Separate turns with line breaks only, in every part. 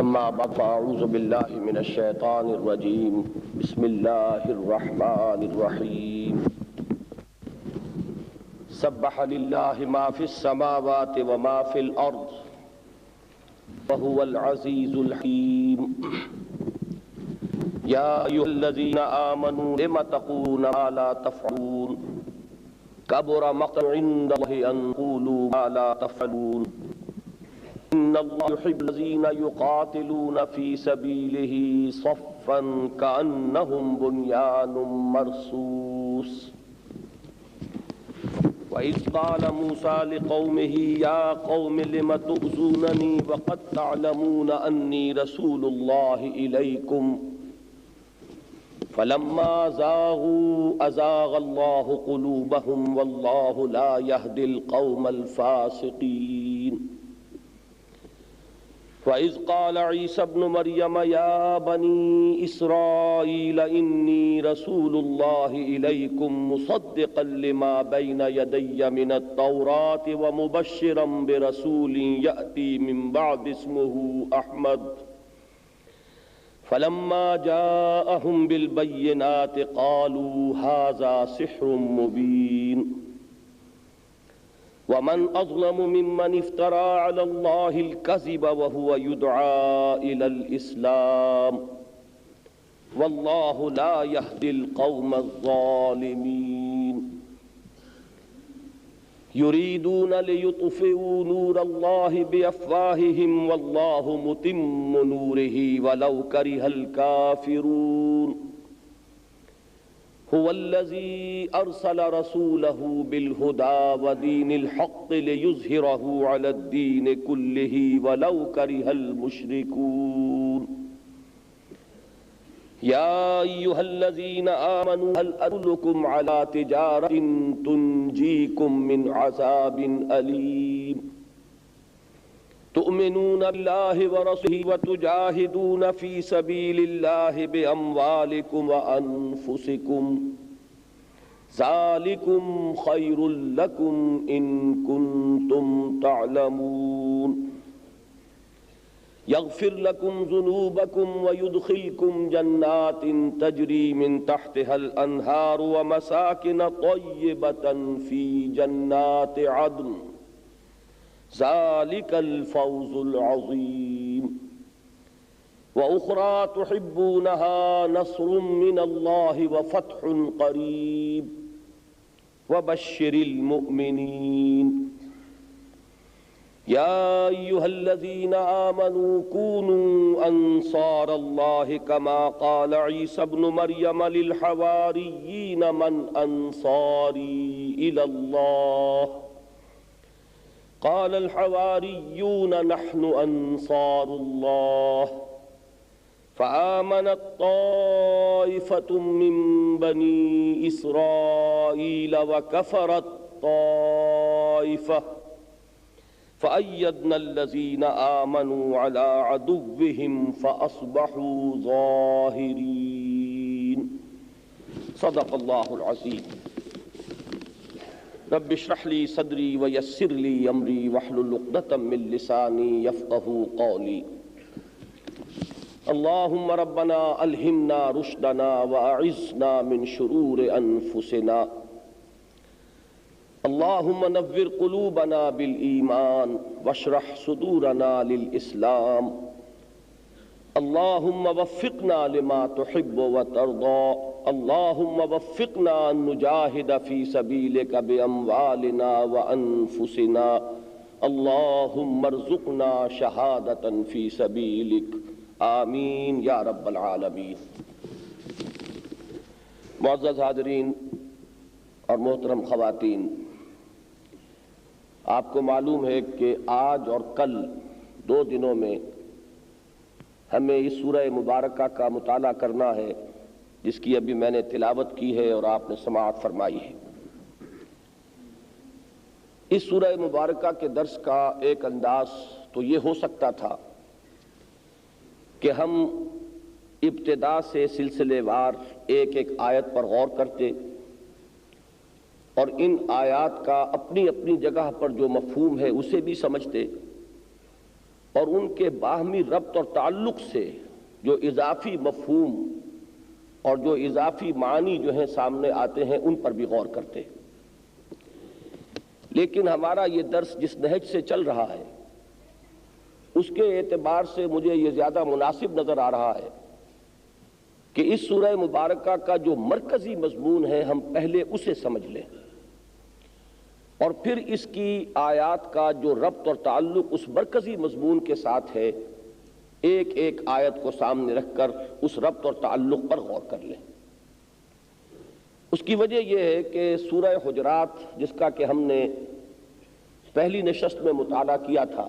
اما بعد فاعوذ باللہ من الشیطان الرجیم بسم اللہ الرحمن الرحیم سبح للہ ما فی السماوات وما فی الارض وهو العزیز الحکیم یا ایھا الذین آمنوا لم تقولون ما لا تفعلون کبر مقتا عند اللہ ان تقولوا ما لا تفعلون ان اللہ يحب الذین یقاتلون فی سبیلہ صفا کأنہم بنیان مرصوص وَإِذْ قَالَ مُوسَىٰ لِقَوْمِهِ يَا قَوْمِ لِمَ تُؤْذُونَنِي وَقَدْ تَعْلَمُونَ أَنِّي رَسُولُ اللَّهِ إِلَيْكُمْ فَلَمَّا زَاغُوا أَزَاغَ اللَّهُ قُلُوبَهُمْ وَاللَّهُ لَا يَهْدِي الْقَوْمَ الْفَاسِقِينَ وَإِذْ قَالَ عِيسَى ابْنُ مَرْيَمَ يَا بَنِي إِسْرَائِيلَ إِنِّي رَسُولُ اللَّهِ إِلَيْكُمْ مُصَدِّقًا لِمَا بَيْنَ يَدَيَّ مِنَ التَّوْرَاةِ وَمُبَشِّرًا بِرَسُولٍ يَأْتِي مِن بَعْدِي اسْمُهُ أَحْمَدُ فَلَمَّا جَاءَهُم بِالْبَيِّنَاتِ قَالُوا هَٰذَا سِحْرٌ مُّبِينٌ وَمَنْ أَظْلَمُ مِمَّنِ افْتَرَىٰ عَلَى اللَّهِ الْكَذِبَ وَهُوَ يُدْعَىٰ إِلَى الْإِسْلَامِ وَاللَّهُ لَا يَهْدِي الْقَوْمَ الظَّالِمِينَ يُرِيدُونَ لِيُطْفِئُوا نُورَ اللَّهِ بِأَفْوَاهِهِمْ وَاللَّهُ مُتِمُّ نُورِهِ وَلَوْ كَرِهَ الْكَافِرُونَ هو الذي أرسل رسوله بالهدى ودين الحق ليظهره على الدين كله ولو كره المشركون يا أيها الذين آمنوا هل أدلكم على تجارة تنجيكم من عذاب أليم تؤمنون بالله ورسوله وتجاهدون في سبيل الله بأموالكم وأنفسكم ذلكم خير لكم إن كنتم تعلمون يغفر لكم ذنوبكم ويدخلكم جنات تجري من تحتها الأنهار ومساكن طيبة في جنات عدن ذلك الفوز العظيم وأخرى تحبونها نصر من الله وفتح قريب وبشر المؤمنين يا أيها الذين آمنوا كونوا أنصار الله كما قال عيسى ابن مريم للحواريين من أنصاري إلى الله قال الحواريون نحن أنصار الله فآمنت طائفة من بني إسرائيل وكفرت طائفة فأيدنا الذين آمنوا على عدوهم فأصبحوا ظاهرين صدق الله العظيم رب اشرح لي صدري ويسر لي امري واحلل عقدة من لساني يفقهوا قولي اللهم ربنا الهمنا رشدنا واعذنا من شرور انفسنا اللهم نور قلوبنا بالإيمان واشرح صدورنا للإسلام اللهم وفقنا لما تحب وترضى اللهم وفقنا أن نجاهد في سبيلك بأموالنا وأنفسنا اللهم ارزقنا شهادة في سبيلك آمین یا رب العالمین۔ معزز حاضرین اور محترم خواتین، آپ کو معلوم ہے کہ آج اور کل 2 دنوں میں ہمیں اس سورہ مبارکہ کا مطالعہ کرنا ہے، جس کی ابھی میں نے تلاوت کی ہے اور آپ نے سماعت فرمائی ہے۔ اس سورہ مبارکہ کے درس کا ایک انداز تو یہ ہو سکتا تھا کہ ہم ابتدا سے سلسلے وار ایک ایک آیت پر غور کرتے اور ان آیات کا اپنی اپنی جگہ پر جو مفہوم ہے اسے بھی سمجھتے، اور ان کے باہمی ربط اور تعلق سے جو اضافی مفہوم اور جو اضافی معنی جو ہیں سامنے آتے ہیں ان پر بھی غور کرتے۔ لیکن ہمارا یہ درس جس نہج سے چل رہا ہے اس کے اعتبار سے مجھے یہ زیادہ مناسب نظر آ رہا ہے کہ اس سورہ مبارکہ کا جو مرکزی مضمون ہے ہم پہلے اسے سمجھ لیں، اور پھر اس کی آیات کا جو ربط اور تعلق اس مرکزی مضمون کے ساتھ ہے ایک ایک آیت کو سامنے رکھ کر اس ربط اور تعلق پر غور کر لیں۔ اس کی وجہ یہ ہے کہ سورہ حجرات جس کا کہ ہم نے پہلی نشست میں مطالعہ کیا تھا،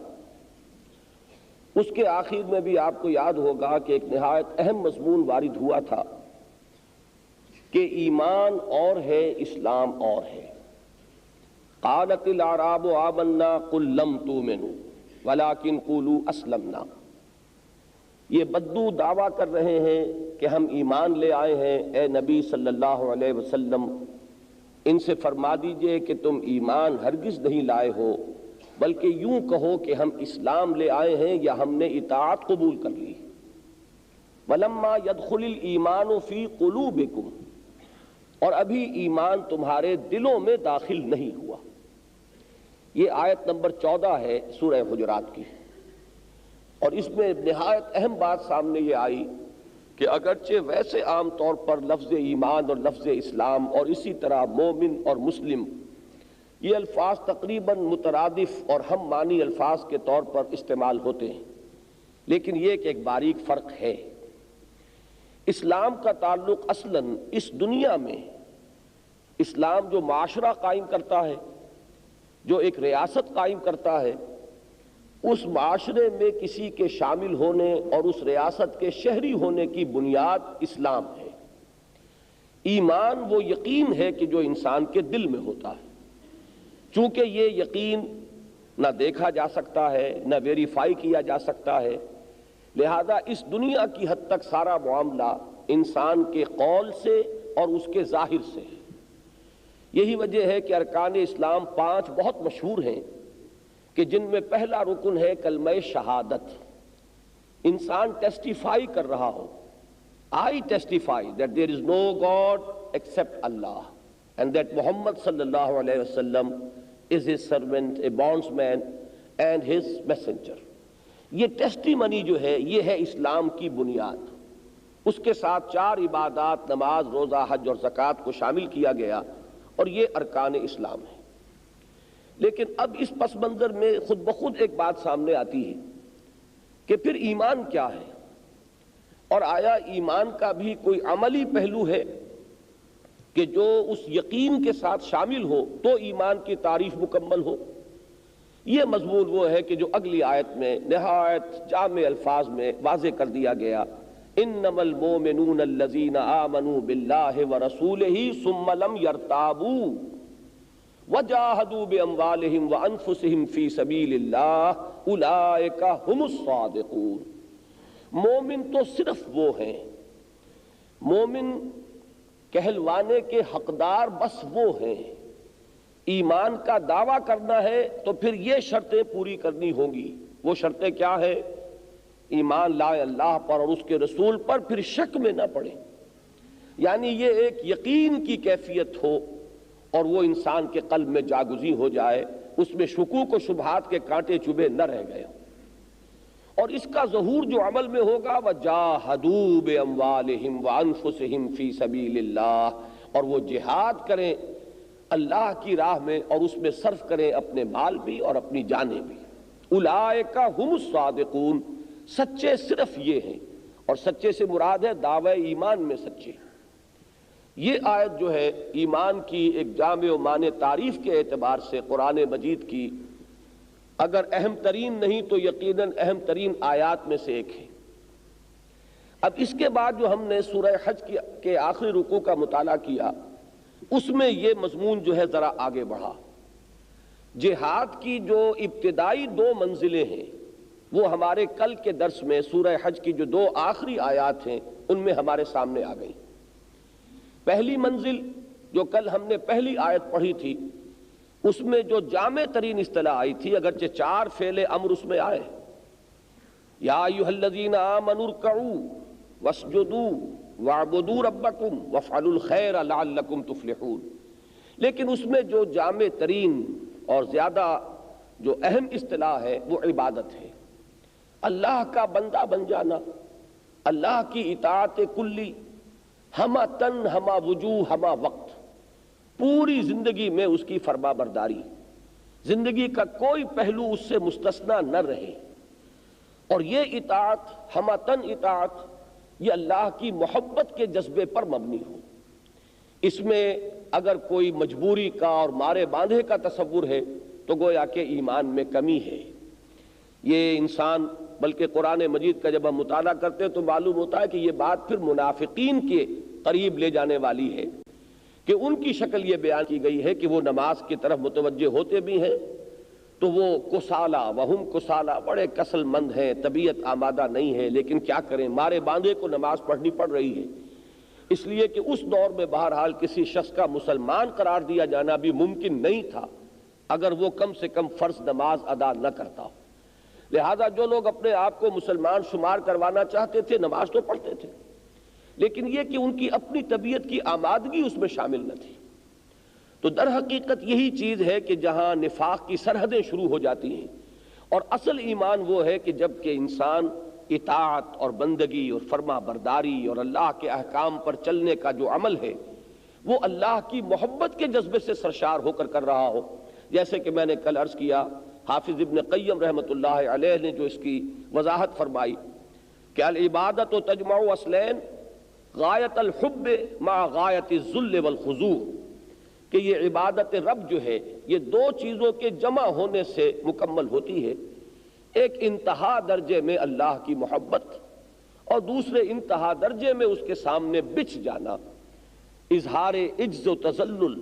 اس کے آخر میں بھی آپ کو یاد ہوگا کہ ایک نہایت اہم مضمون وارد ہوا تھا کہ ایمان اور ہے، اسلام اور ہے۔ قالت الاعراب آمنا قل لم تؤمنوا ولکن قولوا اسلمنا۔ یہ بدو دعویٰ کر رہے ہیں کہ ہم ایمان لے آئے ہیں، اے نبی صلی اللہ علیہ وسلم ان سے فرما دیجئے کہ تم ایمان ہرگز نہیں لائے ہو، بلکہ یوں کہو کہ ہم اسلام لے آئے ہیں یا ہم نے اطاعت قبول کر لی۔ وَلَمَّا يَدْخُلِ الْإِيمَانُ فِي قُلُوبِكُمْ، اور ابھی ایمان تمہارے دلوں میں داخل نہیں ہوا۔ یہ آیت نمبر 14 ہے سورہ حجرات کی، اور اس میں نہایت اہم بات سامنے یہ آئی کہ اگرچہ ویسے عام طور پر لفظ ایمان اور لفظ اسلام اور اسی طرح مومن اور مسلم یہ الفاظ تقریباً مترادف اور ہم معنی الفاظ کے طور پر استعمال ہوتے ہیں، لیکن یہ کہ ایک باریک فرق ہے۔ اسلام کا تعلق اصلاً اس دنیا میں اسلام جو معاشرہ قائم کرتا ہے، جو ایک ریاست قائم کرتا ہے، اس معاشرے میں کسی کے شامل ہونے اور اس ریاست کے شہری ہونے کی بنیاد اسلام ہے۔ ایمان وہ یقین ہے کہ جو انسان کے دل میں ہوتا ہے، چونکہ یہ یقین نہ دیکھا جا سکتا ہے، نہ ویریفائی کیا جا سکتا ہے، لہذا اس دنیا کی حد تک سارا معاملہ انسان کے قول سے اور اس کے ظاہر سے ہے۔ یہی وجہ ہے کہ ارکان اسلام 5 بہت مشہور ہیں کہ جن میں پہلا رکن ہے کلمہ شہادت۔ انسان ٹیسٹیفائی کر رہا ہو، I testify that there is no God except Allah and that Muhammad sallallahu alayhi wasallam is his servant, a bondsman and his messenger۔ یہ ٹیسٹیمنی جو ہے یہ ہے اسلام کی بنیاد۔ اس کے ساتھ 4 عبادات، نماز، روزہ، حج اور زکوٰۃ کو شامل کیا گیا، اور یہ ارکان اسلام ہے۔ لیکن اب اس پس منظر میں خود بخود ایک بات سامنے آتی ہے کہ پھر ایمان کیا ہے، اور آیا ایمان کا بھی کوئی عملی پہلو ہے کہ جو اس یقین کے ساتھ شامل ہو تو ایمان کی تعریف مکمل ہو۔ یہ مضمون وہ ہے کہ جو اگلی آیت میں نہایت جامع الفاظ میں واضح کر دیا گیا، انما المؤمنون الذین آمنوا باللہ ورسولہ ثم لم یرتابوا وجاہدوا باموالہم وانفسہم فی سبیل اللہ اولئک ھم الصادقون۔ مومن تو صرف وہ ہیں، مومن کہلوانے کے حقدار بس وہ ہیں۔ ایمان کا دعویٰ کرنا ہے تو پھر یہ شرطیں پوری کرنی ہوں گی۔ وہ شرطیں کیا ہے؟ ایمان لائے اللہ پر اور اس کے رسول پر، پھر شک میں نہ پڑے، یعنی یہ ایک یقین کی کیفیت ہو اور وہ انسان کے قلب میں جاگزی ہو جائے، اس میں شکوک و شبہات کے کانٹے چبھے نہ رہ گئے، اور اس کا ظہور جو عمل میں ہوگا وَجَاهَدُوا بِأَمْوَالِهِمْ وَأَنفُسِهِمْ فِي سَبِيلِ اللَّهِ، اور وہ جہاد کریں اللہ کی راہ میں اور اس میں صرف کریں اپنے مال بھی اور اپنی جانیں بھی۔ اولئک ھم الصادقون، سچے صرف یہ ہیں، اور سچے سے مراد ہے دعوی ایمان میں سچے۔ یہ آیت جو ہے ایمان کی ایک جامع و معنی تعریف کے اعتبار سے قرآن مجید کی اگر اہم ترین نہیں تو یقیناً اہم ترین آیات میں سے ایک ہے۔ اب اس کے بعد جو ہم نے سورہ حج کے آخری رکوع کا مطالعہ کیا، اس میں یہ مضمون جو ہے ذرا آگے بڑھا۔ جہاد کی جو ابتدائی 2 منزلیں ہیں وہ ہمارے کل کے درس میں سورہ حج کی جو 2 آخری آیات ہیں ان میں ہمارے سامنے آ گئی۔ پہلی منزل جو کل ہم نے پہلی آیت پڑھی تھی اس میں جو جامع ترین اصطلاح آئی تھی، اگرچہ 4 فعل امر اس میں آئے، یا ایھا الذین آمنوا ارکعوا واسجدوا واعبدوا ربکم وافعلوا الخیر لعلکم تفلحون. لیکن اس میں جو جامع ترین اور زیادہ جو اہم اصطلاح ہے وہ عبادت ہے. اللہ کا بندہ بن جانا، اللہ کی اطاعت کلی، ہمہ تن ہمہ وجوہ ہمہ وقت، پوری زندگی میں اس کی فرما برداری، زندگی کا کوئی پہلو اس سے مستثنی نہ رہے. اور یہ اطاعت، ہمہ تن اطاعت، یہ اللہ کی محبت کے جذبے پر مبنی ہو. اس میں اگر کوئی مجبوری کا اور مارے باندھے کا تصور ہے تو گویا کہ ایمان میں کمی ہے. یہ انسان، بلکہ قرآن مجید کا جب ہم مطالعہ کرتے ہیں تو معلوم ہوتا ہے کہ یہ بات پھر منافقین کے قریب لے جانے والی ہے کہ ان کی شکل یہ بیان کی گئی ہے کہ وہ نماز کی طرف متوجہ ہوتے بھی ہیں تو وہ کسالہ وہم کسالہ، بڑے کسل مند ہیں، طبیعت آمادہ نہیں ہے، لیکن کیا کریں، مارے باندھے کو نماز پڑھنی پڑ رہی ہے. اس لیے کہ اس دور میں بہرحال کسی شخص کا مسلمان قرار دیا جانا بھی ممکن نہیں تھا اگر وہ کم سے کم فرض نماز ادا نہ کرتا ہو. لہذا جو لوگ اپنے آپ کو مسلمان شمار کروانا چاہتے تھے نماز تو پڑھتے تھے، لیکن یہ کہ ان کی اپنی طبیعت کی آمادگی اس میں شامل نہ تھی. تو در حقیقت یہی چیز ہے کہ جہاں نفاق کی سرحدیں شروع ہو جاتی ہیں. اور اصل ایمان وہ ہے کہ جب کہ انسان اطاعت اور بندگی اور فرما برداری اور اللہ کے احکام پر چلنے کا جو عمل ہے وہ اللہ کی محبت کے جذبے سے سرشار ہو کر رہا ہو. جیسے کہ میں نے کل عرض کیا، حافظ ابن قیم رحمۃ اللہ علیہ نے جو اس کی وضاحت فرمائی کہ العبادت تجمع اصلین غایت الحب مع غایت الذل والخضوع، کہ یہ عبادت رب جو ہے یہ دو چیزوں کے جمع ہونے سے مکمل ہوتی ہے. ایک انتہا درجے میں اللہ کی محبت اور دوسرے انتہا درجے میں اس کے سامنے بچھ جانا، اظہار عجز و تذلل،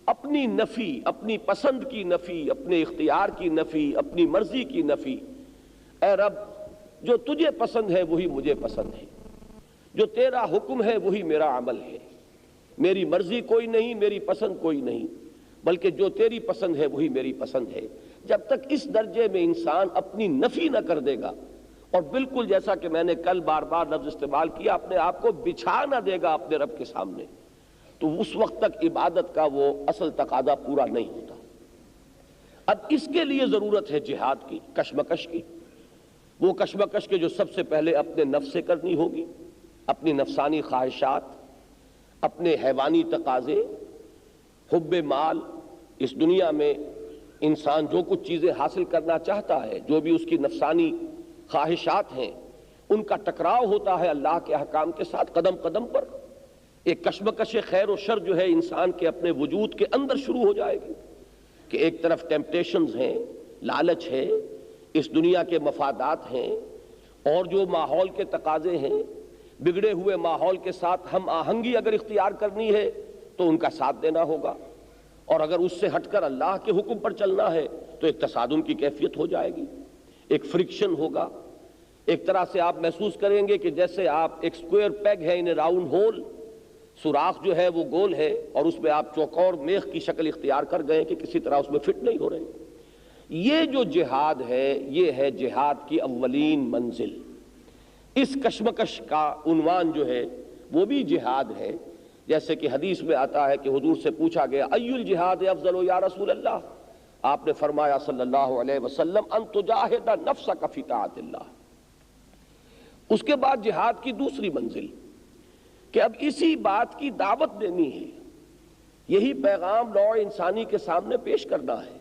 اپنی نفی، اپنی پسند کی نفی، اپنے اختیار کی نفی، اپنی مرضی کی نفی. اے رب، جو تجھے پسند ہے وہی مجھے پسند ہے، جو تیرا حکم ہے وہی میرا عمل ہے، میری مرضی کوئی نہیں، میری پسند کوئی نہیں، بلکہ جو تیری پسند ہے وہی میری پسند ہے. جب تک اس درجے میں انسان اپنی نفی نہ کر دے گا اور بالکل جیسا کہ میں نے کل بار بار لفظ استعمال کیا، اپنے آپ کو بچھا نہ دے گا اپنے رب کے سامنے، تو اس وقت تک عبادت کا وہ اصل تقاضا پورا نہیں ہوتا. اب اس کے لیے ضرورت ہے جہاد کی، کشمکش کی. وہ کشمکش کے جو سب سے پہلے اپنے نفس سے کرنی ہوگی، اپنی نفسانی خواہشات، اپنے حیوانی تقاضے، حب مال. اس دنیا میں انسان جو کچھ چیزیں حاصل کرنا چاہتا ہے، جو بھی اس کی نفسانی خواہشات ہیں، ان کا ٹکراؤ ہوتا ہے اللہ کے احکام کے ساتھ قدم قدم پر. ایک کشمکش خیر و شر جو ہے انسان کے اپنے وجود کے اندر شروع ہو جائے گی کہ ایک طرف ٹیمپٹیشنز ہیں، لالچ ہے، اس دنیا کے مفادات ہیں، اور جو ماحول کے تقاضے ہیں، بگڑے ہوئے ماحول کے ساتھ ہم آہنگی اگر اختیار کرنی ہے تو ان کا ساتھ دینا ہوگا، اور اگر اس سے ہٹ کر اللہ کے حکم پر چلنا ہے تو ایک تصادم کی کیفیت ہو جائے گی، ایک فرکشن ہوگا. ایک طرح سے آپ محسوس کریں گے کہ جیسے آپ ایک سکوئر پیگ ہے ان اے راؤنڈ ہول، سوراخ جو ہے وہ گول ہے اور اس میں آپ چوکور میخ کی شکل اختیار کر گئے کہ کسی طرح اس میں فٹ نہیں ہو رہے. یہ جو جہاد ہے یہ ہے جہاد کی اولین منزل. اس کشمکش کا عنوان جو ہے وہ بھی جہاد ہے. جیسے کہ حدیث میں آتا ہے کہ حضور سے پوچھا گیا ای الجہاد افضل یا رسول اللہ، آپ نے فرمایا صلی اللہ علیہ وسلم ان تجاہد نفسک فی طاعت اللہ. اس کے بعد جہاد کی دوسری منزل کہ اب اسی بات کی دعوت دینی ہے، یہی پیغام نوع انسانی کے سامنے پیش کرنا ہے.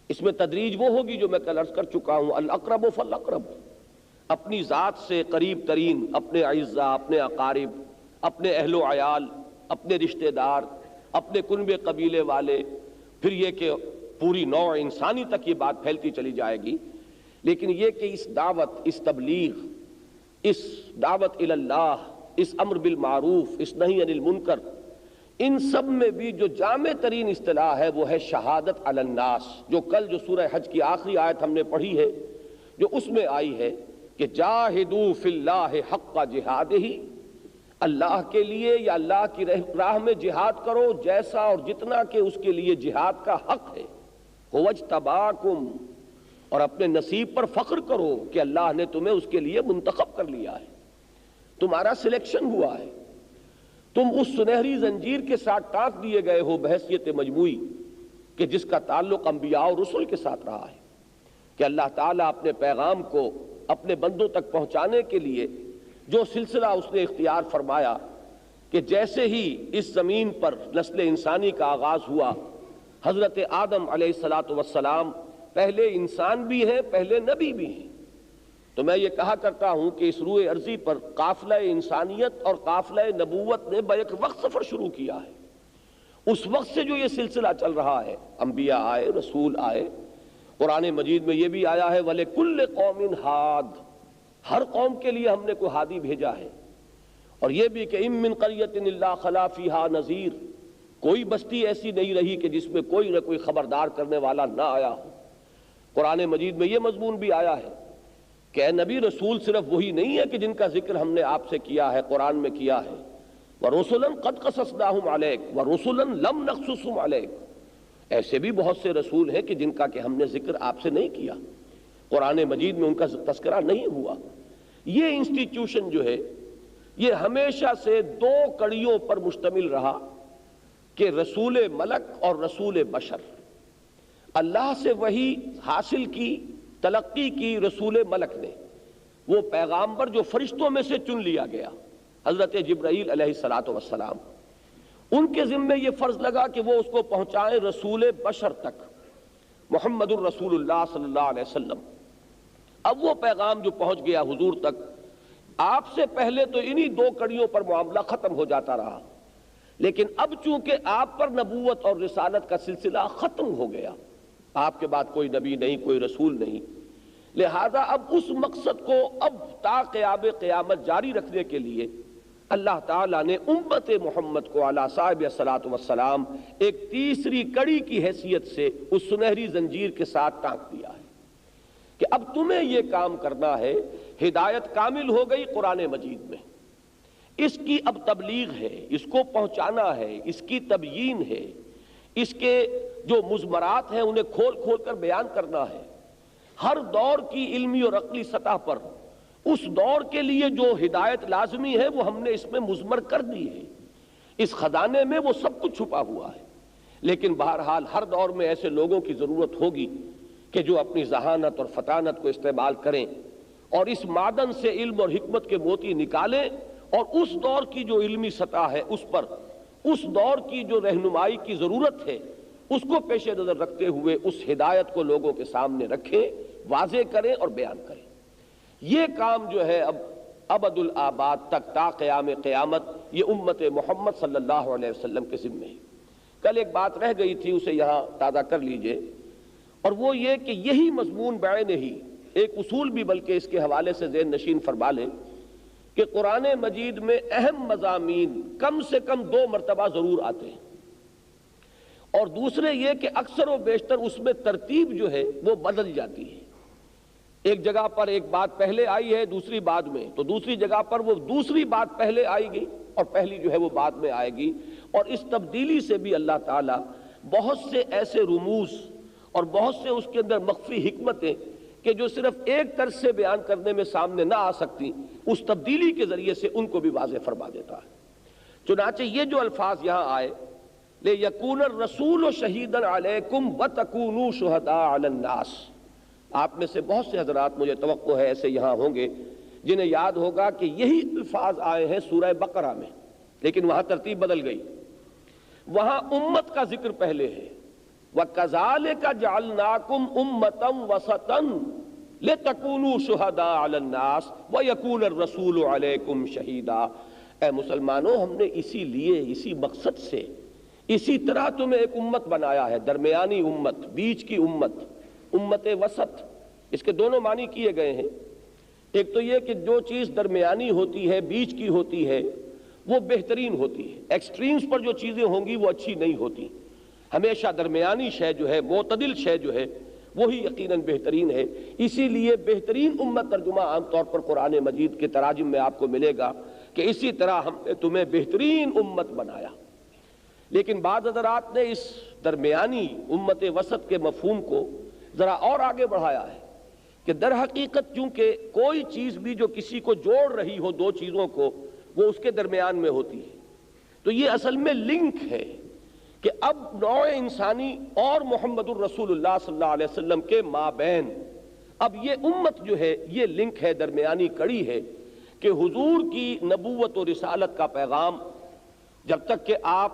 اس میں تدریج وہ ہوگی جو میں کل عرض کر چکا ہوں، الاقرب فالاقرب، اپنی ذات سے قریب ترین، اپنے اعزاء، اپنے اقارب، اپنے اہل و عیال، اپنے رشتہ دار، اپنے کنبے قبیلے والے، پھر یہ کہ پوری نوع انسانی تک یہ بات پھیلتی چلی جائے گی. لیکن یہ کہ اس دعوت، اس تبلیغ، اس دعوت اللہ، اس امر بالمعروف، اس نہی عن المنکر، ان سب میں بھی جو جامع ترین اصطلاح ہے وہ ہے شہادت علی الناس، جو کل جو سورہ حج کی آخری آیت ہم نے پڑھی ہے جو اس میں آئی ہے کہ جاہدوا فی اللہ حق جہادہ، اللہ کے لیے یا اللہ کی راہ میں جہاد کرو جیسا اور جتنا کہ اس کے لیے جہاد کا حق ہے. هو اجتباکم، اور اپنے نصیب پر فخر کرو کہ اللہ نے تمہیں اس کے لیے منتخب کر لیا ہے، تمہارا سلیکشن ہوا ہے، تم اس سنہری زنجیر کے ساتھ ٹانک دیے گئے ہو بحیثیت مجموعی کہ جس کا تعلق انبیاء اور رسل کے ساتھ رہا ہے، کہ اللہ تعالیٰ اپنے پیغام کو اپنے بندوں تک پہنچانے کے لیے جو سلسلہ اس نے اختیار فرمایا کہ جیسے ہی اس زمین پر نسل انسانی کا آغاز ہوا، حضرت آدم علیہ السلام پہلے انسان بھی ہیں، پہلے نبی بھی ہیں۔ تو میں یہ کہا کرتا ہوں کہ اس روئے ارضی پر قافلہ انسانیت اور قافلہ نبوت نے بیک وقت سفر شروع کیا ہے۔ اس وقت سے جو یہ سلسلہ چل رہا ہے، انبیاء آئے، رسول آئے، قرآن مجید میں یہ بھی آیا ہے وَلِكُلِّ قَوْمٍ ہَادٍ، ہر قوم کے لیے ہم نے کوئی ہادی بھیجا ہے، اور یہ بھی کہ اِن مِّن قَرْيَةٍ إِلَّا خَلَا فِيهَا نَذِيرٌ، کوئی بستی ایسی نہیں رہی کہ جس میں کوئی نہ کوئی خبردار کرنے والا نہ آیا ہو۔ قرآن مجید میں یہ مضمون بھی آیا ہے کہ اے نبی، رسول صرف وہی نہیں ہے کہ جن کا ذکر ہم نے آپ سے کیا ہے، قرآن میں کیا ہے، وَرُسُلًا قَدْ قَصَصْنَاهُمْ عَلَيْكَ وَرُسُلًا لَمْ نَقْصُصْهُمْ عَلَيْكَ، ایسے بھی بہت سے رسول ہیں کہ جن کا کہ ہم نے ذکر آپ سے نہیں کیا، قرآن مجید میں ان کا تذکرہ نہیں ہوا۔ یہ انسٹیٹیوشن جو ہے یہ ہمیشہ سے دو کڑیوں پر مشتمل رہا کہ رسول ملک اور رسول بشر۔ اللہ سے وحی حاصل کی، تلقی کی رسول ملک نے، وہ پیغامبر جو فرشتوں میں سے چن لیا گیا، حضرت جبرائیل علیہ السلام، ان کے ذمے یہ فرض لگا کہ وہ اس کو پہنچائیں رسول بشر تک، محمد الرسول اللہ صلی اللہ علیہ وسلم۔ اب وہ پیغام جو پہنچ گیا حضور تک، آپ سے پہلے تو انہی دو کڑیوں پر معاملہ ختم ہو جاتا رہا، لیکن اب چونکہ آپ پر نبوت اور رسالت کا سلسلہ ختم ہو گیا، آپ کے بعد کوئی نبی نہیں، کوئی رسول نہیں، لہذا اب اس مقصد کو اب تا قیام قیامت جاری رکھنے کے لیے اللہ تعالیٰ نے امت محمد کو علی صاحب الصلاۃ والسلام ایک تیسری کڑی کی حیثیت سے اس سنہری زنجیر کے ساتھ ٹانک دیا ہے کہ اب تمہیں یہ کام کرنا ہے۔ ہدایت کامل ہو گئی قرآن مجید میں، اس کی اب تبلیغ ہے، اس کو پہنچانا ہے، اس کی تبیین ہے، اس کے جو مضمرات ہیں انہیں کھول کھول کر بیان کرنا ہے۔ ہر دور کی علمی اور عقلی سطح پر اس دور کے لیے جو ہدایت لازمی ہے وہ ہم نے اس میں مضمر کر دی ہے، اس خزانے میں وہ سب کچھ چھپا ہوا ہے۔ لیکن بہرحال ہر دور میں ایسے لوگوں کی ضرورت ہوگی کہ جو اپنی ذہانت اور فطانت کو استعمال کریں اور اس معدن سے علم اور حکمت کے موتی نکالیں، اور اس دور کی جو علمی سطح ہے اس پر اس دور کی جو رہنمائی کی ضرورت ہے اس کو پیش نظر رکھتے ہوئے اس ہدایت کو لوگوں کے سامنے رکھیں، واضح کریں اور بیان کریں۔ یہ کام جو ہے اب ابد الآباد تک تا قیام قیامت یہ امت محمد صلی اللہ علیہ وسلم کے ذمے ہے۔ کل ایک بات رہ گئی تھی، اسے یہاں تازہ کر لیجئے، اور وہ یہ کہ یہی مضمون بعین ہی ایک اصول بھی بلکہ اس کے حوالے سے ذہن نشین فرما لیں کہ قرآن مجید میں اہم مضامین کم سے کم 2 مرتبہ ضرور آتے ہیں، اور دوسرے یہ کہ اکثر و بیشتر اس میں ترتیب جو ہے وہ بدل جاتی ہے۔ ایک جگہ پر ایک بات پہلے آئی ہے، دوسری بعد میں، تو دوسری جگہ پر وہ دوسری بات پہلے آئے گی اور پہلی جو ہے وہ بعد میں آئے گی، اور اس تبدیلی سے بھی اللہ تعالیٰ بہت سے ایسے رموز اور بہت سے اس کے اندر مخفی حکمتیں کہ جو صرف ایک طرز سے بیان کرنے میں سامنے نہ آ سکتی، اس تبدیلی کے ذریعے سے ان کو بھی واضح فرما دیتا ہے۔ چنانچہ یہ جو الفاظ یہاں آئے لِيَكُونَ الرَّسُولُ شَهِيدًا عَلَيْكُمْ وَتَكُونُوا شُهَدَاءَ عَلَى النَّاسِ، آپ میں سے بہت سے حضرات مجھے توقع ہے ایسے یہاں ہوں گے جنہیں یاد ہوگا کہ یہی الفاظ آئے ہیں سورہ بقرہ میں، لیکن وہاں ترتیب بدل گئی، وہاں امت کا ذکر پہلے ہے، وَكَذَلِكَ جَعَلْنَاكُمْ أُمَّةً وَسَطًا لِتَكُونُوا شُهَدَاءَ عَلَى النَّاسِ وَيَكُونَ الرَّسُولُ عَلَيْكُمْ شَهِيدًا۔ اے مسلمانوں، ہم نے اسی لیے، اسی مقصد سے، اسی طرح تمہیں ایک امت بنایا ہے، درمیانی امت، بیچ کی امت، امت وسط۔ اس کے دونوں معنی کیے گئے ہیں۔ ایک تو یہ کہ جو چیز درمیانی ہوتی ہے، بیچ کی ہوتی ہے، وہ بہترین ہوتی ہے۔ ایکسٹریمز پر جو چیزیں ہوں گی وہ اچھی نہیں ہوتی، ہمیشہ درمیانی شے جو ہے، معتدل شے جو ہے، وہی یقیناً بہترین ہے۔ اسی لیے بہترین امت ترجمہ عام طور پر قرآن مجید کے تراجم میں آپ کو ملے گا کہ اسی طرح ہم نے تمہیں بہترین امت بنایا۔ لیکن بعض حضرات نے اس درمیانی امت وسط کے مفہوم کو ذرا اور آگے بڑھایا ہے، کہ در حقیقت چونکہ کوئی چیز بھی جو کسی کو جوڑ رہی ہو دو چیزوں کو وہ اس کے درمیان میں ہوتی ہے، تو یہ اصل میں لنک ہے کہ اب نوع انسانی اور محمد الرسول اللہ صلی اللہ علیہ وسلم کے مابین اب یہ امت جو ہے یہ لنک ہے، درمیانی کڑی ہے کہ حضور کی نبوت و رسالت کا پیغام جب تک کہ آپ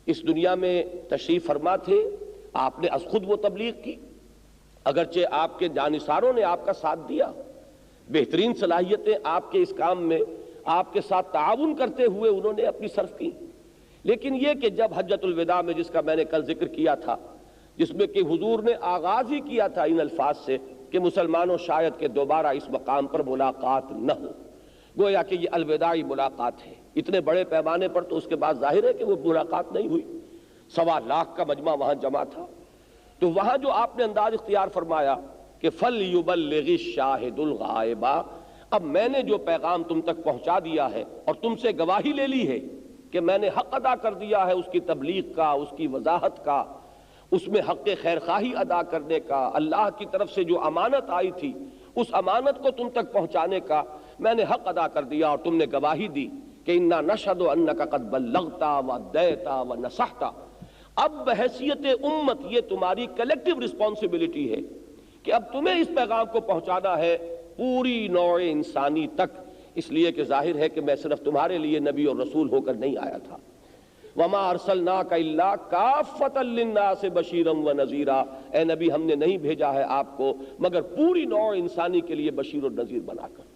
اس دنیا میں تشریف فرما تھے آپ نے از خود وہ تبلیغ کی، اگرچہ آپ کے جانثاروں نے آپ کا ساتھ دیا، بہترین صلاحیتیں آپ کے اس کام میں آپ کے ساتھ تعاون کرتے ہوئے انہوں نے اپنی صرف کی، لیکن یہ کہ جب حجۃ الوداع میں جس کا میں نے کل ذکر کیا تھا، جس میں کہ حضور نے آغاز ہی کیا تھا ان الفاظ سے کہ مسلمانوں شاید کہ دوبارہ اس مقام پر ملاقات نہ ہو، گویا کہ یہ الوداعی ملاقات ہے، اتنے بڑے پیمانے پر تو اس کے بعد ظاہر ہے کہ وہ ملاقات نہیں ہوئی، 1.25 لاکھ کا مجمع وہاں جمع تھا، تو وہاں جو آپ نے انداز اختیار فرمایا کہ فَلْيُبَلِّغِ الشَّاهِدُ الْغَائِبَ، اب میں نے جو پیغام تم تک پہنچا دیا ہے اور تم سے گواہی لے لی ہے کہ میں نے حق ادا کر دیا ہے اس کی تبلیغ کا، اس کی وضاحت کا، اس میں حق خیر خواہی ادا کرنے کا، اللہ کی طرف سے جو امانت آئی تھی اس امانت کو تم تک پہنچانے کا میں نے حق ادا کر دیا اور تم نے گواہی دی کہ اِنَّا نَشْهَدُ أَنَّكَ قَدْ بَلَّغْتَ وَأَدَّيْتَ وَنَصَحْتَ۔ اب بحیثیت امت یہ تمہاری کلیکٹیو رسپانسبلٹی ہے کہ اب تمہیں اس پیغام کو پہنچانا ہے پوری نوع انسانی تک، اس لیے کہ ظاہر ہے کہ میں صرف تمہارے لیے نبی اور رسول ہو کر نہیں آیا تھا، وَمَا أَرْسَلْنَاكَ إِلَّا كَافَّةً لِلنَّاسِ بَشِيرًا وَنَذِيرًا، اے نبی ہم نے نہیں بھیجا ہے آپ کو مگر پوری نوع انسانی کے لیے بشیر و نذیر بنا کر۔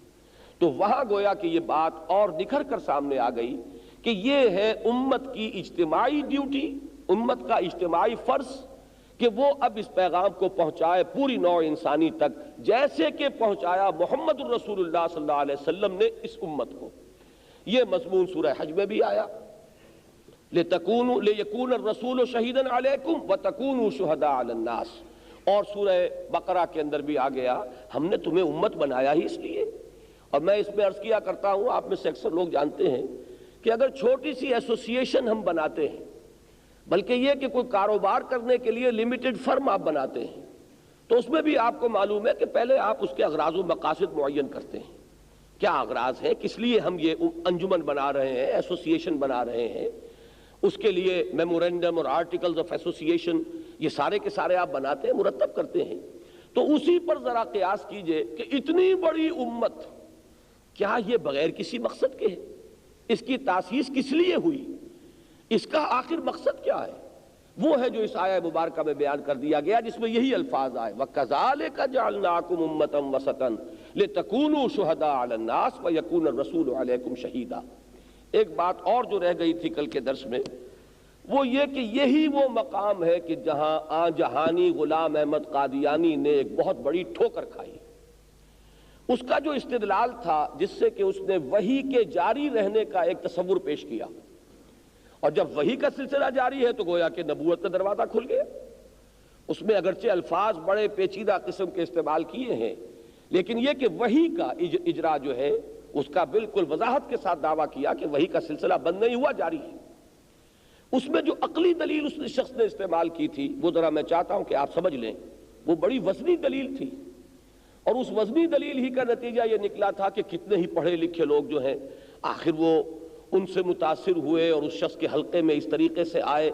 تو وہاں گویا کہ یہ بات اور نکھر کر سامنے آ گئی کہ یہ ہے امت کی اجتماعی ڈیوٹی، امت کا اجتماعی فرض کہ وہ اب اس پیغام کو پہنچائے پوری نوع انسانی تک، جیسے کہ پہنچایا محمد الرسول اللہ صلی اللہ علیہ وسلم نے اس امت کو۔ یہ مضمون سورہ حج میں بھی آیا، لِيَكُونَ الرَّسُولُ شَهِيدًا عَلَيْكُمْ وَتَكُونُوا شُهَدَاءَ عَلَى النَّاسِ، اور سورہ بقرہ کے اندر بھی آ گیا ہم نے تمہیں امت بنایا ہی اس لیے۔ اور میں اس میں عرض کیا کرتا ہوں، آپ میں سے اکثر لوگ جانتے ہیں کہ اگر چھوٹی سی ایسوسییشن ہم بناتے ہیں، بلکہ یہ کہ کوئی کاروبار کرنے کے لیے لمیٹڈ فرم آپ بناتے ہیں، تو اس میں بھی آپ کو معلوم ہے کہ پہلے آپ اس کے اغراض و مقاصد معین کرتے ہیں، کیا اغراض ہیں، کس لیے ہم یہ انجمن بنا رہے ہیں، ایسوسییشن بنا رہے ہیں، اس کے لیے میمورینڈم اور آرٹیکلز آف ایسوسییشن یہ سارے کے سارے آپ بناتے ہیں، مرتب کرتے ہیں۔ تو اسی پر ذرا قیاس کیجئے کہ اتنی بڑی امت کیا یہ بغیر کسی مقصد کے ہے؟ اس کی تاسیس کس لیے ہوئی؟ اس کا آخر مقصد کیا ہے؟ وہ ہے جو اس آیہ مبارکہ میں بیان کر دیا گیا، جس میں یہی الفاظ آئے وَكَذَلِكَ جَعَلْنَاكُمْ أُمَّةً وَسَطًا لِتَكُونُوا شُهَدَاءَ عَلَى النَّاسِ وَيَكُونَ الرَّسُولُ عَلَيْكُمْ شَهِيدًا۔ ایک بات اور جو رہ گئی تھی کل کے درس میں، وہ یہ کہ یہی وہ مقام ہے کہ جہاں آن جہانی غلام احمد قادیانی نے ایک بہت بڑی ٹھوکر کھائی۔ اس کا جو استدلال تھا جس سے کہ اس نے وحی کے جاری رہنے کا ایک تصور پیش کیا، اور جب وحی کا سلسلہ جاری ہے تو گویا کہ نبوت کا دروازہ کھل گیا۔ اس میں اگرچہ الفاظ بڑے پیچیدہ قسم کے استعمال کیے ہیں، لیکن یہ کہ وحی کا اجرا جو ہے اس کا بالکل وضاحت کے ساتھ دعویٰ کیا کہ وحی کا سلسلہ بند نہیں ہوا، جاری ہے۔ اس میں جو عقلی دلیل اس شخص نے استعمال کی تھی وہ ذرا میں چاہتا ہوں کہ آپ سمجھ لیں، وہ بڑی وزنی دلیل تھی، اور اس وزنی دلیل ہی کا نتیجہ یہ نکلا تھا کہ کتنے ہی پڑھے لکھے لوگ جو ہیں آخر وہ ان سے متاثر ہوئے اور اس شخص کے حلقے میں اس طریقے سے آئے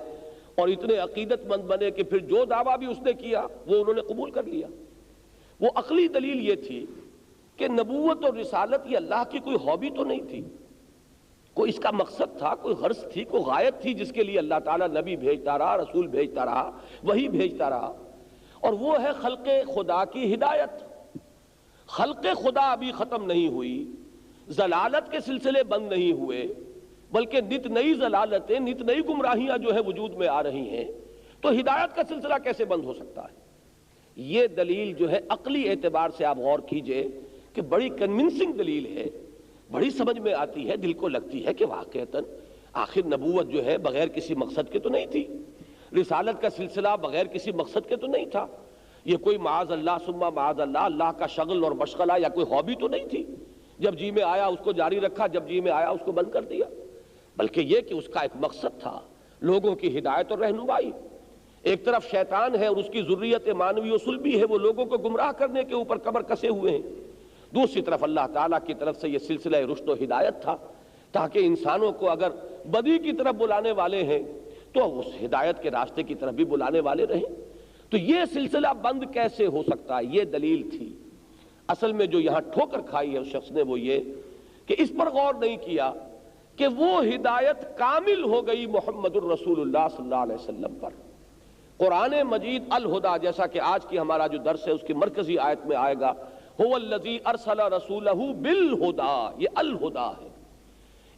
اور اتنے عقیدت مند بنے کہ پھر جو دعویٰ بھی اس نے کیا وہ انہوں نے قبول کر لیا۔ وہ عقلی دلیل یہ تھی کہ نبوت اور رسالت یہ اللہ کی کوئی ہابی تو نہیں تھی، کوئی اس کا مقصد تھا، کوئی غرض تھی، کوئی غایت تھی جس کے لیے اللہ تعالیٰ نبی بھیجتا رہا، رسول بھیجتا رہا، وحی بھیجتا رہا، اور وہ ہے خلق خدا کی ہدایت۔ خلق خدا ابھی ختم نہیں ہوئی، ضلالت کے سلسلے بند نہیں ہوئے، بلکہ نت نئی ضلالتیں، نت نئی گمراہیاں جو ہے وجود میں آ رہی ہیں، تو ہدایت کا سلسلہ کیسے بند ہو سکتا ہے؟ یہ دلیل جو ہے عقلی اعتبار سے آپ غور کیجئے کہ بڑی کنونسنگ دلیل ہے، بڑی سمجھ میں آتی ہے، دل کو لگتی ہے کہ واقعتاً آخر نبوت جو ہے بغیر کسی مقصد کے تو نہیں تھی، رسالت کا سلسلہ بغیر کسی مقصد کے تو نہیں تھا، یہ کوئی معاذ اللہ ثم معاذ اللہ اللہ کا شغل اور مشغلہ یا کوئی ہابی تو نہیں تھی، جب جی میں آیا اس کو جاری رکھا، جب جی میں آیا اس کو بند کر دیا، بلکہ یہ کہ اس کا ایک مقصد تھا، لوگوں کی ہدایت اور رہنمائی۔ ایک طرف شیطان ہے اور اس کی ذریت مانوی و صلبی ہے، وہ لوگوں کو گمراہ کرنے کے اوپر کمر کسے ہوئے ہیں، دوسری طرف اللہ تعالیٰ کی طرف سے یہ سلسلہ رشد و ہدایت تھا تاکہ انسانوں کو اگر بدی کی طرف بلانے والے ہیں تو اس ہدایت کے راستے کی طرف بھی بلانے والے رہیں۔ تو یہ سلسلہ بند کیسے ہو سکتا ہے، یہ دلیل تھی۔ اصل میں جو یہاں ٹھوکر کھائی ہے اس شخص نے وہ یہ کہ اس پر غور نہیں کیا کہ وہ ہدایت کامل ہو گئی محمد الرسول اللہ صلی اللہ علیہ وسلم پر۔ قرآن مجید الہدا، جیسا کہ آج کی ہمارا جو درس ہے اس کی مرکزی آیت میں آئے گا، هو الذی ارسل رسولہ بالہدا، یہ الہدا ہے،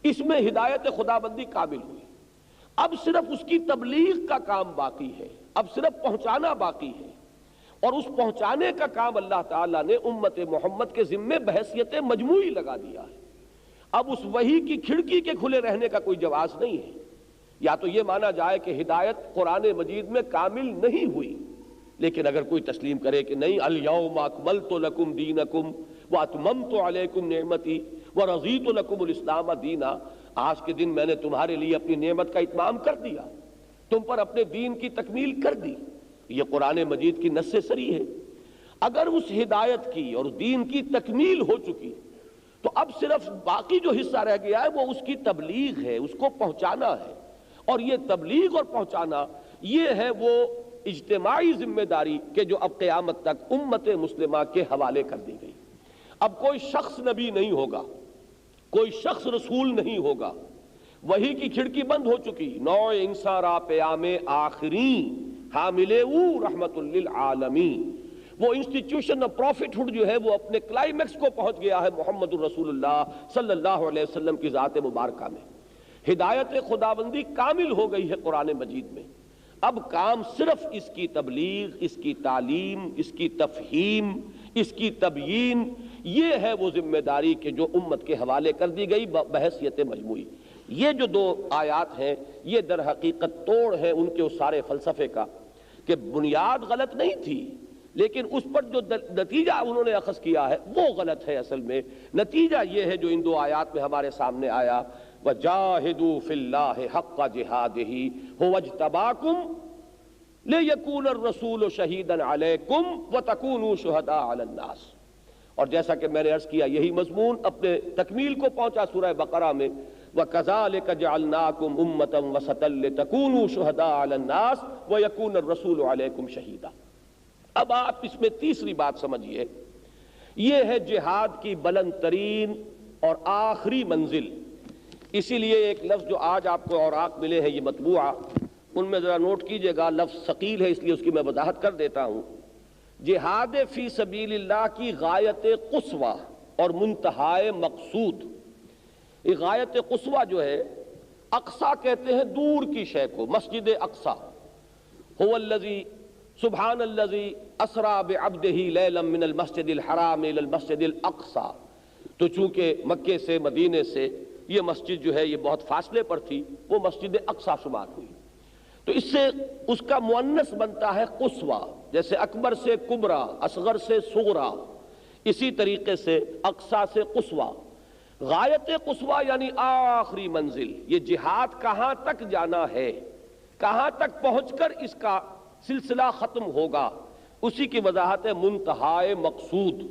اس میں ہدایت خدابندی کامل ہوئی۔ اب صرف اس کی تبلیغ کا کام باقی ہے، اب صرف پہنچانا باقی ہے، اور اس پہنچانے کا کام اللہ تعالیٰ نے امت محمد کے ذمے بحیثیت مجموعی لگا دیا ہے۔ اب اس وحی کی کھڑکی کے کھلے رہنے کا کوئی جواز نہیں ہے۔ یا تو یہ مانا جائے کہ ہدایت قرآن مجید میں کامل نہیں ہوئی، لیکن اگر کوئی تسلیم کرے کہ نہیں، الیوم اکملت لکم دینکم واتممت علیکم نعمتی ورضیت لکم الاسلام دینا، آج کے دن میں نے تمہارے لیے اپنی نعمت کا اتمام کر دیا، تم پر اپنے دین کی تکمیل کر دی، یہ قرآن مجید کی نص سری ہے۔ اگر اس ہدایت کی اور دین کی تکمیل ہو چکی تو اب صرف باقی جو حصہ رہ گیا ہے وہ اس کی تبلیغ ہے، اس کو پہنچانا ہے، اور یہ تبلیغ اور پہنچانا یہ ہے وہ اجتماعی ذمہ داری کہ جو اب قیامت تک امت مسلمہ کے حوالے کر دی گئی۔ اب کوئی شخص نبی نہیں ہوگا، کوئی شخص رسول نہیں ہوگا، وحی کی کھڑکی بند ہو چکی، نوع انسان را پیام آخری حاملے او رحمت للعالمین، وہ انسٹیٹیوشن آف پروفٹ ہوڈ جو ہے وہ اپنے کلائمیکس کو پہنچ گیا ہے محمد الرسول اللہ صلی اللہ علیہ وسلم کی ذات مبارکہ میں۔ ہدایت خداوندی کامل ہو گئی ہے قرآن مجید میں، اب کام صرف اس کی تبلیغ، اس کی تعلیم، اس کی تفہیم، اس کی تبیین، یہ ہے وہ ذمہ داری کہ جو امت کے حوالے کر دی گئی بحیثیت مجموعی۔ یہ جو دو آیات ہیں یہ در حقیقت توڑ ہے ان کے اس سارے فلسفے کا کہ بنیاد غلط نہیں تھی، لیکن اس پر جو نتیجہ انہوں نے اخذ کیا ہے وہ غلط ہے۔ اصل میں نتیجہ یہ ہے جو ان دو آیات میں ہمارے سامنے آیا، وَجَاهِدُوا فِي اللَّهِ حَقَّ جِهَادِهِ هُوَ اجْتَبَاكُمْ لِيَكُونَ الرَّسُولُ شَهِيدًا عَلَيْكُمْ وَتَكُونُوا شُهَدَاءَ عَلَى النَّاسِ۔ اور جیسا کہ میں نے عرض کیا یہی مضمون اپنے تکمیل کو پہنچا سورہ بقرہ میں، وَكَذَلِكَ جَعَلْنَاكُمْ أُمَّةً وَسَطًا لِتَكُونُوا شُهَدَاءَ عَلَى النَّاسِ وَيَكُونَ الرَّسُولُ عَلَيْكُمْ شَهِيدًا۔ اب آپ اس میں تیسری بات سمجھیے، یہ ہے جہاد کی بلند ترین اور آخری منزل۔ اسی لیے ایک لفظ جو آج آپ کو اوراق ملے ہیں یہ مطبوعہ، ان میں ذرا نوٹ کیجئے گا، لفظ ثقیل ہے اس لیے اس کی میں وضاحت کر دیتا ہوں۔ جہاد فی سبیل اللہ کی غایت قصویٰ اور منتہائے مقصود، یہ غایت قصویٰ جو ہے، اقصیٰ کہتے ہیں دور کی شے کو، مسجد اقصیٰ، هو الذی سبحان الذی اسریٰ بعبدہ لیلا من المسجد الحرام الی المسجد الاقصیٰ، تو چونکہ مکے سے مدینے سے یہ مسجد جو ہے یہ بہت فاصلے پر تھی، وہ مسجد اقصیٰ شمار ہوئی، تو اس سے اس کا مؤنث بنتا ہے قصویٰ، جیسے اکبر سے کبریٰ، اصغر سے صغریٰ، اسی طریقے سے اقصیٰ سے قصویٰ۔ غایت قصویٰ یعنی آخری منزل، یہ جہاد کہاں تک جانا ہے، کہاں تک پہنچ کر اس کا سلسلہ ختم ہوگا، اسی کی وضاحت ہے منتہائے مقصود،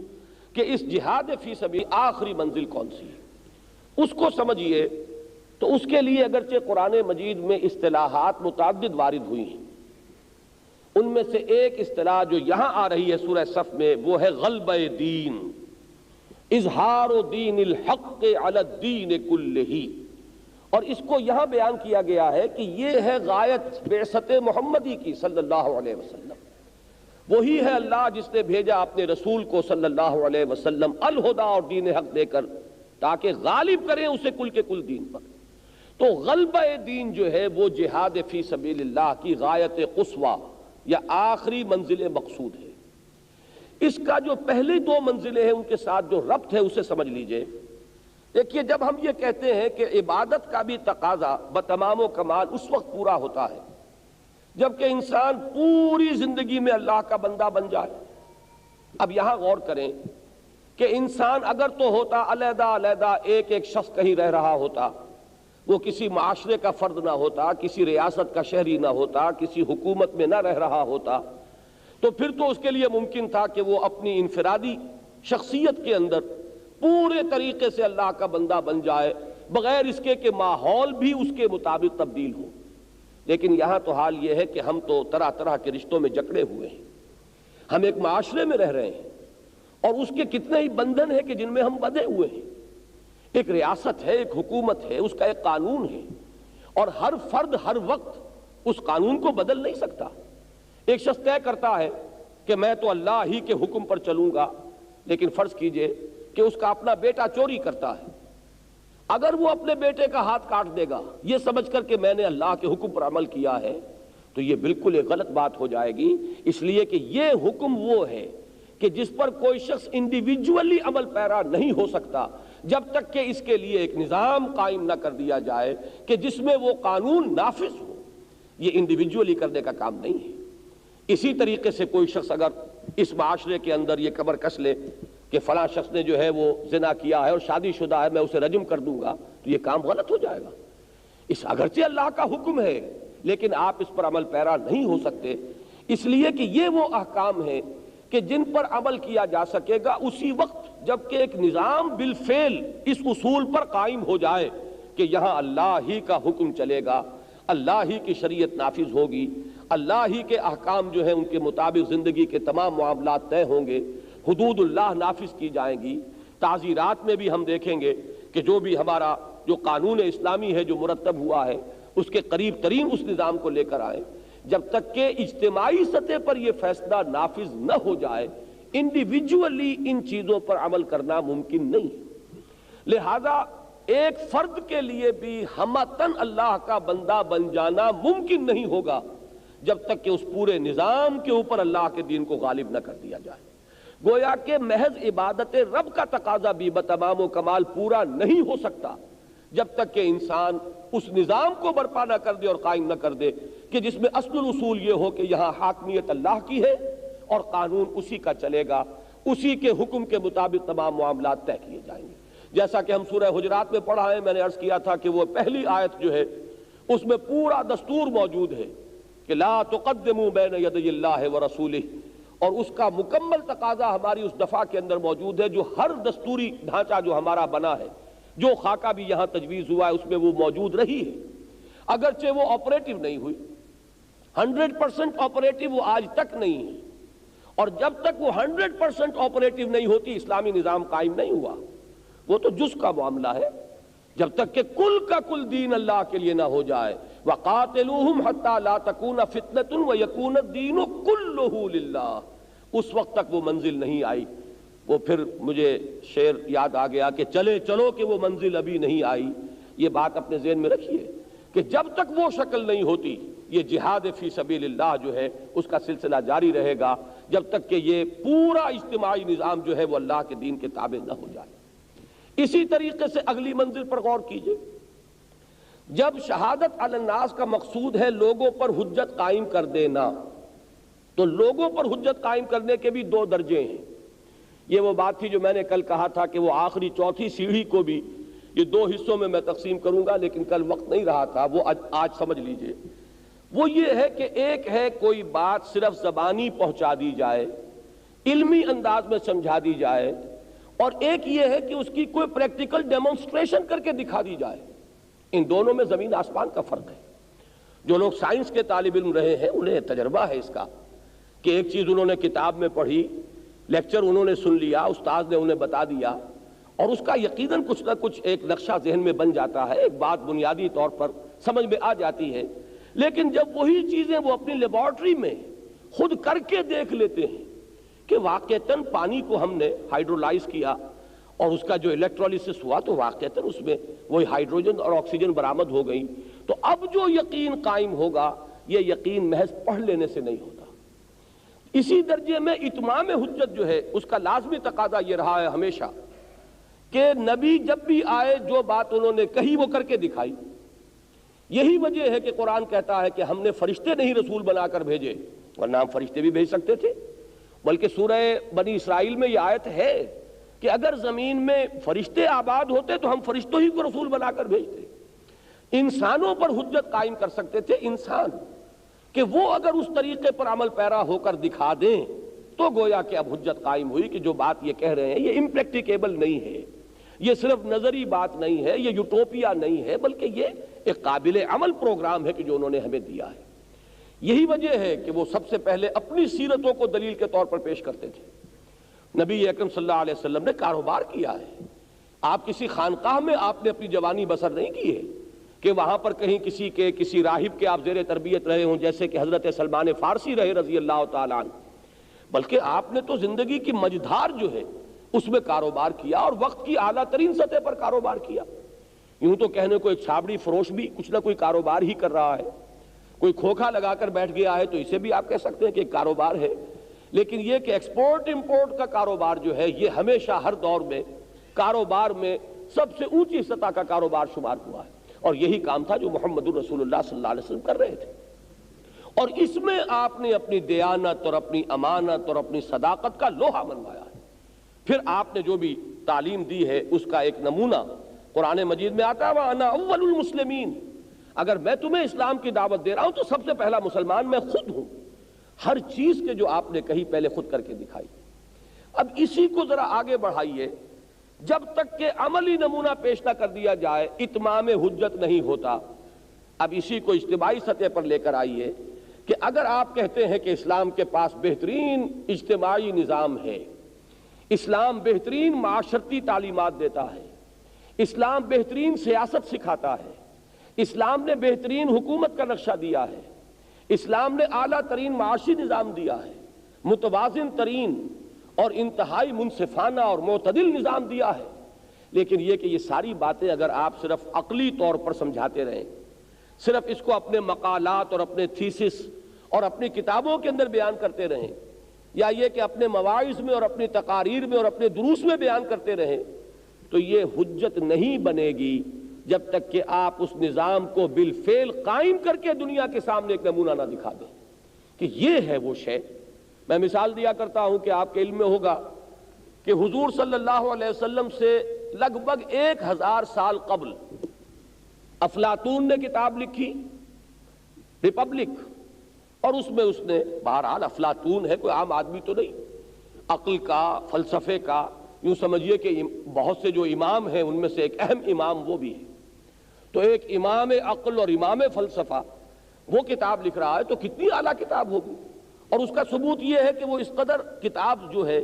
کہ اس جہاد فی سبیل آخری منزل کون سی ہے، اس کو سمجھیے۔ تو اس کے لیے اگرچہ قرآن مجید میں اصطلاحات متعدد وارد ہوئی ہیں، ان میں سے ایک اصطلاح جو یہاں آ رہی ہے سورہ صف میں وہ ہے غلبہ دین، اظہار دین الحق علی الدین کلہ، اور اس کو یہاں بیان کیا گیا ہے کہ یہ ہے غایت بعثت محمدی کی صلی اللہ علیہ وسلم۔ وہی ہے اللہ جس نے بھیجا اپنے رسول کو صلی اللہ علیہ وسلم الہدا اور دین حق دے کر، تاکہ غالب کریں اسے کل کے کل دین پر۔ تو غلبہ دین جو ہے وہ جہاد فی سبیل اللہ کی غایت قصویٰ یا آخری منزل مقصود ہے۔ اس کا جو پہلی دو منزلیں ہیں ان کے ساتھ جو ربط ہے اسے سمجھ لیجئے۔ دیکھیے، جب ہم یہ کہتے ہیں کہ عبادت کا بھی تقاضا بتمام و کمال اس وقت پورا ہوتا ہے جبکہ انسان پوری زندگی میں اللہ کا بندہ بن جائے۔ اب یہاں غور کریں کہ انسان اگر تو ہوتا علیحدہ علیحدہ ایک ایک شخص کہیں رہ رہا ہوتا، وہ کسی معاشرے کا فرد نہ ہوتا، کسی ریاست کا شہری نہ ہوتا، کسی حکومت میں نہ رہ رہا ہوتا، تو پھر تو اس کے لیے ممکن تھا کہ وہ اپنی انفرادی شخصیت کے اندر پورے طریقے سے اللہ کا بندہ بن جائے، بغیر اس کے کہ ماحول بھی اس کے مطابق تبدیل ہو۔ لیکن یہاں تو حال یہ ہے کہ ہم تو طرح طرح کے رشتوں میں جکڑے ہوئے ہیں، ہم ایک معاشرے میں رہ رہے ہیں، اور اس کے کتنے ہی بندھن ہیں کہ جن میں ہم بندھے ہوئے ہیں۔ ایک ریاست ہے، ایک حکومت ہے، اس کا ایک قانون ہے، اور ہر فرد ہر وقت اس قانون کو بدل نہیں سکتا۔ ایک شخص طے کرتا ہے کہ میں تو اللہ ہی کے حکم پر چلوں گا، لیکن فرض کیجئے کہ اس کا اپنا بیٹا چوری کرتا ہے، اگر وہ اپنے بیٹے کا ہاتھ کاٹ دے گا یہ سمجھ کر کہ میں نے اللہ کے حکم پر عمل کیا ہے، تو یہ بالکل ایک غلط بات ہو جائے گی، اس لیے کہ یہ حکم وہ ہے کہ جس پر کوئی شخص انڈیویجولی عمل پیرا نہیں ہو سکتا جب تک کہ اس کے لیے ایک نظام قائم نہ کر دیا جائے کہ جس میں وہ قانون نافذ ہو۔ یہ انڈیویجولی کرنے کا کام نہیں ہے۔ اسی طریقے سے کوئی شخص اگر اس معاشرے کے اندر یہ کمر کس لے کہ فلاں شخص نے جو ہے وہ زنا کیا ہے اور شادی شدہ ہے، میں اسے رجم کر دوں گا، تو یہ کام غلط ہو جائے گا۔ اس اگرچہ اللہ کا حکم ہے لیکن آپ اس پر عمل پیرا نہیں ہو سکتے، اس لیے کہ یہ وہ احکام ہیں کہ جن پر عمل کیا جا سکے گا اسی وقت جبکہ ایک نظام بالفعل اس اصول پر قائم ہو جائے کہ یہاں اللہ ہی کا حکم چلے گا، اللہ ہی کی شریعت نافذ ہوگی، اللہ ہی کے احکام جو ہیں ان کے مطابق زندگی کے تمام معاملات طے ہوں گے، حدود اللہ نافذ کی جائیں گی۔ تعزیرات میں بھی ہم دیکھیں گے کہ جو بھی ہمارا جو قانون اسلامی ہے جو مرتب ہوا ہے اس کے قریب ترین اس نظام کو لے کر آئیں۔ جب تک کہ اجتماعی سطح پر یہ فیصلہ نافذ نہ ہو جائے انڈیویجولی ان چیزوں پر عمل کرنا ممکن نہیں۔ لہذا ایک فرد کے لیے بھی ہمتن اللہ کا بندہ بن جانا ممکن نہیں ہوگا جب تک کہ اس پورے نظام کے اوپر اللہ کے دین کو غالب نہ کر دیا جائے۔ گویا کہ محض عبادت رب کا تقاضا بھی بتمام و کمال پورا نہیں ہو سکتا جب تک کہ انسان اس نظام کو برپا نہ کر دے اور قائم نہ کر دے کہ جس میں اصل اصول یہ ہو کہ یہاں حاکمیت اللہ کی ہے اور قانون اسی کا چلے گا، اسی کے حکم کے مطابق تمام معاملات طے کیے جائیں گے۔ جیسا کہ ہم سورہ حجرات میں پڑھا ہے، میں نے عرض کیا تھا کہ وہ پہلی آیت جو ہے اس میں پورا دستور موجود ہے کہ لا تقدموا بین یدی اللہ ورسولہ، اور اس کا مکمل تقاضا ہماری اس دفعہ کے اندر موجود ہے جو ہر دستوری ڈھانچہ جو ہمارا بنا ہے، جو خاکہ بھی یہاں تجویز ہوا ہے اس میں وہ موجود رہی ہے، اگرچہ وہ آپریٹو نہیں ہوئی، 100% آپریٹو وہ آج تک نہیں ہے، اور جب تک وہ 100% آپریٹو نہیں ہوتی اسلامی نظام قائم نہیں ہوا۔ وہ تو جز کا معاملہ ہے، جب تک کہ کل کا کل دین اللہ کے لیے نہ ہو جائے۔ وَقَاتِلُوهُمْ حَتَّى لَا تَكُونَ فِتْنَةٌ وَيَكُونَ الدِّينُ كُلُّهُ لِلَّهِ، اس وقت تک وہ منزل نہیں آئی۔ وہ پھر مجھے شعر یاد آ گیا کہ چلے چلو کہ وہ منزل ابھی نہیں آئی۔ یہ بات اپنے ذہن میں رکھیے کہ جب تک وہ شکل نہیں ہوتی یہ جہاد فی سبیل اللہ جو ہے اس کا سلسلہ جاری رہے گا جب تک کہ یہ پورا اجتماعی نظام جو ہے وہ اللہ کے دین کے تابع نہ ہو جائے۔ اسی طریقے سے اگلی منزل پر غور کیجئے، جب شہادت علی الناس کا مقصود ہے لوگوں پر حجت قائم کر دینا، تو لوگوں پر حجت قائم کرنے کے بھی دو درجے ہیں۔ یہ وہ بات تھی جو میں نے کل کہا تھا کہ وہ آخری چوتھی سیڑھی کو بھی یہ دو حصوں میں میں تقسیم کروں گا، لیکن کل وقت نہیں رہا تھا، وہ آج سمجھ لیجئے۔ وہ یہ ہے کہ ایک ہے کوئی بات صرف زبانی پہنچا دی جائے، علمی انداز میں سمجھا دی جائے، اور ایک یہ ہے کہ اس کی کوئی پریکٹیکل ڈیمونسٹریشن کر کے دکھا دی جائے۔ ان دونوں میں زمین آسمان کا فرق ہے۔ جو لوگ سائنس کے طالب علم رہے ہیں انہیں تجربہ ہے اس کا کہ ایک چیز انہوں نے کتاب میں پڑھی، لیکچر انہوں نے سن لیا، استاد نے انہیں بتا دیا، اور اس کا یقیناً کچھ نہ کچھ ایک نقشہ ذہن میں بن جاتا ہے، ایک بات بنیادی طور پر سمجھ میں آ جاتی ہے۔ لیکن جب وہی چیزیں وہ اپنی لیبارٹری میں خود کر کے دیکھ لیتے ہیں کہ واقعتاً پانی کو ہم نے ہائیڈرولائز کیا اور اس کا جو الیکٹرولیسس ہوا تو واقعتاً اس میں وہی ہائیڈروجن اور آکسیجن برآمد ہو گئی، تو اب جو یقین قائم ہوگا یہ یقین محض پڑھ لینے سے نہیں ہوتا۔ اسی درجے میں اتمام حجت جو ہے اس کا لازمی تقاضا یہ رہا ہے ہمیشہ کہ نبی جب بھی آئے جو بات انہوں نے کہی وہ کر کے دکھائی۔ یہی وجہ ہے کہ قرآن کہتا ہے کہ ہم نے فرشتے نہیں رسول بنا کر بھیجے، ورنہ ہم فرشتے بھی بھیج سکتے تھے، بلکہ سورہ بنی اسرائیل میں یہ آیت ہے کہ اگر زمین میں فرشتے آباد ہوتے تو ہم فرشتوں ہی کو رسول بنا کر بھیجتے۔ انسانوں پر حجت قائم کر سکتے تھے انسان، کہ وہ اگر اس طریقے پر عمل پیرا ہو کر دکھا دیں تو گویا کہ اب حجت قائم ہوئی کہ جو بات یہ کہہ رہے ہیں یہ امپریکٹیکیبل نہیں ہے، یہ صرف نظری بات نہیں ہے، یہ یوٹوپیا نہیں ہے، بلکہ یہ ایک قابل عمل پروگرام ہے کہ جو انہوں نے ہمیں دیا ہے۔ یہی وجہ ہے کہ وہ سب سے پہلے اپنی سیرتوں کو دلیل کے طور پر پیش کرتے تھے۔ نبی اکرم صلی اللہ علیہ وسلم نے کاروبار کیا ہے، آپ کسی خانقاہ میں آپ نے اپنی جوانی بسر نہیں کی ہے کہ وہاں پر کہیں کسی راہب کے آپ زیر تربیت رہے ہوں، جیسے کہ حضرت سلمان فارسی رہے رضی اللہ تعالیٰ عنہ، بلکہ آپ نے تو زندگی کی مجدھار جو ہے اس میں کاروبار کیا، اور وقت کی اعلیٰ ترین سطح پر کاروبار کیا۔ یوں تو کہنے کو ایک چھابڑی فروش بھی کچھ نہ کوئی کاروبار ہی کر رہا ہے، کوئی کھوکھا لگا کر بیٹھ گیا ہے تو اسے بھی آپ کہہ سکتے ہیں کہ ایک کاروبار ہے، لیکن یہ کہ ایکسپورٹ امپورٹ کا کاروبار جو ہے یہ ہمیشہ ہر دور میں کاروبار میں سب سے اونچی سطح کا کاروبار شمار ہوا ہے، اور یہی کام تھا جو محمد الرسول اللہ صلی اللہ علیہ وسلم کر رہے تھے۔ اور اس میں آپ نے اپنی دیانت اور اپنی امانت اور اپنی صداقت کا لوہا منوایا ہے۔ پھر آپ نے جو بھی تعلیم دی ہے اس کا ایک نمونہ قرآن مجید میں آتا ہے وَأَنَا أَوَّلُ الْمُسْلِمِينَ، اگر میں تمہیں اسلام کی دعوت دے رہا ہوں تو سب سے پہلا مسلمان میں خود ہوں۔ ہر چیز کے جو آپ نے کہی پہلے خود کر کے دکھائی۔ اب اسی کو ذرا آگے بڑھائیے، جب تک کہ عملی نمونہ پیش نہ کر دیا جائے اتمام حجت نہیں ہوتا۔ اب اسی کو اجتماعی سطح پر لے کر آئیے کہ اگر آپ کہتے ہیں کہ اسلام کے پاس بہترین اجتماعی نظام ہے، اسلام بہترین معاشرتی تعلیمات دیتا ہے، اسلام بہترین سیاست سکھاتا ہے، اسلام نے بہترین حکومت کا نقشہ دیا ہے، اسلام نے اعلیٰ ترین معاشی نظام دیا ہے، متوازن ترین اور انتہائی منصفانہ اور معتدل نظام دیا ہے، لیکن یہ کہ یہ ساری باتیں اگر آپ صرف عقلی طور پر سمجھاتے رہیں، صرف اس کو اپنے مقالات اور اپنے تھیسس اور اپنی کتابوں کے اندر بیان کرتے رہیں، یا یہ کہ اپنے مواعظ میں اور اپنی تقاریر میں اور اپنے دروس میں بیان کرتے رہیں، تو یہ حجت نہیں بنے گی جب تک کہ آپ اس نظام کو بالفعل قائم کر کے دنیا کے سامنے ایک نمونہ نہ دکھا دیں کہ یہ ہے وہ شے۔ میں مثال دیا کرتا ہوں کہ آپ کے علم میں ہوگا کہ حضور صلی اللہ علیہ وسلم سے لگ بھگ 1000 سال قبل افلاطون نے کتاب لکھی ریپبلک، اور اس میں اس نے، بہرحال افلاطون ہے کوئی عام آدمی تو نہیں، عقل کا، فلسفے کا، یوں سمجھیے کہ بہت سے جو امام ہیں ان میں سے ایک اہم امام وہ بھی ہے، تو ایک امام عقل اور امام فلسفہ وہ کتاب لکھ رہا ہے تو کتنی اعلیٰ کتاب ہوگی، اور اس کا ثبوت یہ ہے کہ وہ اس قدر کتاب جو ہے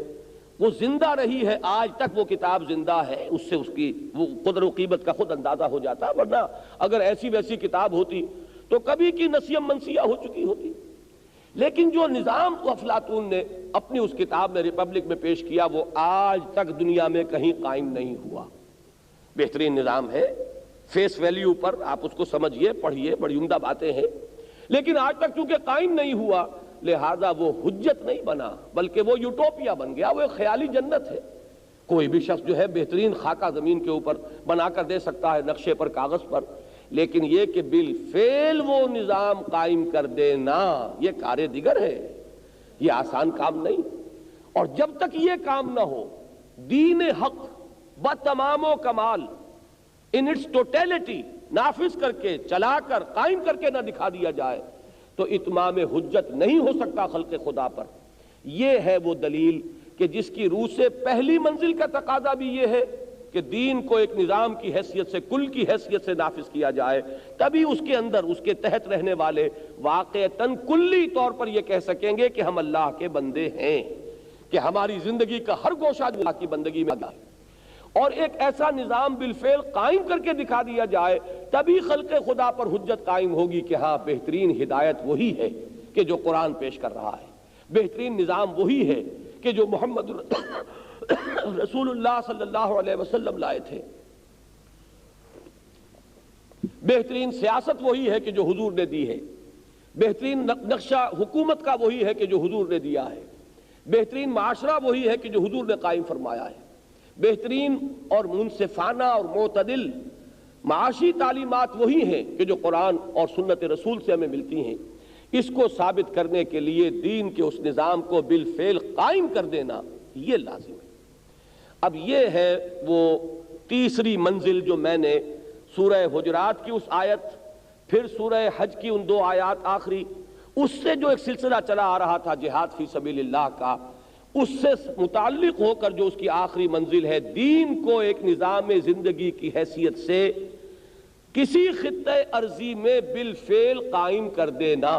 وہ زندہ رہی ہے، آج تک وہ کتاب زندہ ہے، اس سے اس کی وہ قدر و قیمت کا خود اندازہ ہو جاتا ہے، ورنہ اگر ایسی ویسی کتاب ہوتی تو کبھی کی نسیم منسیہ ہو چکی ہوتی۔ لیکن جو نظام افلاطون نے اپنی اس کتاب میں ریپبلک میں پیش کیا وہ آج تک دنیا میں کہیں قائم نہیں ہوا۔ بہترین نظام ہے، فیس ویلیو پر آپ اس کو سمجھیے، پڑھیے، بڑی عمدہ باتیں ہیں، لیکن آج تک چونکہ قائم نہیں ہوا لہذا وہ حجت نہیں بنا، بلکہ وہ یوٹوپیا بن گیا، وہ ایک خیالی جنت ہے۔ کوئی بھی شخص جو ہے بہترین خاکہ زمین کے اوپر بنا کر دے سکتا ہے نقشے پر، کاغذ پر، لیکن یہ کہ بالفعل وہ نظام قائم کر دینا یہ کار دیگر ہے، یہ آسان کام نہیں، اور جب تک یہ کام نہ ہو، دین حق بتمام و کمال ان اٹس ٹوٹیلٹی نافذ کر کے، چلا کر، قائم کر کے نہ دکھا دیا جائے تو اتمام حجت نہیں ہو سکتا خلق خدا پر۔ یہ ہے وہ دلیل کہ جس کی روح سے پہلی منزل کا تقاضا بھی یہ ہے کہ دین کو ایک نظام کی حیثیت سے، کل کی حیثیت سے نافذ کیا جائے، تبھی اس کے اندر، اس کے تحت رہنے والے واقعتاً کلی طور پر یہ کہہ سکیں گے کہ ہم اللہ کے بندے ہیں، کہ ہماری زندگی کا ہر گوشہ اللہ کی بندگی میں ہے، اور ایک ایسا نظام بالفعل قائم کر کے دکھا دیا جائے تبھی خلق خدا پر حجت قائم ہوگی کہ ہاں بہترین ہدایت وہی ہے کہ جو قرآن پیش کر رہا ہے، بہترین نظام وہی ہے کہ جو محمد رسول اللہ صلی اللہ علیہ وسلم لائے تھے، بہترین سیاست وہی ہے کہ جو حضور نے دی ہے، بہترین نقشہ حکومت کا وہی ہے کہ جو حضور نے دیا ہے، بہترین معاشرہ وہی ہے کہ جو حضور نے قائم فرمایا ہے، بہترین اور منصفانہ اور معتدل معاشی تعلیمات وہی ہیں کہ جو قرآن اور سنت رسول سے ہمیں ملتی ہیں۔ اس کو ثابت کرنے کے لیے دین کے اس نظام کو بالفعل قائم کر دینا یہ لازم ہے۔ اب یہ ہے وہ تیسری منزل جو میں نے سورہ حجرات کی اس آیت، پھر سورہ حج کی ان 2 آیات آخری، اس سے جو ایک سلسلہ چلا آ رہا تھا جہاد فی سبیل اللہ کا، اس سے متعلق ہو کر جو اس کی آخری منزل ہے، دین کو ایک نظام زندگی کی حیثیت سے کسی خطہ ارضی میں بالفعل قائم کر دینا،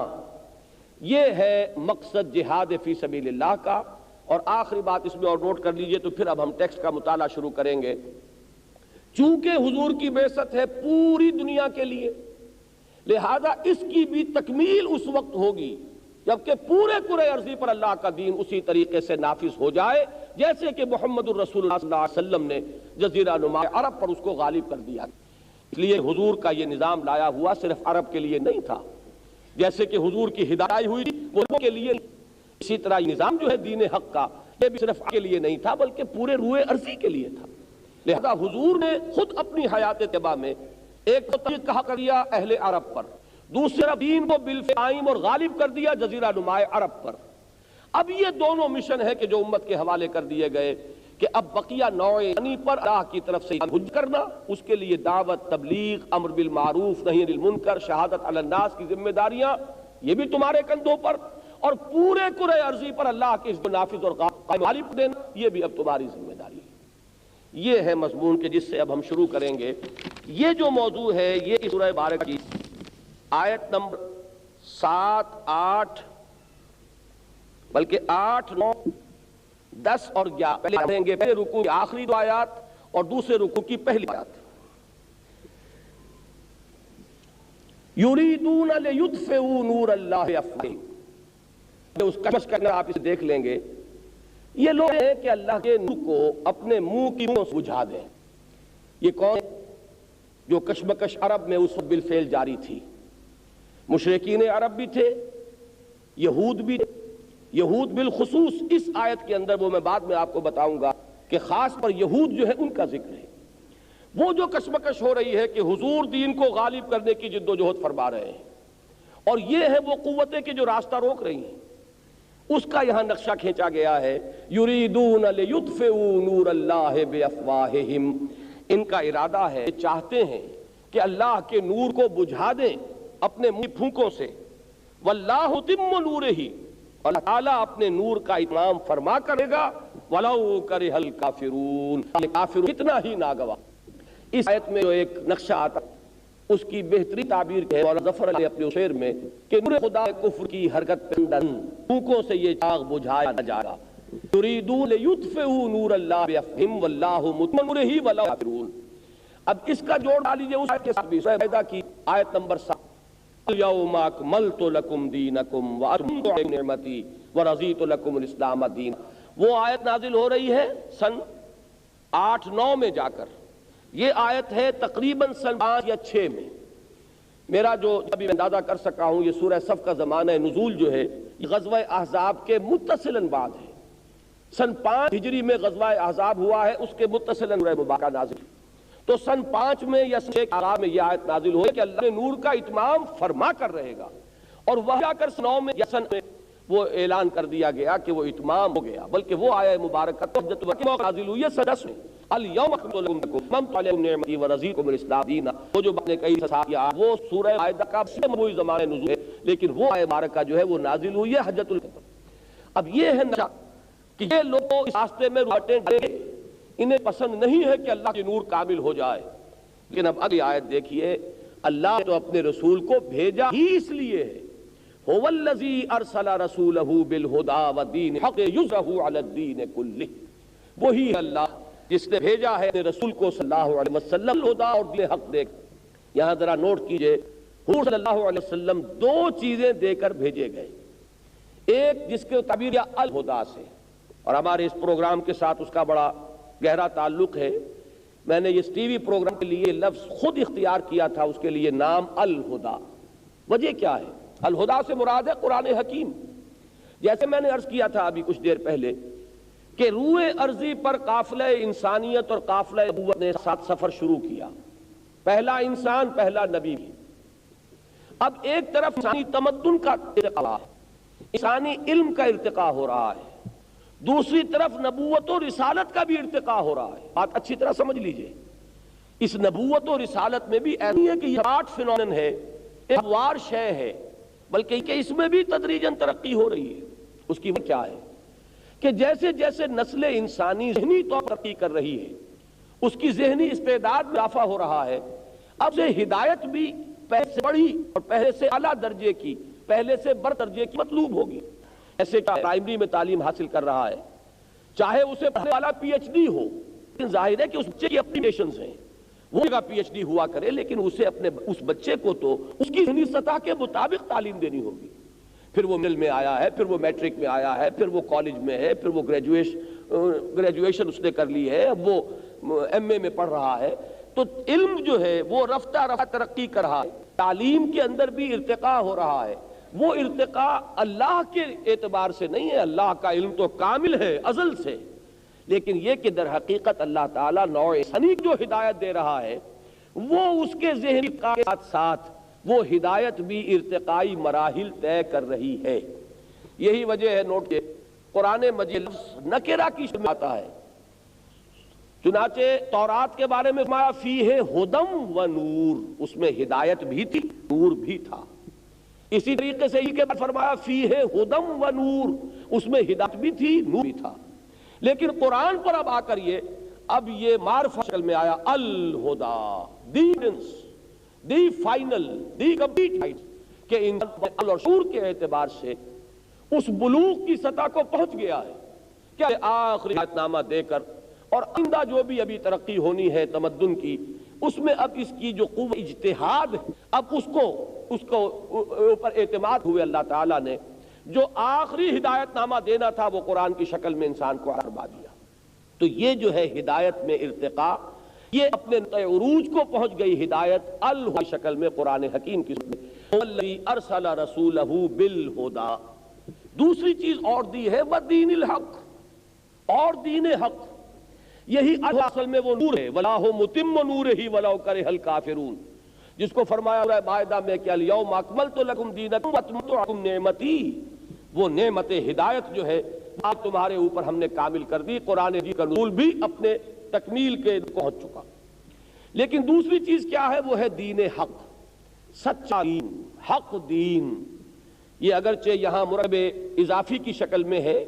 یہ ہے مقصد جہاد فی سبیل اللہ کا۔ اور آخری بات اس میں اور نوٹ کر لیجئے، تو پھر اب ہم ٹیکسٹ کا مطالعہ شروع کریں گے۔ چونکہ حضور کی بعثت ہے پوری دنیا کے لیے، لہذا اس کی بھی تکمیل اس وقت ہوگی جبکہ پورے کرۂ ارضی پر اللہ کا دین اسی طریقے سے نافذ ہو جائے جیسے کہ محمد الرسول اللہ صلی اللہ علیہ وسلم نے جزیرہ نما عرب پر اس کو غالب کر دیا۔ اس لیے حضور کا یہ نظام لایا ہوا صرف عرب کے لیے نہیں تھا، جیسے کہ حضور کی ہدایت ہوئی تھی وہ کے لیے، اسی طرح یہ نظام جو ہے دین حق کا، یہ بھی صرف کے لیے نہیں تھا بلکہ پورے روئے ارضی کے لیے تھا۔ لہذا حضور نے خود اپنی حیات طیبہ میں ایک تو کہا کر دیا اہل عرب پر، دوسرا دین کو بالفعل اور غالب کر دیا جزیرہ نما عرب پر۔ اب یہ دونوں مشن ہے کہ جو امت کے حوالے کر دیے گئے کہ اب بقیہ نوع انسانی پر اللہ کی طرف سے حج کرنا، اس کے لیے دعوت، تبلیغ، امر بالمعروف، نہی عن المنکر، شہادت علی الناس کی ذمہ داریاں یہ بھی تمہارے کندھوں پر، اور پورے کرۂ ارضی پر اللہ کے اس کو نافذ اور غالب دینا یہ بھی اب تمہاری ذمہ داری ہے۔ یہ ہے مضمون کہ جس سے اب ہم شروع کریں گے۔ یہ جو موضوع ہے یہ سورہ بارکہ کی آیت نمبر 7، 8 بلکہ 8، 9، 10 اور 11 پہلے پڑھیں گے، پہلے رکوع کی آخری 2 آیات اور دوسرے رکوع کی پہلی آیات۔ یریدون لیطفئوا نور اللہ بافواہہم، اس کشمش کا آپ اسے دیکھ لیں گے، یہ لوگ ہیں کہ اللہ کے نور کو اپنے منہ کی منہ سے بجھا دیں۔ یہ کون جو کشمکش عرب میں اس وقت بالفعل جاری تھی؟ مشرکین عرب بھی تھے، یہود بھی تھے، یہود بالخصوص اس آیت کے اندر، وہ میں بعد میں آپ کو بتاؤں گا کہ خاص پر یہود جو ہے ان کا ذکر ہے۔ وہ جو کشمکش ہو رہی ہے کہ حضور دین کو غالب کرنے کی جد و جہد فرما رہے ہیں، اور یہ ہے وہ قوتیں کہ جو راستہ روک رہی ہیں، اس کا یہاں نقشہ کھینچا گیا ہے۔ یریدون لیطفئوا نور اللہ بافواہہم، ان کا ارادہ ہے، چاہتے ہیں کہ اللہ کے نور کو بجھا دیں اپنے منہ پھونکوں سے۔ واللہ متم نورہ، اللہ تعالیٰ اپنے نور کا اتمام فرما کرے گا۔ ولو کرہ الکافرون، کافر اتنا ہی ناگواہ۔ اس آیت میں جو ایک نقشہ آتا اس کی بہترین تعبیر ہے مولانا ظفر علی اپنے شعر میں کہ نور خدا کفر کی حرکت پندن، پھونکوں سے یہ چاغ بجھایا نہ جائے گا۔ یریدون لیطفئوا نور اللہ بافواہہم واللہ متم نورہ ولو کافرون۔ اب اس کا جوڑ ڈالیجئے اس آیت کے ساتھ بھی، سورہ مائدہ کی آیت نمبر 7، اليوم اکملت لکم دینکم واتممت علیکم نعمتی ورضیت لکم الاسلام دینا۔ وہ آیت نازل ہو رہی ہے سن 8، 9 میں جا کر، یہ آیت ہے تقریباً سن 5 یا 6 میں۔ میرا جو ابھی اندازہ کر سکا ہوں یہ سورہ صف کا زمانہ نزول جو ہے یہ غزوہ احزاب کے متصلاً بعد ہے۔ سن 5 ہجری میں غزوہ احزاب ہوا ہے، اس کے متصلاً سورہ مبارکہ نازل، تو سن 5 میں یا سن 6 آغاز میں یہ آیت نازل ہوئی کہ اللہ نے نور کا اتمام فرما کر رہے گا، اور وہ جا کر سن 9 میں یا سن میں وہ اعلان کر دیا گیا کہ وہ اتمام ہو گیا۔ بلکہ وہ آیت مبارکہ نازل ہوئی ہے سن 10 میں، اليوم اکملت لکم دینکم واتممت علیکم نعمتی ورضیت لکم الاسلام دینا۔ وہ جو بات نے کہی کیا وہ سورہ مائدہ کا مبوی زمانہ نزول ہے، لیکن وہ آیت مبارکہ جو ہے وہ نازل ہوئی ہے حجۃ الفطر۔ اب یہ ہے نقشہ کہ یہ لوگ اس راستے میں رکاوٹیں ڈالیں گے، انہیں پسند نہیں ہے کہ اللہ کے نور کامل ہو جائے۔ لیکن اب اگلی آیت دیکھیے، اللہ نے تو اپنے رسول کو بھیجا ہی اس لیے ہے، هو الذی ارسل رسولہ بالہدی ودین الحق یظہرہ علی الدین کلہ، وہی اللہ جس نے بھیجا ہے اپنے رسول کو صلی اللہ علیہ وسلم الہدی اور دین حق دے کر۔ یہاں ذرا نوٹ کیجئے، حضور صلی اللہ علیہ وسلم 2 چیزیں دے کر بھیجے گئے، ایک جس کے تعبیر یا الہدی سے، اور ہمارے اس پروگرام کے ساتھ اس کا بڑا گہرا تعلق ہے۔ میں نے اس ٹی وی پروگرام کے لیے لفظ خود اختیار کیا تھا، اس کے لیے نام الہدی۔ وجہ کیا ہے؟ الہدی سے مراد ہے قرآن حکیم۔ جیسے میں نے عرض کیا تھا ابھی کچھ دیر پہلے کہ روئے ارضی پر قافلہ انسانیت اور قافلہ نبوت نے ساتھ سفر شروع کیا، پہلا انسان، پہلا نبی بھی۔ اب ایک طرف انسانی تمدن کا ارتقاء، انسانی علم کا ارتقاء ہو رہا ہے، دوسری طرف نبوت و رسالت کا بھی ارتقاء ہو رہا ہے۔ بات اچھی طرح سمجھ لیجئے، اس نبوت و رسالت میں بھی ایسا نہیں ہے کہ یہ آرٹ فینومین ہے، ایک وار شے ہے، بلکہ کہ اس میں بھی تدریجاً ترقی ہو رہی ہے۔ اس کی وجہ کیا ہے کہ جیسے جیسے نسل انسانی ذہنی طور پر ترقی کر رہی ہے، اس کی ذہنی استعداد میں اضافہ ہو رہا ہے، اب سے ہدایت بھی پہلے سے بڑی اور پہلے سے اعلیٰ درجے کی، پہلے سے بڑھ درجے کی مطلوب ہوگی۔ ایسے کہ پرائمری میں تعلیم حاصل کر رہا ہے، چاہے اسے پڑھنے والا پی ایچ ڈی ہو، لیکن ظاہر ہے کہ اس بچے کی اپنی ڈیشنز ہیں، وہ جگہ پی ایچ ڈی ہوا کرے، لیکن اسے اپنے اس بچے کو تو اس کی ذہنی سطح کے مطابق تعلیم دینی ہوگی۔ پھر وہ مڈل میں آیا ہے، پھر وہ میٹرک میں آیا ہے، پھر وہ کالج میں ہے، پھر وہ گریجویشن اس نے کر لی ہے، اب وہ ایم اے میں پڑھ رہا ہے۔ تو علم جو ہے وہ رفتہ رفتہ ترقی کر رہا ہے، تعلیم کے اندر بھی ارتقاء ہو رہا ہے۔ وہ ارتقاء اللہ کے اعتبار سے نہیں ہے، اللہ کا علم تو کامل ہے ازل سے، لیکن یہ کہ در حقیقت اللہ تعالیٰ نوع انسانی جو ہدایت دے رہا ہے وہ اس کے ذہنی کے ساتھ ساتھ وہ ہدایت بھی ارتقائی مراحل طے کر رہی ہے۔ یہی وجہ ہے، نوٹ کے قرآن مجید لفظ نکرہ کی شکل میں آتا ہے، چنانچہ تورات کے بارے میں فرمایا فیہ ہدم و نور، اس میں ہدایت بھی تھی، نور بھی تھا۔ اسی طریقے سے یہ کے بعد فرمایا فیہ ہدم و نور، اس میں ہدایت بھی تھی، نور بھی تھا۔ لیکن قرآن پر اب آ کر اب یہ معرفہ شکل میں آیا الہدا، دی فائنل، دی کمپلیٹ، کہ انسان عقل اور شعور کے اعتبار سے اس بلوغ کی سطح کو پہنچ گیا ہے کہ آخری ہدایت نامہ دے کر اور آئندہ جو بھی ابھی ترقی ہونی ہے تمدن کی، اس میں اب اس کی جو قوت اجتہاد ہے، اب اس کو اوپر اعتماد ہوئے اللہ تعالیٰ نے جو آخری ہدایت نامہ دینا تھا وہ قرآن کی شکل میں انسان کو کروا دیا۔ تو یہ جو ہے ہدایت میں ارتقاء، یہ اپنے عروج کو پہنچ گئی ہدایت الہدی شکل میں قرآن حکیم کی شکل میں، الذی ارسل رسولہ بالہدی۔ دوسری چیز اور دی ہے ودین الحق، اور دین حق، یہی اصل میں وہ نور ہے، وَلَا هُ مُتِمُّ نُورِهِ وَلَوْ كَرِهَ الْكَافِرُونَ، جس کو فرمایا رہا ہے مائدہ میں کہ الْيَوْمَ أَكْمَلْتُ لَكُمْ دِينَكُمْ وَأَتْمَمْتُ عَلَيْكُمْ نِعْمَتِي، وہ نعمت ہدایت جو ہے آپ تمہارے اوپر ہم نے کامل کر دی۔ قرآن جی کا نزول بھی اپنے تکمیل کے پہنچ چکا۔ لیکن دوسری چیز کیا ہے؟ وہ ہے دین حق، سچا دین، حق دین۔ یہ اگرچہ یہاں مرکب اضافی کی شکل میں ہے،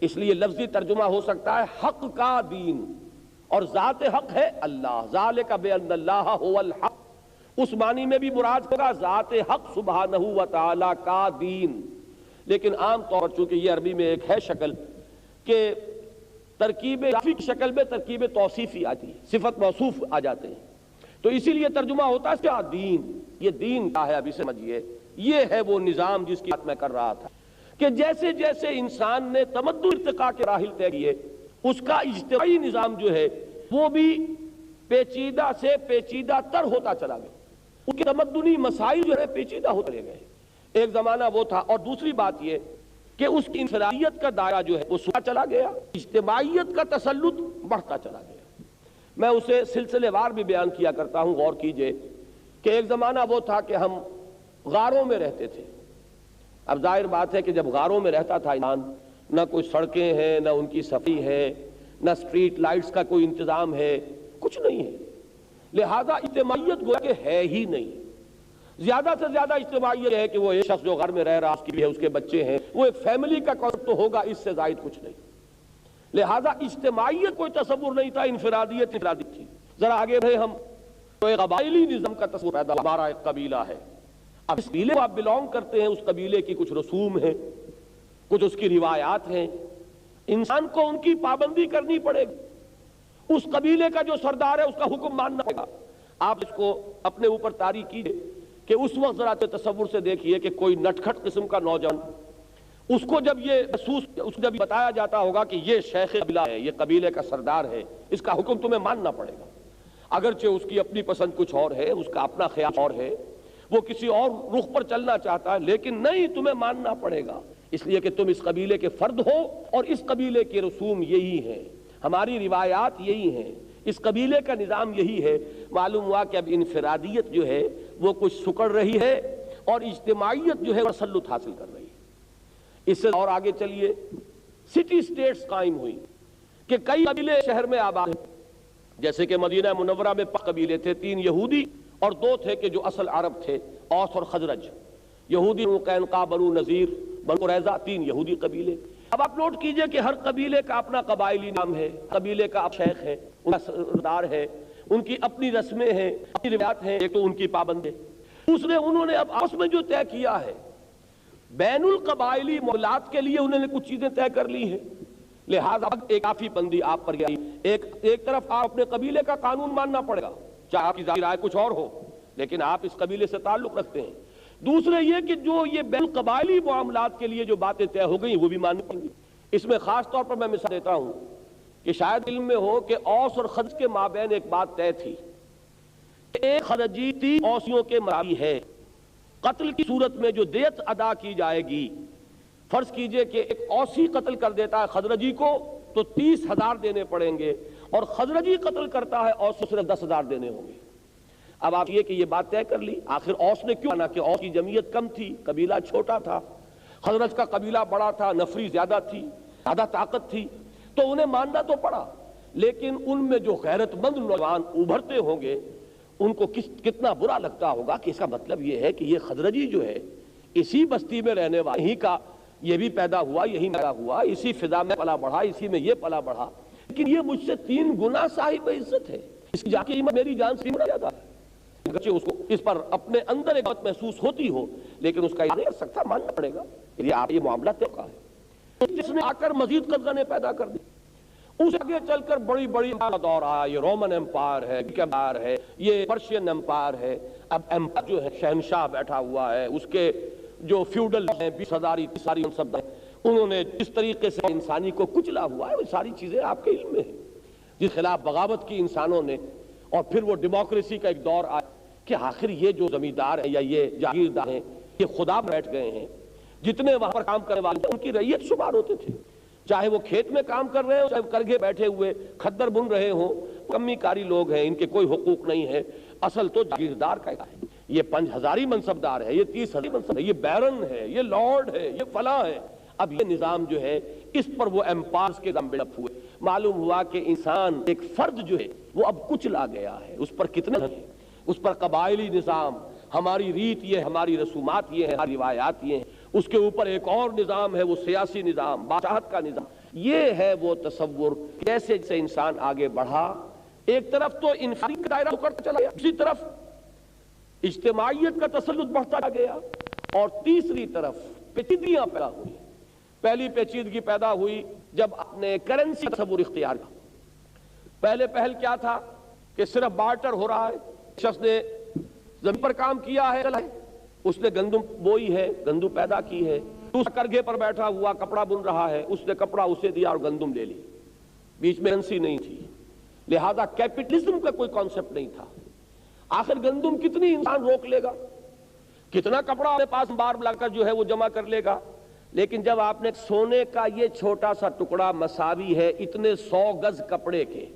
اس لیے لفظی ترجمہ ہو سکتا ہے حق کا دین، اور ذات حق ہے اللہ، ذالک بأن اللہ هو الحق، اس معنی میں بھی مراد ہوگا ذات حق سبحانہ و تعالی کا دین۔ لیکن عام طور پر چونکہ یہ عربی میں ایک ہے شکل کہ ترکیب اضافی کی شکل میں ترکیب توصیفی آتی ہے، صفت موصوف آ جاتے ہیں، تو اسی لیے ترجمہ ہوتا ہے کیا دین۔ یہ دین کیا ہے ابھی سمجھیے، یہ ہے وہ نظام جس کی بات میں کر رہا تھا کہ جیسے جیسے انسان نے تمدن ارتقاء کے راحل طے کیے، اس کا اجتماعی نظام جو ہے وہ بھی پیچیدہ سے پیچیدہ تر ہوتا چلا گیا، ان کے تمدنی مسائل جو ہے پیچیدہ ہوتے چلے گئے۔ ایک زمانہ وہ تھا، اور دوسری بات یہ کہ اس کی انفرادیت کا دائرہ جو ہے وہ سوچا چلا گیا، اجتماعیت کا تسلط بڑھتا چلا گیا۔ میں اسے سلسلے وار بھی بیان کیا کرتا ہوں، غور کیجئے کہ ایک زمانہ وہ تھا کہ ہم غاروں میں رہتے تھے۔ اب ظاہر بات ہے کہ جب غاروں میں رہتا تھا انسان، نہ کوئی سڑکیں ہیں، نہ ان کی صفائی ہے، نہ اسٹریٹ لائٹس کا کوئی انتظام ہے، کچھ نہیں ہے، لہذا اجتماعیت گویا کہ ہے ہی نہیں۔ زیادہ سے زیادہ اجتماعیت ہے کہ وہ ایک شخص جو غار میں رہ رہا، اس کی بھی ہے، اس کے بچے ہیں، وہ ایک فیملی کا کانسیپٹ تو ہوگا، اس سے زائد کچھ نہیں۔ لہذا اجتماعیت کوئی تصور نہیں تھا، انفرادیت تھی۔ ذرا آگے بڑھے ہم تو ایک قبائلی نظام کا تصور پیدا، ہمارا ایک قبیلہ ہے، اب اس قبیلے کو آپ بلونگ کرتے ہیں، اس قبیلے کی کچھ رسوم ہیں، کچھ اس کی روایات ہیں، انسان کو ان کی پابندی کرنی پڑے گی۔ اس قبیلے کا جو سردار ہے اس کا حکم ماننا پڑے گا۔ آپ اس کو اپنے اوپر طاری کیجئے کہ اس وقت ذرا تصور سے دیکھیے کہ کوئی نٹکھٹ قسم کا نوجوان، اس کو جب یہ محسوس، اس کو جب بتایا جاتا ہوگا کہ یہ شیخ قبیلہ ہے، یہ قبیلے کا سردار ہے، اس کا حکم تمہیں ماننا پڑے گا، اگرچہ اس کی اپنی پسند کچھ اور ہے، اس کا اپنا خیال اور ہے، وہ کسی اور رخ پر چلنا چاہتا ہے، لیکن نہیں، تمہیں ماننا پڑے گا، اس لیے کہ تم اس قبیلے کے فرد ہو اور اس قبیلے کے رسوم یہی ہیں، ہماری روایات یہی ہیں، اس قبیلے کا نظام یہی ہے۔ معلوم ہوا کہ اب انفرادیت جو ہے وہ کچھ سکڑ رہی ہے اور اجتماعیت جو ہے تسلط حاصل کر رہی ہے۔ اس سے اور آگے چلیے، سٹی سٹیٹس قائم ہوئی کہ کئی قبیلے شہر میں آباد ہیں، جیسے کہ مدینہ منورہ میں 5 قبیلے تھے، 3 یہودی اور 2 تھے کہ جو اصل عرب تھے، اوس اور خزرج۔ یہودی بنو قینقاع، بنو نذیر، بنو قریظہ، 3 یہودی قبیلے۔ اب آپ نوٹ کیجئے کہ ہر قبیلے کا اپنا قبائلی نام ہے، قبیلے کا شیخ ہے، ان کا سردار ہے، ان کی اپنی رسمیں ہیں، اپنی روایات ہیں، ایک تو ان کی پابند ہے۔ دوسرے انہوں نے اب آپس میں جو طے کیا ہے، بین القبائلی معاملات کے لیے انہوں نے کچھ چیزیں طے کر لی ہیں، لہذا ایک کافی بندی آپ پر گئی۔ ایک طرف آپ اپنے قبیلے کا قانون ماننا پڑے گا، چاہے آپ کی ظاہری رائے کچھ اور ہو، لیکن آپ اس قبیلے سے تعلق رکھتے ہیں۔ دوسرے یہ کہ جو یہ بین القبائلی معاملات کے لیے جو باتیں طے ہو گئیں وہ بھی ماننی پڑیں گی۔ اس میں خاص طور پر میں مثال دیتا ہوں کہ شاید علم میں ہو کہ اوس اور خزرج کے مابین ایک بات طے تھی، ایک خزرجی 3 اوسیوں کے مساوی ہے، قتل کی صورت میں جو دیت ادا کی جائے گی، فرض کیجئے کہ ایک اوسی قتل کر دیتا ہے خزرجی کو تو 30,000 دینے پڑیں گے، اور خزرجی قتل کرتا ہے اوس کو صرف 10,000 دینے ہوں گے۔ اب آپ یہ کہ یہ بات طے کر لی، آخر اوس نے کیوں مانا کہ اوس کی جمعیت کم تھی، قبیلہ چھوٹا تھا، خزرج کا قبیلہ بڑا تھا، نفری زیادہ تھی، زیادہ طاقت تھی، تو انہیں ماننا تو پڑا، لیکن ان میں جو غیرت مند نوجوان ابھرتے ہوں گے ان کو کتنا برا لگتا ہوگا کہ اس کا مطلب یہ ہے کہ یہ خزرجی جو ہے اسی بستی میں رہنے والا، یہیں کا یہ بھی پیدا ہوا، یہیں پیدا ہوا، اسی فضا میں پلا بڑھا، اسی میں یہ پلا بڑھا، لیکن یہ مجھ سے 3 گنا صاحب عزت ہے، اس کی جا کی قیمت میری جان سے بڑھ زیادہ ہے۔ اگرچہ اس کو اس پر اپنے اندر ایک بات محسوس ہوتی ہو، لیکن اس کا یہ نہیں کر سکتا، ماننا پڑے گا، یہ معاملہ طے کا ہے۔ جس نے آ کر مزید قدغنیں پیدا کر دی، اس آگے چل کر بڑی بڑی دور آیا، یہ رومن امپائر ہے، گریک امپائر ہے، یہ پرشین امپائر ہے۔ اب امپائر جو ہے شہنشاہ بیٹھا ہوا ہے، اس کے جو فیوڈل ہیں، 20,000 ساری منصب ہیں، انہوں نے جس طریقے سے انسانی کو کچلا ہوا ہے وہ ساری چیزیں آپ کے علم میں ہیں، جس خلاف بغاوت کی انسانوں نے، اور پھر وہ ڈیموکریسی کا ایک دور آیا کہ آخر یہ جو زمیندار ہیں یا یہ جاگیردار ہیں یہ خدا بیٹھ گئے ہیں، جتنے وہاں پر کام کرنے والے ان کی رعیت شمار ہوتے تھے، چاہے وہ کھیت میں کام کر رہے ہوں، چاہے کرگھے بیٹھے ہوئے کھدر بن رہے ہوں، کمی کاری لوگ ہیں، ان کے کوئی حقوق نہیں ہے، اصل تو جاگیردار کا ہے۔ یہ 5,000 منصبدار ہے، یہ 30,000 منصب ہے، یہ بیرن ہے، یہ لارڈ ہے، یہ فلاں ہے۔ اب یہ نظام جو ہے اس پر وہ امپائرز کے دم بلڈ اپ ہوئے، معلوم ہوا کہ انسان ایک فرد جو ہے وہ اب کچلا گیا ہے، اس پر کتنے ہیں، اس پر قبائلی نظام، ہماری ریت یہ، ہماری رسومات یہ ہیں، ہماری روایات یہ ہیں، اس کے اوپر ایک اور نظام ہے، وہ سیاسی نظام، بادشاہت کا نظام۔ یہ ہے وہ تصور کیسے سے انسان آگے بڑھا، ایک طرف تو انفرادی کا دائرہ کرتا چلا گیا، دوسری طرف اجتماعیت کا تسلط بڑھتا گیا، اور تیسری طرف پیچیدگیاں پیدا ہوئی۔ پہلی پیچیدگی پیدا ہوئی جب اپنے کرنسی تصور اختیار کیا۔ پہل کیا تھا کہ صرف بارٹر ہو رہا ہے، شخص نے زمین پر کام کیا ہے، اس نے گندم بوئی ہے، گندم پیدا کی ہے، دوسرا کرگھے پر بیٹھا ہوا کپڑا بن رہا ہے، اس نے کپڑا اسے دیا اور گندم لے لی، بیچ میں کرنسی نہیں تھی، لہذا کیپٹلزم کا کوئی کانسیپٹ نہیں تھا۔ آخر گندم کتنی انسان روک لے گا، کتنا کپڑا اپنے پاس بار لا کر جو ہے وہ جمع کر لے گا، لیکن جب آپ نے سونے کا یہ چھوٹا سا ٹکڑا مساوی ہے اتنے 100 گز کپڑے کے،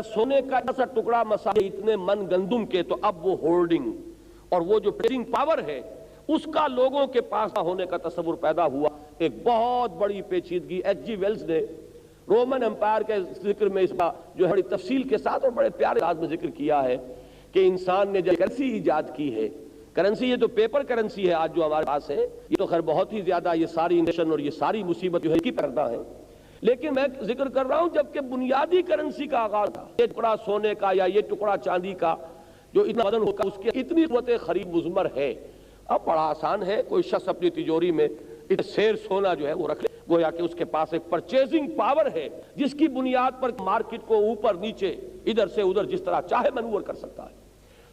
سونے کا ایسا ٹکڑا مساوی اتنے من گندم کے، تو اب وہ ہولڈنگ اور وہ جو پریسنگ پاور ہے اس کا لوگوں کے پاس ہونے کا تصور پیدا ہوا۔ ایک بہت بڑی پیچیدگی ایچ جی ویلز نے رومن امپائر کے ذکر میں اس کا جو ہے بڑی تفصیل کے ساتھ اور بڑے پیارے انداز میں ذکر کیا ہے کہ انسان نے جب کرنسی ایجاد کی ہے، کرنسی یہ تو پیپر کرنسی ہے آج جو ہمارے پاس ہے، یہ تو خیر بہت ہی زیادہ یہ ساری انفلیشن اور یہ ساری مصیبت جو ہے کی پردہ ہے، لیکن میں ذکر کر رہا ہوں جبکہ بنیادی کرنسی کا آغاز تھا، یہ ٹکڑا سونے کا یا یہ ٹکڑا چاندی کا جو اتنا وزن ہوگا اس کی اتنی قوت خرید مضمر ہے۔ اب بڑا آسان ہے، کوئی شخص اپنی تجوری میں شیر سونا جو ہے وہ رکھ لے، گویا کہ اس کے پاس ایک پرچیزنگ پاور ہے جس کی بنیاد پر مارکیٹ کو اوپر نیچے ادھر سے ادھر جس طرح چاہے منور کر سکتا ہے۔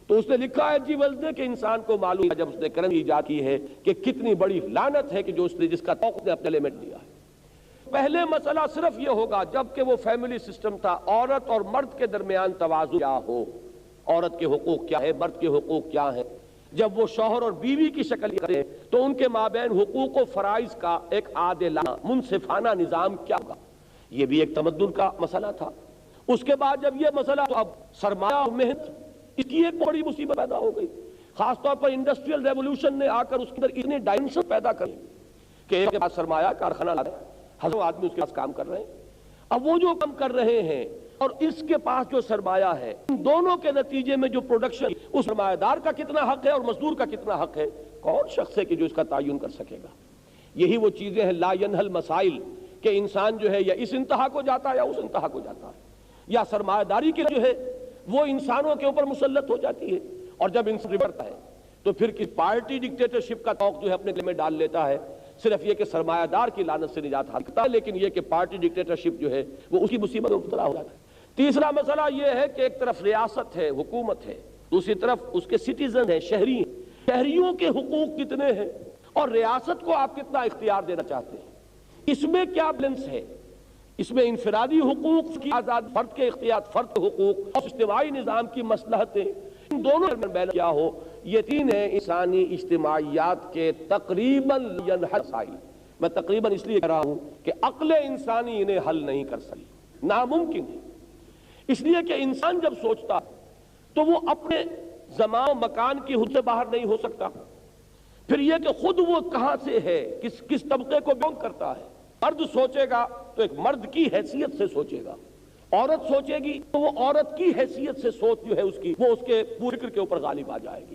تو اس نے لکھا ہے جی ویلز نے کہ انسان کو معلوم ہے جب اس نے کرنسی ایجاد کی ہے کہ کتنی بڑی لعنت ہے کہ جو اس نے جس کا توقع نے اپنے لیمٹ دیا ہے۔ پہلے مسئلہ صرف یہ ہوگا جب کہ وہ فیملی سسٹم تھا، عورت اور مرد کے درمیان توازن کیا ہو، عورت کے حقوق کیا ہے، مرد کے حقوق کیا ہے، جب وہ شوہر اور بیوی کی شکل کریں تو ان کے مابین حقوق و فرائض کا ایک عادلانہ منصفانہ نظام کیا ہوگا، یہ بھی ایک تمدن کا مسئلہ تھا۔ اس کے بعد جب یہ مسئلہ تو اب سرمایہ اور محنت اس کی ایک بڑی مصیبت پیدا ہو گئی، خاص طور پر انڈسٹریل ریولوشن نے آ کر اس کے اندر اتنے ڈائمنشن پیدا کر کہ ایک کے پاس سرمایہ کارخانہ لا رہے ہیں، ہزاروں آدمی اس کے پاس کام کر رہے ہیں، اب وہ جو کام کر رہے ہیں اور اس کے پاس جو سرمایہ ہے، ان دونوں کے نتیجے میں جو پروڈکشن، اس سرمایہ دار کا کتنا حق ہے اور مزدور کا کتنا حق ہے، کون شخص ہے کہ جو اس کا تعین کر سکے گا؟ یہی وہ چیزیں ہیں لا ینحل مسائل، کہ انسان جو ہے یا اس انتہا کو جاتا ہے یا اس انتہا کو جاتا ہے، یا سرمایہ داری کی جو ہے وہ انسانوں کے اوپر مسلط ہو جاتی ہے، اور جب انسان ریورٹ ہے تو پھر کس پارٹی ڈکٹیٹرشپ کا توق جو ہے اپنے دل میں ڈال لیتا ہے، صرف یہ کہ سرمایہ دار کی لعنت سے نجات حاصل کرتا ہے، لیکن یہ کہ پارٹی ڈکٹیٹرشپ جو ہے وہ اس کی مصیبت میں مبتلا ہو جاتا ہے۔ تیسرا مسئلہ یہ ہے کہ ایک طرف ریاست ہے، حکومت ہے، دوسری طرف اس کے سٹیزن ہیں، شہری ہیں، شہریوں کے حقوق کتنے ہیں اور ریاست کو آپ کتنا اختیار دینا چاہتے ہیں، اس میں کیا بیلنس ہے؟ اس میں انفرادی حقوق کی آزاد، فرد کے اختیار، فرد کے حقوق اور اجتماعی نظام کی مصلحتیں، ان دونوں میں بیلنس کیا ہو؟ یہ تین ہیں انسانی اجتماعیات کے تقریباً ینحل مسائل۔ میں تقریباً اس لیے کہہ رہا ہوں کہ عقل انسانی انہیں حل نہیں کر سکی، ناممکن ہے، اس لیے کہ انسان جب سوچتا تو وہ اپنے زمان و مکان کی حد سے باہر نہیں ہو سکتا، پھر یہ کہ خود وہ کہاں سے ہے، کس طبقے کو بلونگ کرتا ہے۔ مرد سوچے گا تو ایک مرد کی حیثیت سے سوچے گا، عورت سوچے گی تو وہ عورت کی حیثیت سے سوچ جو ہے اس کی، وہ اس کے پورے فکر کے اوپر غالب آ جائے گی۔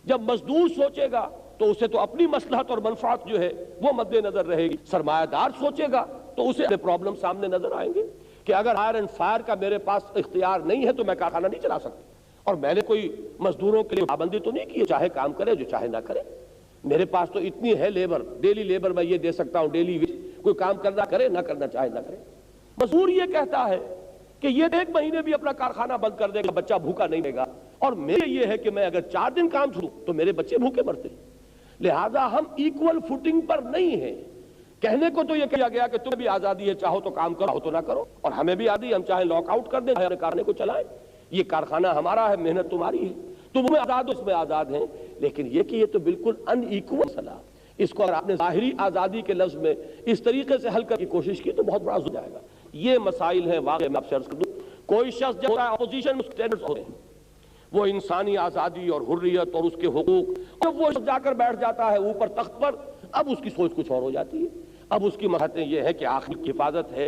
جب مزدور سوچے گا تو اسے تو اپنی مصلحت اور منفعت جو ہے وہ مد نظر رہے گی، سرمایہ دار سوچے گا تو اسے پرابلم سامنے نظر آئیں گے کہ اگر ہائر اینڈ فائر کا میرے پاس اختیار نہیں ہے تو میں کارخانہ نہیں چلا سکتا، اور میں نے کوئی مزدوروں کے لیے پابندی تو نہیں کی، چاہے کام کرے جو چاہے نہ کرے، میرے پاس تو اتنی ہے لیبر، ڈیلی لیبر میں یہ دے سکتا ہوں، ڈیلی ویج، کوئی کام کرنا کرے نہ کرنا چاہے نہ کرے۔ مزدور یہ کہتا ہے کہ یہ 1 مہینے بھی اپنا کارخانہ بند کر دے گا، بچہ بھوکا نہیں رہے گا، اور میرے یہ ہے کہ میں اگر 4 دن کام چھوڑوں تو میرے بچے بھوکے مرتے، لہذا ہم ایکول فوٹنگ پر نہیں ہیں۔ کہنے کو تو یہ کہا گیا کہ تمہیں بھی آزادی ہے، چاہو تو کام کرو تو نہ کرو، اور ہمیں بھی آزادی، ہم چاہے لاک آؤٹ کر دیں، ہمارے کارخانے کو چلائیں، یہ کارخانہ ہمارا ہے، محنت تمہاری ہے، تم میں آزاد ہو، اس میں آزاد ہیں، لیکن یہ کہ یہ تو بالکل ان ایکول مسئلہ، اس کو اگر آپ نے ظاہری آزادی کے لفظ میں اس طریقے سے حل کرنے کی کوشش کی تو بہت بڑا ہو جائے گا۔ یہ مسائل ہیں واقعی، میں آپ سے عرض کر دوں، کوئی شخص جو ہوتا ہے اپوزیشن میں اسٹینڈرڈز ہوتے ہیں، وہ انسانی آزادی اور حریت اور اس کے حقوق، جب وہ جا کر بیٹھ جاتا ہے اوپر تخت پر، اب اس کی سوچ کچھ اور ہو جاتی ہے، اب اس کی مہارتیں یہ ہے کہ آخر کی حفاظت ہے،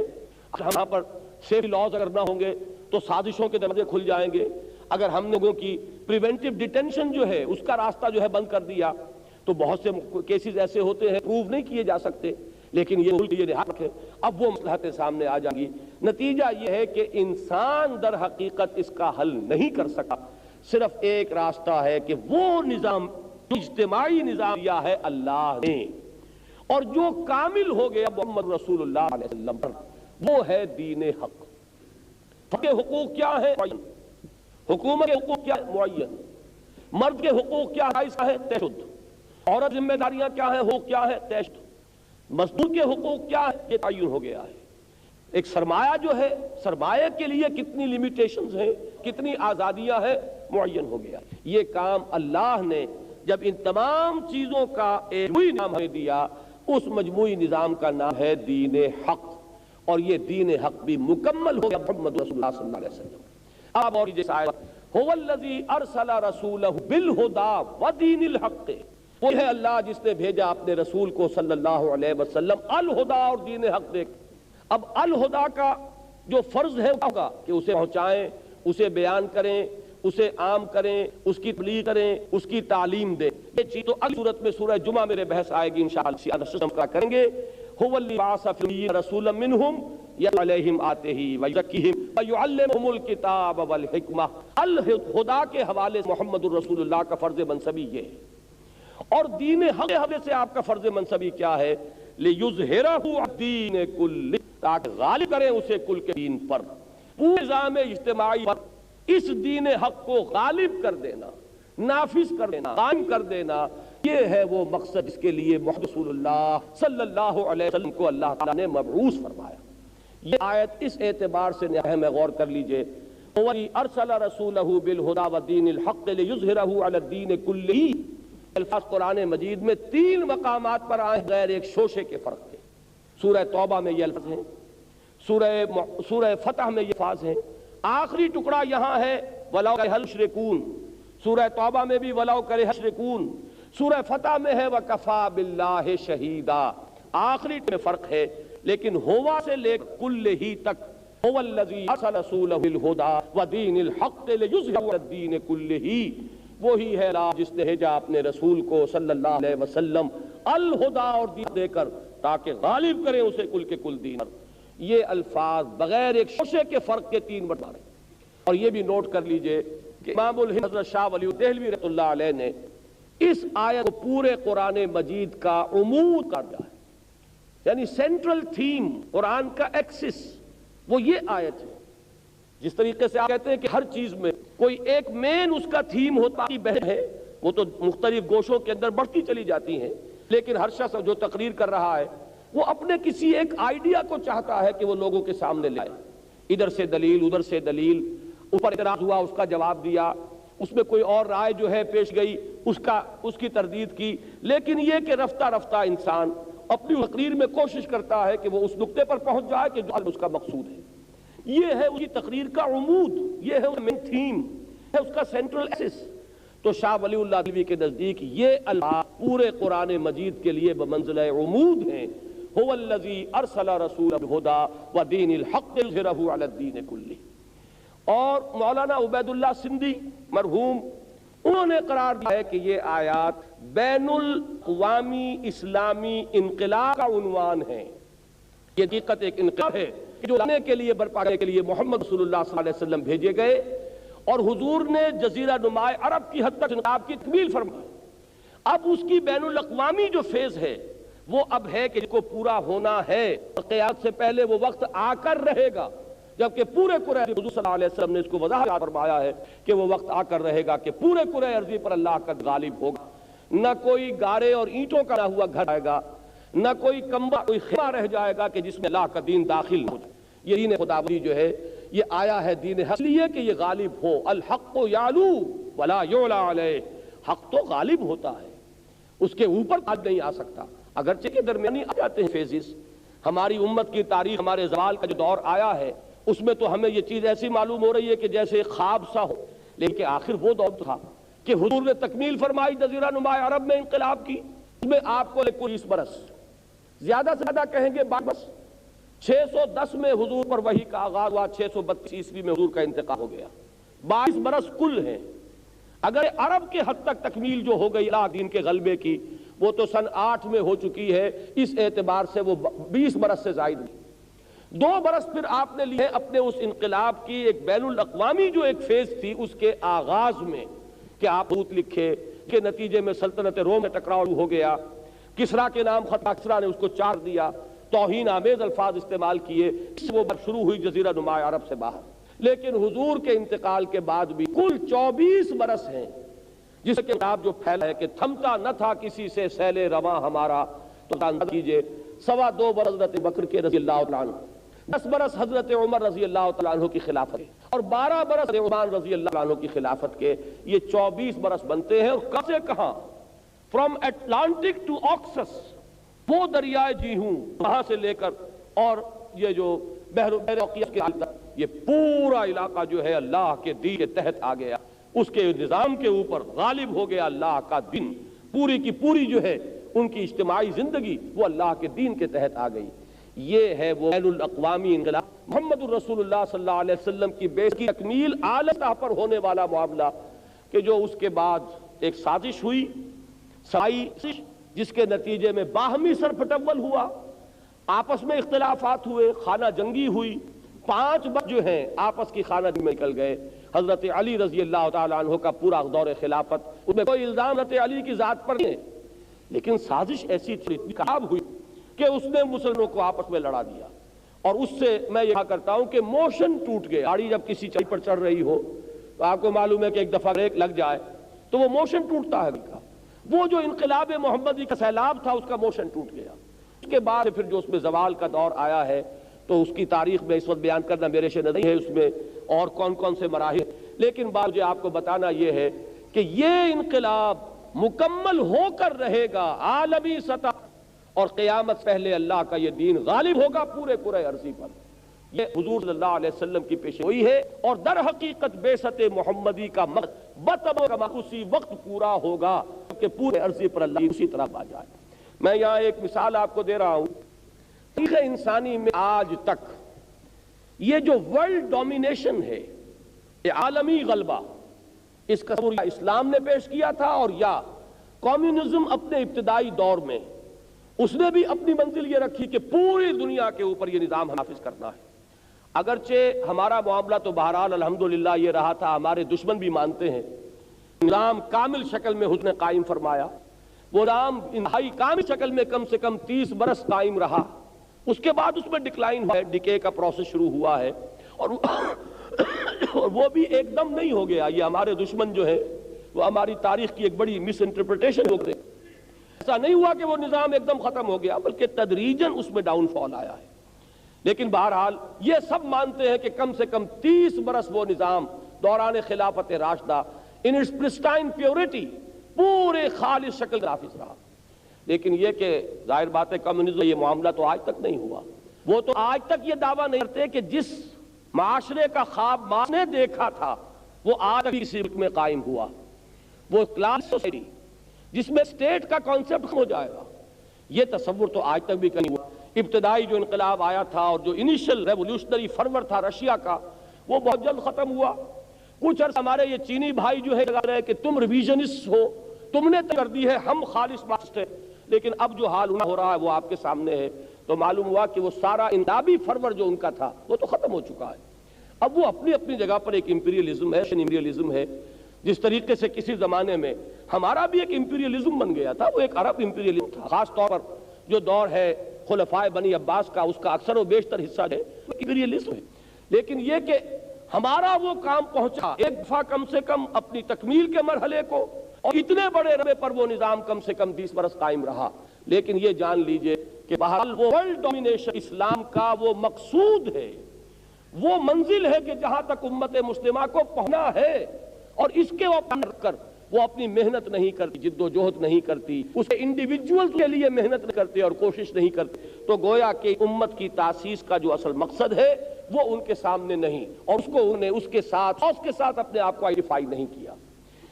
یہاں پر سیفٹی لاز اگر نہ ہوں گے تو سازشوں کے دروازے کھل جائیں گے، اگر ہم لوگوں کی پریونٹیو ڈیٹینشن جو ہے اس کا راستہ جو ہے بند کر دیا تو بہت سے کیسز ایسے ہوتے ہیں پروو نہیں کیے جا سکتے، لیکن یہ ملک یہ حق ہے، اب وہ مصلحتیں سامنے آ جائیں گی۔ نتیجہ یہ ہے کہ انسان در حقیقت اس کا حل نہیں کر سکا، صرف ایک راستہ ہے کہ وہ نظام، اجتماعی نظام دیا ہے اللہ نے اور جو کامل ہو گیا محمد رسول اللہ علیہ وسلم پر، وہ ہے دین حق۔ فرد کے حقوق کیا ہے؟ حکومت کے حقوق کیا ہے؟ معین۔ مرد کے حقوق کیا ہے؟ طے شدہ۔ عورت ذمہ داریاں کیا ہیں؟ حقوق کیا ہے؟ طے شدہ۔ مزدور کے حقوق کیا ہے؟ یہ تعین ہو گیا ہے۔ ایک سرمایہ جو ہے، سرمایہ کے لیے کتنی لیمیٹیشنز ہیں، کتنی آزادیاں ہیں، معین ہو گیا۔ یہ کام اللہ نے جب ان تمام چیزوں کا ایک مجموعی نام ہمیں دیا، اس مجموعی نظام کا نام ہے دین حق، اور یہ دین حق بھی مکمل ہو گیا محمد رسول اللہ صلی اللہ علیہ وسلم۔ اب اور جیسے آیت هو الذی ارسل رسولہ بالہدی ودین الحق، وہ ہے اللہ جس نے بھیجا اپنے رسول کو صلی اللہ علیہ وسلم الہدی اور دین حق دے۔ اب الہدی کا جو فرض ہے ہوگا کہ اسے پہنچائیں، اسے بیان کریں، اسے عام کریں، اس کی تبلیغ کریں، اس کی تعلیم دیں۔ یہ چیز تو اگلی صورت میں سورہ جمعہ میرے بحث آئے گی انشاءاللہ کریں گے۔ هو الذی بعث فی الأمین رسولا منہم یتلو علیہم آیاتہ ویزکیہم ویعلمہم الکتاب والحکمہ۔ الہدی کے حوالے سے محمد الرسول اللہ کا فرض منصبی یہ ہے، اور دین حق کے حوالے سے آپ کا فرض منصبی کیا ہے؟ لیظہرہ الدین کلہ، تاکہ غالب کریں اسے کل کے دین پر، پورے نظام اجتماعی پر اس دین حق کو غالب کر دینا، نافذ کر دینا، قائم کر دینا، یہ ہے وہ مقصد جس کے لیے محمد رسول اللہ صلی اللہ علیہ وسلم کو اللہ تعالیٰ نے مبعوث فرمایا۔ یہ آیت اس اعتبار سے اہم ہے، غور کر لیجئے۔ وَإِذْ أَرْسَلَ رَسُولَهُ بِالْهُدَى وَدِينِ الْحَقِّ لِيُظْهِرَهُ عَلَى الدِّينِ كُلِّهِ۔ الفاظ قرآن مجید میں 3 مقامات پر آئے غیر ایک شوشے کے فرق کے۔ سورہ توبہ میں یہ الفاظ ہیں، سورہ فتح میں یہ الفاظ ہیں، آخری ٹکڑا یہاں ہے وَلَوْ كَرِهَ الْمُشْرِكُونَ، سورہ توبہ میں بھی وَلَوْ كَرِهَ الْمُشْرِكُونَ، سورہ فتح میں ہے وَكَفَى بِاللَّهِ شَهِيدًا۔ آخری میں فرق ہے، لیکن ہوا سے لے کل ہی تک هو الذی ارسل رسولہ بالہدی ودین الحق لیظہرہ علی الدین کلہ، وہی ہے اللہ جس نے بھیجا اپنے رسول کو صلی اللہ علیہ وسلم الہدا اور دین دے کر تاکہ غالب کرے اسے کل کے کل دین پر۔ یہ الفاظ بغیر ایک شوشے کے فرق کے تین بٹوارے، اور یہ بھی نوٹ کر لیجئے کہ امام الہند حضرت شاہ ولی دہلوی رحمۃ اللہ علیہ نے اس آیت کو پورے قرآن مجید کا عمود کر دیا ہے، یعنی سینٹرل تھیم قرآن کا ایکسس وہ یہ آیت ہے۔ جس طریقے سے آپ کہتے ہیں کہ ہر چیز میں کوئی ایک مین اس کا تھیم ہوتا ہے، وہ تو مختلف گوشوں کے اندر بڑھتی چلی جاتی ہیں، لیکن ہر شخص جو تقریر کر رہا ہے وہ اپنے کسی ایک آئیڈیا کو چاہتا ہے کہ وہ لوگوں کے سامنے لائے، ادھر سے دلیل ادھر سے دلیل، اوپر اعتراض ہوا اس کا جواب دیا، اس میں کوئی اور رائے جو ہے پیش گئی اس کی تردید کی، لیکن یہ کہ رفتہ رفتہ انسان اپنی تقریر میں کوشش کرتا ہے کہ وہ اس نقطے پر پہنچ جائے کہ جو اس کا مقصود ہے۔ یہ ہے اس کی تقریر کا عمود، یہ ہے مین تھیم، ہے اس کا سینٹرل ایکسس۔ تو شاہ ولی اللہ دہلوی کے نزدیک یہ الفاظ پورے قرآن مجید کے لیے بمنزلہ عمود ہیں۔ هو الذی ارسل رسولہ بالہدی ودین الحق لیظہرہ علی الدین کلہ۔ اور مولانا عبید اللہ سندھی مرحوم انہوں نے قرار دیا ہے کہ یہ آیات بین الاقوامی اسلامی انقلاب کا عنوان ہے۔ یہ حقیقت ایک انقلاب ہے جو لانے کے لیے برپا کرنے کے لیے محمد رسول اللہ صلی اللہ علیہ وسلم بھیجے گئے، اور حضور نے جزیرہ نماء عرب کی حد تک انقلاب کی تکمیل فرمائی۔ اب اس کی بین الاقوامی جو فیز ہے وہ اب ہے کہ جس کو پورا ہونا ہے، قیامت سے پہلے وہ وقت آ کر رہے گا، جبکہ پورے قرآن حضور صلی اللہ علیہ وسلم نے اس کو وضاحت فرمایا ہے کہ وہ وقت آ کر رہے گا کہ پورے قرآن عرضی پر اللہ کا غالب ہوگا، نہ کوئی گارے اور اینٹوں کا نہ ہوا گھر آئے گا، نہ کوئی کمبا کوئی خیمہ رہ جائے گا کہ جس میں اللہ کا دین داخل ہو جائے۔ یہ دین خداوندی جو ہے یہ آیا ہے دین حق، اس لیے کہ یہ غالب ہو، الحق یعلو ولا یعلی علیہ، حق تو غالب ہوتا ہے، اس کے اوپر آج نہیں آ سکتا، اگرچہ کہ درمیانی آ جاتے ہیں فیزز۔ ہماری امت کی تاریخ، ہمارے زوال کا جو دور آیا ہے اس میں تو ہمیں یہ چیز ایسی معلوم ہو رہی ہے کہ جیسے ایک خواب سا ہو، لیکن آخر وہ دور تھا کہ حضور نے تکمیل فرمائی جزیرہ نماء عرب میں انقلاب کی، اس میں آپ کو 20 برس، زیادہ سے زیادہ کہیں گے 22 برس۔ 610 میں حضور پر وحی کا آغاز ہوا، 632 عیسوی میں حضور کا انتقال ہو گیا، 22 برس کل ہیں۔ اگر عرب کے حد تک تکمیل جو ہو گئی اللہ دین کے غلبے کی، وہ تو سن 8 میں ہو چکی ہے، اس اعتبار سے وہ 20 برس سے زائد نہیں۔ 2 برس پھر آپ نے لیے اپنے اس انقلاب کی ایک بین الاقوامی جو ایک فیز تھی اس کے آغاز میں، کہ آپ خط لکھے کہ نتیجے میں سلطنت روم میں ٹکراؤ ہو گیا، کسرا کے نام خط کسرا نے اس کو چاٹ دیا، توہین آمیز الفاظ استعمال کیے، وہ شروع ہوئی جزیرہ نماء عرب سے باہر۔ لیکن حضور کے انتقال کے بعد بھی کل 24 برس ہیں جس کے انقلاب جو پھیلا ہے کہ تھمتا نہ تھا کسی سے سیل رواں ہمارا، تو اندازہ کیجئے 2.25 برس حضرت بکر کے رضی اللہ تعالیٰ عنہ، 10 برس حضرت عمر رضی اللہ تعالیٰ عنہ کی خلافت کے، اور 12 برس عثمان رضی اللہ عنہ کی خلافت کے، یہ 24 برس بنتے ہیں۔ اور کہاں سے کہاں، فرام اٹلانٹک ٹو آکسس، وہ دریائے جی ہوں وہاں سے لے کر اور یہ جو بحر اوقیہ کے تک، یہ پورا علاقہ جو ہے اللہ کے دین کے تحت آ گیا، اس کے نظام کے اوپر غالب ہو گیا اللہ کا دین، پوری کی پوری جو ہے ان کی اجتماعی زندگی وہ اللہ کے دین کے تحت آ گئی۔ یہ ہے وہ بین الاقوامی انقلاب، محمد الرسول اللہ صلی اللہ علیہ وسلم کی بیس کی تکمیل اعلیٰ سطح پر ہونے والا معاملہ، کہ جو اس کے بعد ایک سازش ہوئی، جس کے نتیجے میں باہمی سرپٹول ہوا، آپس میں اختلافات ہوئے، خانہ جنگی ہوئی، 5 برس جو ہیں آپس کی خانہ جنگی میں نکل گئے۔ حضرت علی رضی اللہ تعالیٰ عنہ کا پورا دور خلافت، اس میں کوئی الزام حضرت علی کی ذات پر نہیں، لیکن سازش ایسی اتنی خراب ہوئی کہ اس نے مسلمانوں کو آپس میں لڑا دیا، اور اس سے میں یہ کہا کرتا ہوں کہ موشن ٹوٹ گیا۔ گاڑی جب کسی چڑھائی پر چڑھ رہی ہو تو آپ کو معلوم ہے کہ ایک دفعہ بریک لگ جائے تو وہ موشن ٹوٹتا ہے کا، وہ جو انقلاب محمدی کا سیلاب تھا اس کا موشن ٹوٹ گیا۔ اس کے بعد پھر جو اس میں زوال کا دور آیا ہے تو اس کی تاریخ میں اس وقت بیان کرنا میرے سے نہیں ہے، اس میں اور کون کون سے مراحل، لیکن بات مجھے آپ کو بتانا یہ ہے کہ یہ انقلاب مکمل ہو کر رہے گا عالمی سطح، اور قیامت پہلے اللہ کا یہ دین غالب ہوگا پورے کرۂ ارضی پر۔ یہ حضور صلی اللہ علیہ وسلم کی پیش گوئی ہے، اور در حقیقت بعثت محمدی کا مقصد اسی وقت پورا ہوگا کہ پورے عرضی پر اللہ اسی طرح آ جائے۔ میں یہاں ایک مثال آپ کو دے رہا ہوں، تاریخ انسانی میں آج تک یہ جو ورلڈ ڈومینیشن ہے، یہ عالمی غلبہ، اس کا تصور اسلام نے پیش کیا تھا، اور یا کمیونزم اپنے ابتدائی دور میں اس نے بھی اپنی منزل یہ رکھی کہ پوری دنیا کے اوپر یہ نظام نافذ کرنا ہے۔ اگرچہ ہمارا معاملہ تو بہرحال الحمدللہ یہ رہا تھا، ہمارے دشمن بھی مانتے ہیں نظام کامل شکل میں حسن قائم فرمایا، وہ نظام انتہائی کامل شکل میں کم سے کم 30 برس قائم رہا، اس کے بعد اس میں ڈکلائن ہے، ڈکے کا پروسیس شروع ہوا ہے، اور وہ بھی ایک دم نہیں ہو گیا۔ یہ ہمارے دشمن جو ہے وہ ہماری تاریخ کی ایک بڑی مس انٹرپریٹیشن ہو گئی، ایسا نہیں ہوا کہ وہ نظام ایک دم ختم ہو گیا، بلکہ تدریجاً اس میں ڈاؤن فال آیا ہے۔ لیکن بہرحال یہ سب مانتے ہیں کہ کم سے کم 30 برس وہ نظام دوران خلافت راشدہ ان اٹس پرسٹائن پیورٹی پورے خالص شکل نافذ رہا۔ لیکن یہ کہ ظاہر بات ہے کمیونزم یہ معاملہ تو آج تک نہیں ہوا، وہ تو آج تک یہ دعویٰ نہیں کرتے کہ جس معاشرے کا خواب مارکس نے دیکھا تھا وہ آج بھی اسی ملک میں قائم ہوا، وہ کلاس سوسائٹی جس میں اسٹیٹ کا کانسیپٹ ختم ہو جائے گا، یہ تصور تو آج تک بھی کہیں ہوا۔ ابتدائی جو انقلاب آیا تھا اور جو انیشل ریولوشنری فرور تھا رشیا کا، وہ بہت جلد ختم ہوا۔ کچھ عرصہ ہمارے یہ چینی بھائی جو ہے کہ تم ریویژنسٹ ہو، تم نے کر دی ہے، ہم خالص مارکسسٹ ہیں، لیکن اب جو حال ہو رہا ہے وہ آپ کے سامنے ہے، تو معلوم ہوا کہ وہ سارا انقلابی فرور جو ان کا تھا وہ تو ختم ہو چکا ہے۔ اب وہ اپنی اپنی جگہ پر ایک امپیریلزم ہے، جس طریقے سے کسی زمانے میں ہمارا بھی ایک امپیریلزم بن گیا تھا، وہ ایک عرب امپیریلزم تھا، خاص طور پر جو دور ہے خلفائے بنی عباس کا، اس کا اکثر و بیشتر حصہ ہے وہ امپیریلزم ہے۔ لیکن یہ کہ ہمارا وہ کام پہنچا ایک دفعہ کم سے کم اپنی تکمیل کے مرحلے کو، اور اتنے بڑے رقبے پر وہ نظام کم سے کم 20 برس قائم رہا۔ لیکن یہ جان لیجئے کہ بہرحال وہ ورلڈ ڈومینیشن اسلام کا وہ مقصود ہے، وہ منزل ہے کہ جہاں تک امت مسلمہ کو پہنچنا ہے، اور اس کے اوپر کر وہ اپنی محنت نہیں کرتی، جد و جہد نہیں کرتی، اس کے انڈیویجول کے لیے محنت نہیں کرتے اور کوشش نہیں کرتے، تو گویا کہ امت کی تاسیس کا جو اصل مقصد ہے وہ ان کے سامنے نہیں، اور اس کو انہوں نے اس کے ساتھ اپنے آپ کو آئیڈینٹیفائی نہیں کیا۔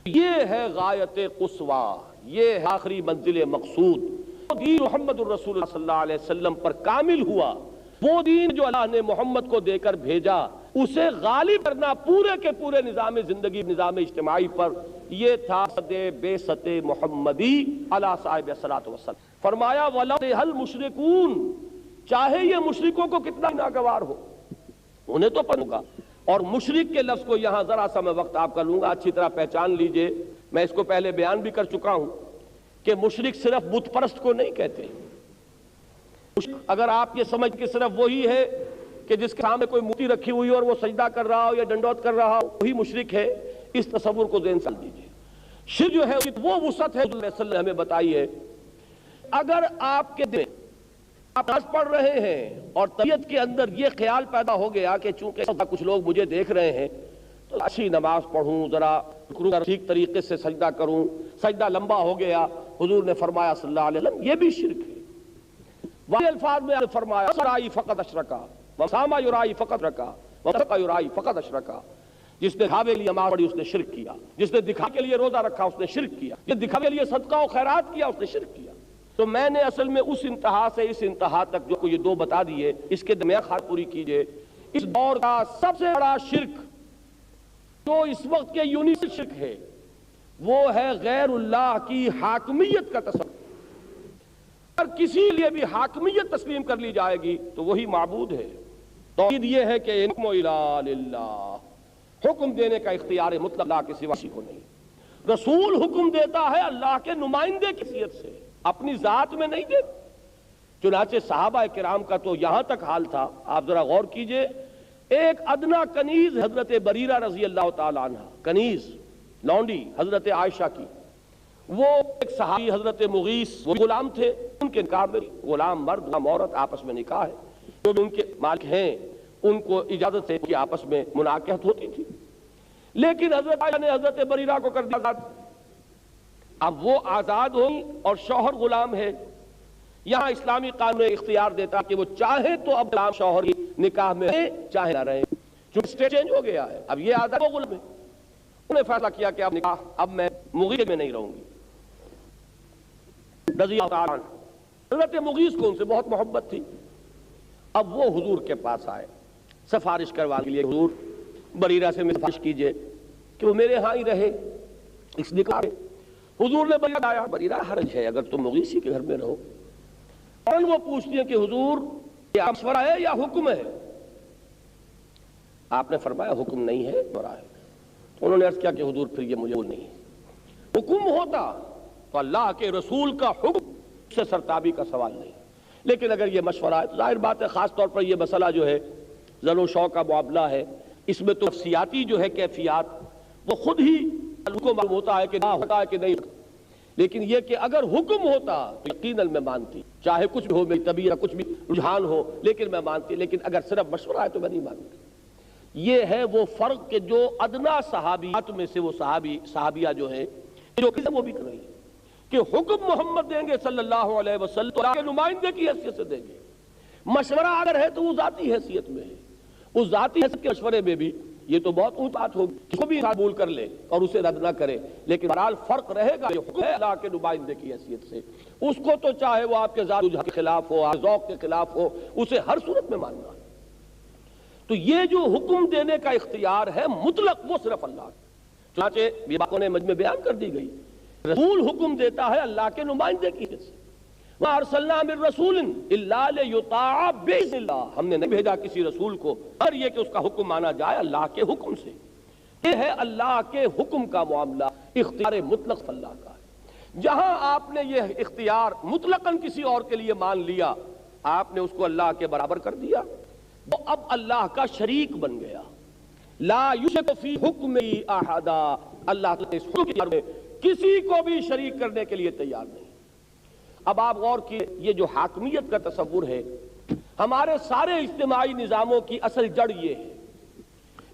یہ ہے غایت قصویٰ، یہ ہے آخری منزل مقصود۔ وہ دین محمد الرسول اللہ صلی اللہ علیہ وسلم پر کامل ہوا، وہ دین جو اللہ نے محمد کو دے کر بھیجا، اسے غالب کرنا پورے کے پورے نظام زندگی، نظام اجتماعی پر، یہ تھا بعثت محمدی علی صاحب الصلاۃ والسلام۔ فرمایا وَلَوْ كَرِهَ الْمُشْرِكُونَ، چاہے یہ مشرکوں کو کتنا ناگوار ہو، انہیں تو پتہ ہوگا۔ اور مشرک کے لفظ کو یہاں ذرا سا میں وقت آپ کا لوں گا، اچھی طرح پہچان لیجئے، میں اس کو پہلے بیان بھی کر چکا ہوں کہ مشرک صرف بت پرست کو نہیں کہتے۔ اگر آپ یہ سمجھ کہ صرف وہی ہے کہ جس کے سامنے کوئی مورتی رکھی ہوئی اور وہ سجدہ کر رہا ہو یا ڈنڈوت کر رہا ہو وہی مشرک ہے، اس تصور کو ذہن سے دیجئے۔ شرک جو ہے وہ وسعت ہے جو رسول نے ہمیں بتائی ہے۔ اگر آپ کے دل آپ نماز پڑھ رہے ہیں اور طبیعت کے اندر یہ خیال پیدا ہو گیا کہ چونکہ کچھ لوگ مجھے دیکھ رہے ہیں تو اچھی نماز پڑھوں، ذرا ٹھیک طریقے سے سجدہ کروں، سجدہ لمبا ہو گیا، حضور نے فرمایا صلی اللہ علیہ وسلم یہ بھی شرک ہے۔ واضح الفاظ میں فرمایا یرائی فقط اشرکا وساما یرائی فقط رکا وسقا یرائی فقط اشرکا، جس نے دکھاوے کے لیے نماز پڑھی اس نے شرک کیا، جس نے دکھاوے کے لیے روزہ رکھا اس نے شرک کیا، جس نے دکھاوے کے لیے صدقہ و خیرات کیا اس نے شرک کیا۔ تو میں نے اصل میں اس انتہا سے اس انتہا تک جو یہ دو بتا دیے، اس کے درمیان خاطر پوری کیجئے۔ اس دور کا سب سے بڑا شرک جو اس وقت کے یونیورسل شرک ہے وہ ہے غیر اللہ کی حاکمیت کا تصور۔ اگر کسی لیے بھی حاکمیت تسلیم کر لی جائے گی تو وہی معبود ہے۔ توحید یہ ہے کہ حکم الا للہ، حکم دینے کا اختیار مطلق اللہ کے سوا کسی کو نہیں۔ رسول حکم دیتا ہے اللہ کے نمائندے کی حیثیت سے، اپنی ذات میں نہیں دیتا۔ چنانچہ صحابہ کرام کا تو یہاں تک حال تھا، آپ ذرا غور کیجئے، ایک ادنا کنیز حضرت بریرہ رضی اللہ تعالی عنہ، کنیز لونڈی حضرت عائشہ کی، وہ ایک صحابی حضرت مغیث وہ غلام تھے، ان کے نکاح میں غلام مرد غلام عورت آپس میں نکاح ہے، جو بھی ان کے مالک ہیں ان کو اجازت سے کہ آپس میں مناکحت ہوتی تھی، لیکن حضرت عائشہ نے حضرت بریرہ کو کر دیا آزاد۔ اب وہ آزاد ہوئی اور شوہر غلام ہے، یہاں اسلامی قانون اختیار دیتا کہ وہ چاہے تو اب غلام شوہر کی نکاح میں رہیں چاہے نہ رہیں، چونکہ اسٹیٹ چینج ہو گیا ہے، اب یہ آزاد وہ غلام ہے۔ انہوں نے فیصلہ کیا کہ اب میں مغیث میں نہیں رہوں گی، رضی اللہ تعالیٰ عنہ۔ حضرت مغیث کو ان سے بہت محبت تھی، اب وہ حضور کے پاس آئے سفارش کروانے کے لیے حضور بریرہ سے سفارش کیجئے کہ وہ میرے ہاں ہی رہے، اس لیے کہا حضور نے بتایا بریرہ حرج ہے اگر تم مغیثی کے گھر میں رہو۔ اور وہ پوچھتی ہیں کہ حضور یہ مشورہ ہے یا حکم ہے؟ آپ نے فرمایا حکم نہیں ہے، مشورہ ہے۔ انہوں نے عرض کیا کہ حضور پھر یہ مجھے نہیں ہے، حکم ہوتا تو اللہ کے رسول کا حکم سے سرتابی کا سوال نہیں، لیکن اگر یہ مشورہ ہے تو ظاہر بات ہے خاص طور پر یہ مسئلہ جو ہے زن و شو کا معاملہ ہے، اس میں تو نفسیاتی جو ہے کیفیات وہ خود ہی کو معلوم ہوتا ہے کہ نہ ہوتا ہے کہ نہیں، لیکن یہ کہ اگر حکم ہوتا تو یقیناً میں مانتی، چاہے کچھ بھی ہو میری طبیعت کچھ بھی رجحان ہو لیکن میں مانتی، لیکن اگر صرف مشورہ ہے تو میں نہیں مانتی۔ یہ ہے وہ فرق کہ جو ادنا صحابیات میں سے وہ صحابیہ جو ہیں جو کسی وہ بھی کر رہی ہے کہ حکم محمد دیں گے صلی اللہ علیہ وسلم تو اللہ کے نمائندے کی حیثیت سے دیں گے، مشورہ اگر ہے تو وہ ذاتی حیثیت میں ہے، اس ذاتی حیثیت کے مشورے میں بھی یہ تو بہت اونچ بات ہوگی کہ بھی قبول کر لے اور اسے رد نہ کرے، لیکن بہرحال فرق رہے گا یہ حکم ہے اللہ کے نمائندے کی حیثیت سے، اس کو تو چاہے وہ آپ کے ذات کے خلاف ہو، ذوق کے خلاف ہو، اسے ہر صورت میں ماننا ہے۔ تو یہ جو حکم دینے کا اختیار ہے مطلق وہ صرف اللہ، چنانچہ یہ باتوں نے مجمع بیان کر دی گئی، رسول حکم دیتا ہے اللہ کے نمائندے کی حیثیت سے، وَمَا أَرْسَلْنَا مِن رَّسُولٍ إِلَّا لِيُطَاعَ بِإِذْنِ اللَّهِ، ہم نے نہیں بھیجا کسی رسول کو اور یہ کہ اس کا حکم مانا جائے اللہ کے حکم سے۔ یہ ہے اللہ کے حکم کا معاملہ، اختیار مطلق اللہ کا ہے۔ جہاں آپ نے یہ اختیار مطلقاً کسی اور کے لیے مان لیا، آپ نے اس کو اللہ کے برابر کر دیا، وہ اب اللہ کا شریک بن گیا۔ لا یشرک فی حکمہ احدا، اللہ تعالیٰ اس حکم میں کسی کو بھی شریک کرنے کے لیے تیار نہیں۔ اب آپ غور کیے، یہ جو حاکمیت کا تصور ہے ہمارے سارے اجتماعی نظاموں کی اصل جڑ یہ ہے۔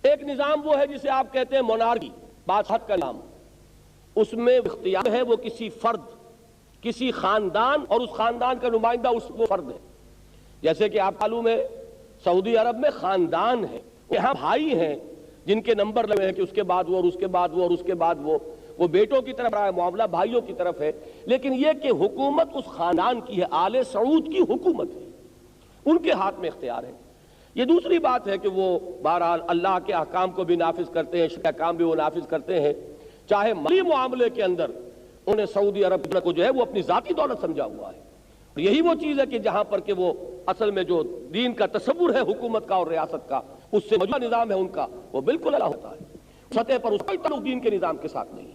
ایک نظام وہ ہے جسے آپ کہتے ہیں مونارکی، بادشاہت کا نظام، اس میں اختیار ہے وہ کسی فرد، کسی خاندان، اور اس خاندان کا نمائندہ وہ فرد ہے۔ جیسے کہ آپ معلوم ہے سعودی عرب میں خاندان ہے، یہاں بھائی ہیں جن کے نمبر لگے ہیں کہ اس کے بعد وہ اور اس کے بعد وہ اور اس کے بعد وہ بیٹوں کی طرف رہا ہے، معاملہ بھائیوں کی طرف ہے، لیکن یہ کہ حکومت اس خاندان کی ہے، آل سعود کی حکومت ہے، ان کے ہاتھ میں اختیار ہے۔ یہ دوسری بات ہے کہ وہ بہرحال اللہ کے احکام کو بھی نافذ کرتے ہیں، شرعی احکام بھی وہ نافذ کرتے ہیں، چاہے مالی معاملے کے اندر انہیں سعودی عرب کو جو ہے وہ اپنی ذاتی دولت سمجھا ہوا ہے۔ یہی وہ چیز ہے کہ جہاں پر کہ وہ اصل میں جو دین کا تصور ہے حکومت کا اور ریاست کا، اس سے موجودہ نظام ہے ان کا، وہ بالکل الگ ہوتا ہے، سطح پر اس کا تعلق دین کے نظام کے ساتھ نہیں۔